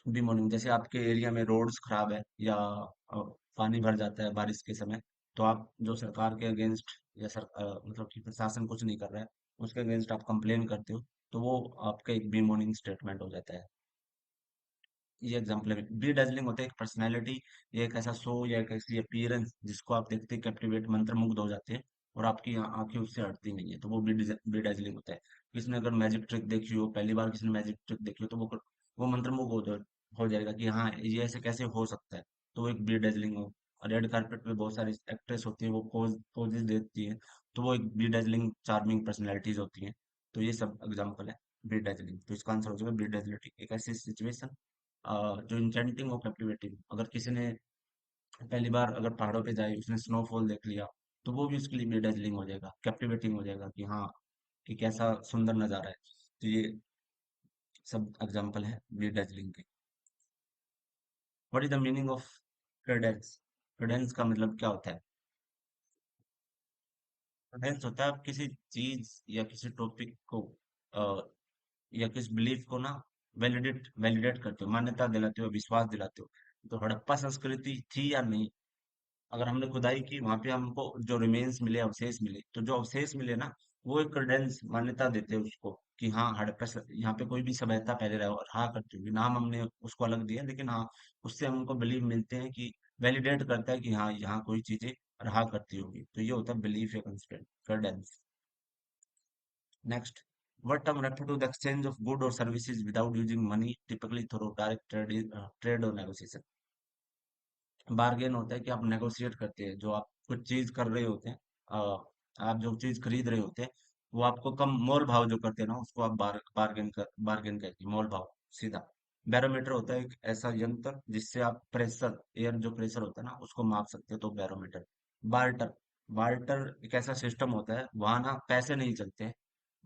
बी मॉर्निंग जैसे आपके एरिया में रोड्स खराब है या अ, पानी भर जाता है बारिश के समय, तो आप जो सरकार के अगेंस्ट या मतलब कि प्रशासन कुछ नहीं कर रहा है उसके अगेंस्ट आप कंप्लेन करते हो, तो वो आपका एक बी मॉर्निंग स्टेटमेंट हो जाता है। ये एग्जाम्पल है। बी डेजलिंग होता है एक पर्सनैलिटी या एक ऐसा शो या एक ऐसी अपीयरेंस जिसको आप देखते ही कैप्टिवेट, मंत्रमुग्ध हो जाते हैं, और आपकी आंखें उससे हटती नहीं है, तो वो बी डेजलिंग होता है। किसी ने अगर मैजिक ट्रिक देखी हो, पहली बार किसी ने मैजिक ट्रिक देखी हो, तो वो मंत्रमुग्ध हो जाएगा कि हाँ ये ऐसे कैसे हो सकता है, तो वो एक बी डेजलिंग हो। और रेड कार्पेट पे बहुत सारी एक्ट्रेस होती है, वो पोजेस देती है, तो वो एक बी डेजलिंग चार्मिंग पर्सनैलिटीज होती हैं। तो ये सब एग्जाम्पल है बी डेजलिंग। तो इसका आंसर हो जाएगा बी डेजलिंग, एक ऐसी सिचुएशन जो इंटेंटिंग और कैप्टिवेटिंग। अगर किसी ने पहली बार अगर पहाड़ों पे जाए, उसने स्नोफॉल देख लिया, तो वो भी उसके लिए भी दार्जिलिंग हो जाएगा, कैप्टिवेटिंग हो जाएगा कि हाँ कि कैसा सुंदर नजारा है। तो ये सब एग्जाम्पल है बी दार्जिलिंग के। What is the meaning of Credence? Credence का मतलब क्या होता है? क्रेडेंस होता है आप किसी चीज या किसी टॉपिक को या किस बिलीफ को ना वैलिडेट वैलिडेट करते हो, मान्यता दिलाते हो, विश्वास दिलाते हो। तो हड़प्पा संस्कृति थी या नहीं, अगर हमने खुदाई की वहां पे हमको जो रिमेन्स मिले, अवशेष मिले, तो जो अवशेष मिले ना वो एक क्रेडेंस, मान्यता देते हैं उसको कि हाँ हड़प्पा यहाँ पे कोई भी सभ्यता पहले रहा, और हाँ करती होगी, नाम हमने उसको अलग दिया लेकिन हाँ उससे हमको बिलीव मिलते हैं कि वैलिडेट करता है कि हाँ यहाँ कोई चीजें रहा करती होगी, तो ये होता है बिलीफ या Credence. Next, what term refer to the exchange of good or services without using money, typically through direct trade or negotiation? Bargain होता है कि आप नेगोशिएट करते हैं, जो आप कुछ चीज कर रहे होते हैं, आप जो चीज खरीद रहे होते हैं, वो आपको कम मोल भाव जो करते हैं ना उसको आप बार्गेन कहते हैं, मोल भाव सीधा। बैरोमीटर होता है एक ऐसा यंत्र जिससे आप प्रेशर, एयर जो प्रेशर होता है ना उसको माप सकते हो, तो बैरोमीटर। बार्टर, बार्टर एक ऐसा सिस्टम होता है वहां ना पैसे नहीं चलते हैं,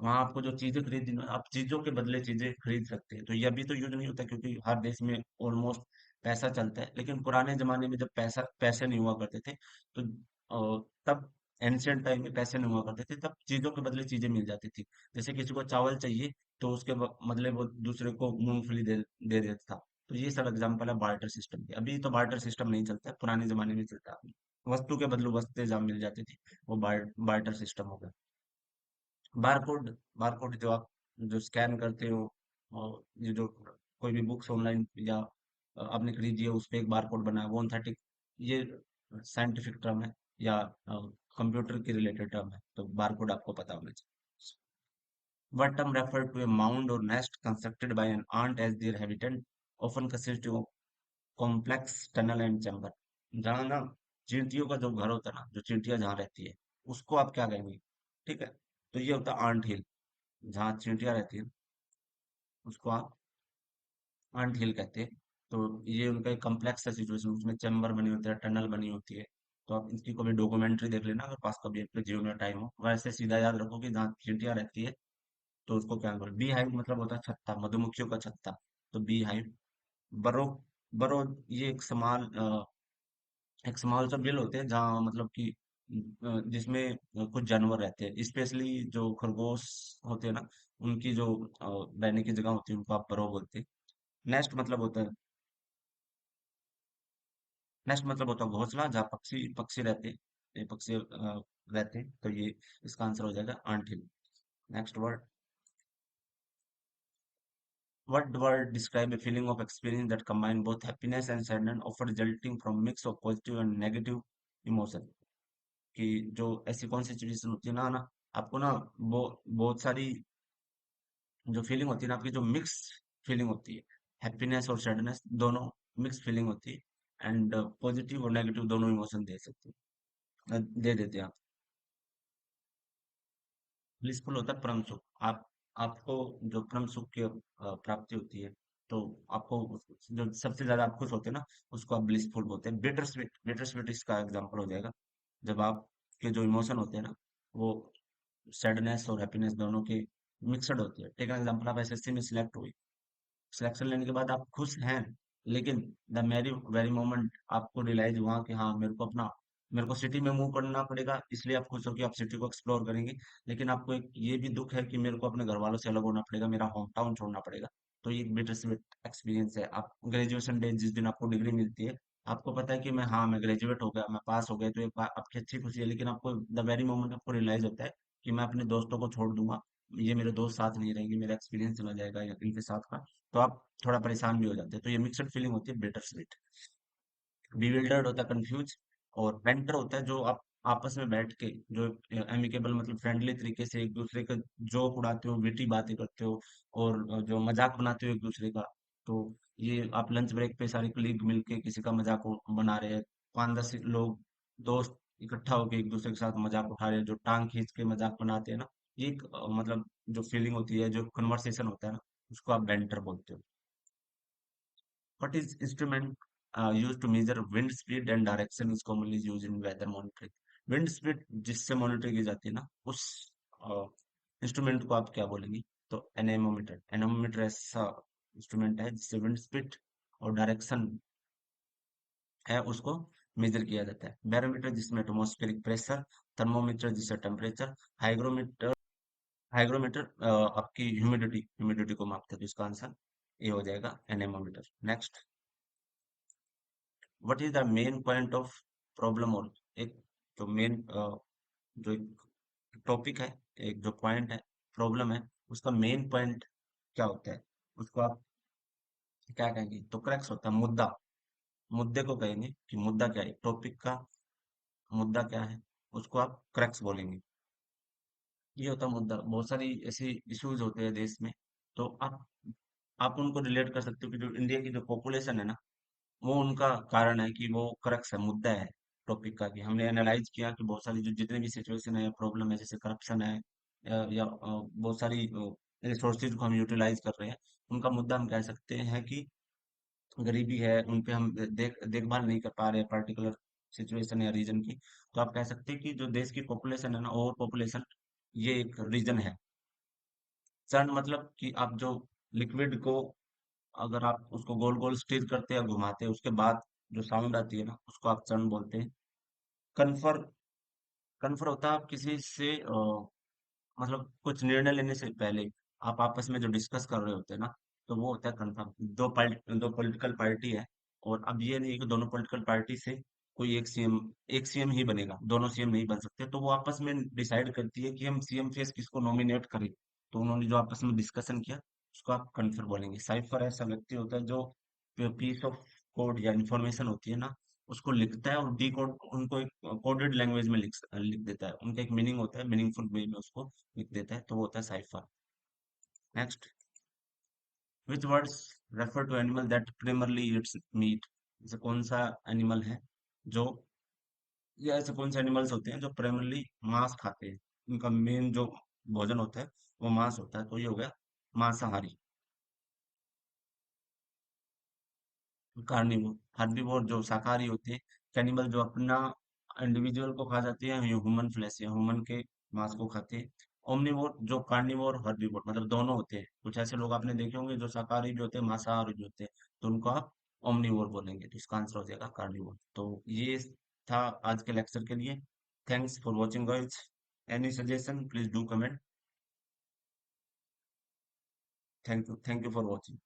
वहां आपको जो चीजें खरीदनी हो, आप चीजों के बदले चीजें खरीद सकते हैं। तो ये अभी तो यूज नहीं होता क्योंकि हर देश में ऑलमोस्ट पैसा चलता है, लेकिन पुराने जमाने में जब पैसे नहीं हुआ करते थे, तो तब एंशियंट टाइम में पैसे नहीं हुआ करते थे, तब चीजों के बदले चीजें मिल जाती थी। जैसे किसी को चावल चाहिए तो उसके बदले वो दूसरे को मूंगफली दे देता था। तो ये सब एग्जांपल है बार्टर सिस्टम के। अभी तो बार्टर सिस्टम नहीं चलता है, पुराने जमाने में चलता है। वस्तु के बदले वस्तुएं जहाँ मिल जाती थी, वो बार्टर सिस्टम हो गया। बारकोड बारकोड जो आप जो स्कैन करते हो, और ये जो कोई भी बुक्स ऑनलाइन या आपने खरीदी है उस पे एक बारकोड बना है, वो ऑथेंटिक, ये साइंटिफिक टर्म है या कंप्यूटर की रिलेटेड टर्म है, तो बारकोड आपको पता होना चाहिए। What term refer to a mound or nest constructed by an ant as their habitat, often consisting of complex tunnel and chamber। जहाँ ना चींटियों का जो घर होता है ना, जो चींटियां जहाँ रहती है, उसको आप क्या कहेंगे? ठीक है, तो ये होता है आंट हिल। जहाँ चींटियां रहती है उसको आप आंट हिल कहते हैं। तो ये उनका एक कम्प्लेक्स है सिचुएशन, उसमें चैम्बर बनी होती है, टनल बनी होती है। तो आप इसकी कभी डॉक्यूमेंट्री देख लेना अगर पास कभी आपके जीवन में टाइम हो। वैसे सीधा याद रखो कि जहाँ चींटियां रहती है तो उसको क्या बोलते हैं, बी हाइव मतलब होता है छत्ता, मधुमक्खियों का छत्ता। तो बी हाइव। बरो बरो ये एक स्मॉल सा बिल होते हैं जहाँ मतलब कि जिसमें कुछ जानवर रहते हैं, स्पेशली जो खरगोश होते हैं ना, उनकी जो रहने की जगह होती है उनको आप बरो बोलते हैं। नेस्ट मतलब होता है नेस्ट मतलब होता है घोंसला, जहाँ पक्षी पक्षी रहते हैं। ये पक्षी रहते हैं, तो ये इसका आंसर हो जाएगा until. Next word. What word describe a feeling of experience that combine both happiness and sadness, often resulting from mix of positive and negative emotion। कि जो ऐसी कौन सी सिचुएशन होती है ना आपको ना, वो बहुत सारी जो फीलिंग होती है ना आपकी, जो मिक्स फीलिंग होती है, हैप्पीनेस और सैडनेस दोनों मिक्स फीलिंग होती है, एंड पॉजिटिव और नेगेटिव दोनों इमोशन दे सकते हैं, दे देते हैं आप। ब्लिसफुल होता है परम सुख। आपको जो परम सुख की प्राप्ति होती है, तो आपको जो सबसे ज्यादा आप खुश होते हैं ना, उसको आप ब्लिसफुल बोलते हैं। बिटर स्वीट इसका एग्जांपल हो जाएगा। जब आपके जो इमोशन होते हैं ना, वो सैडनेस और हैप्पीनेस दोनों के मिक्सड होती है। टेक एन एग्जांपल, आप एसएससी में सिलेक्ट हुए, सिलेक्शन लेने के बाद आप खुश हैं, लेकिन द वेरी वेरी मोमेंट आपको रियलाइज हुआ कि हाँ, मेरे को सिटी में मूव करना पड़ेगा, इसलिए आप खुश हो कि आप सिटी को एक्सप्लोर करेंगे। लेकिन आपको एक ये भी दुख है कि मेरे को अपने घर वालों से अलग होना पड़ेगा, मेरा होम टाउन छोड़ना पड़ेगा। तो ये एक बिटर स्वीट एक्सपीरियंस है। आप ग्रेजुएशन डे जिस दिन आपको डिग्री मिलती है, आपको पता है कि मैं ग्रेजुएट हो गया, मैं पास हो गया, तो आपकी अच्छी खुशी है। लेकिन आपको द वेरी मोमेंट आपको रियलाइज होता है कि मैं अपने दोस्तों को छोड़ दूंगा, ये मेरे दोस्त साथ नहीं रहेंगे, मेरा एक्सपीरियंस चला जाएगा या इनके साथ का। तो आप थोड़ा परेशान भी हो जाते हैं। तो ये मिक्सड फीलिंग होती है बिटर स्वीट। bewildered होता है कंफ्यूज, और banter होता है जो आप आपस में बैठ के जो एमिकेबल मतलब फ्रेंडली तरीके से एक दूसरे का जोक उड़ाते हो, विटी बातें करते हो, और जो मजाक बनाते हो एक दूसरे का। तो ये आप लंच ब्रेक पे सारे कलीग मिलके किसी का मजाक बना रहे हैं, 5-10 लोग दोस्त इकट्ठा होके एक दूसरे के साथ मजाक उठा रहे हैं, जो टांग खींच के मजाक बनाते हैं ना, ये एक मतलब जो फीलिंग होती है, जो कन्वर्सेशन होता है ना, उसको आप बैंटर बोलते हो। What is instrument used to measure wind speed and direction is commonly used in weather monitoring। Wind speed जिससे मॉनिटर की जाती है ना, उस इंस्ट्रूमेंट को आप क्या बोलेंगे? तो एनेमोमीटर। एनेमोमीटर ऐसा इंस्ट्रूमेंट है जिससे विंड स्पीड और डायरेक्शन है उसको मेजर किया जाता है। बैरोमीटर जिसमें एटमॉस्फेरिक प्रेशर, थर्मोमीटर जिससे टेम्परेचर, हाइग्रोमीटर हाइग्रोमीटर आपकी ह्यूमिडिटी को मापता है। तो इसका आंसर ये हो जाएगा anemometer. Next. What is the main point of problem? और एक जो मेन जो एक टॉपिक है, एक जो पॉइंट है, प्रॉब्लम है, उसका मेन पॉइंट क्या होता है, उसको आप क्या कहेंगे? तो क्रक्स होता है, मुद्दा। मुद्दे को कहेंगे कि मुद्दा क्या है, टॉपिक का मुद्दा क्या है, उसको आप क्रक्स बोलेंगे। ये होता है मुद्दा। बहुत सारी ऐसी इश्यूज होते हैं देश में, तो आप उनको रिलेट कर सकते हो कि जो इंडिया की जो पॉपुलेशन है ना, वो उनका कारण है कि वो क्रक्स है, मुद्दा है टॉपिक का। कि हमने एनालाइज किया कि बहुत सारी जो जितने भी सिचुएशन है, प्रॉब्लम है, जैसे करप्शन है, या बहुत सारी रिसोर्सेज को हम यूटिलाइज कर रहे हैं, उनका मुद्दा हम कह सकते हैं कि गरीबी है, उन पे हम देखभाल नहीं कर पा रहे पर्टिकुलर सिचुएशन या रीजन की। तो आप कह सकते हैं कि जो देश की पॉपुलेशन है ना, ओवर पॉपुलेशन, ये एक रीजन है। चर्ण मतलब कि आप जो लिक्विड को, अगर आप उसको गोल गोल स्टीर करते हैं या घुमाते हैं, उसके बाद जो साउंड आती है ना, उसको आप चर्ण बोलते हैं। कन्फर, कन्फर होता है आप किसी से मतलब कुछ निर्णय लेने से पहले आप आपस में जो डिस्कस कर रहे होते हैं ना, तो वो होता है कन्फर्म। दो पॉलिटिकल पार्टी है, और अब ये नहीं कि दोनों पॉलिटिकल पार्टी से कोई एक सीएम ही बनेगा, दोनों सीएम नहीं बन सकते, तो वो आपस में डिसाइड करती है कि हम सीएम फेस किसको नॉमिनेट करें। तो उन्होंने जो आपस में डिस्कशन किया, उसको आप कन्फर बोलेंगे। साइफर ऐसा व्यक्ति होता है जो पीस ऑफ कोड या इंफॉर्मेशन होती है ना, उसको लिखता है और डी कोड उनको एक कोडेड लैंग्वेज में लिख देता है। उनका एक मीनिंग होता है, मीनिंगफुल वे में उसको लिख देता है, तो वो होता है cipher. Next, which words refer to animal that primarily eats meat. जैसे कौन सा एनिमल है जो, या ऐसे कौन से एनिमल्स होते हैं जो प्राइमरली मांस खाते हैं, उनका मेन जो भोजन होता है वो मांस होता है, तो ये हो गया मांसाहारी। कार्निवोर, हर्बीवोर जो शाकाहारी होते हैं। कैनिबल जो अपना इंडिविजुअल को खा जाते हैं, ह्यूमन फ्लैश या ह्यूमन के मांस को खाते हैं। ओमनीवोर जो कार्निवोर हर्बीवोर मतलब दोनों होते हैं। कुछ ऐसे लोग आपने देखे होंगे जो शाकाहारी भी होते हैं, मांसाहारी भी होते हैं, तो उनको आप ओमनीवोर बोलेंगे, तो इसका आंसर हो जाएगा कार्निवोर। तो ये था आज के लेक्चर के लिए। Thanks for watching guys. Any suggestion please do comment. Thank you for watching.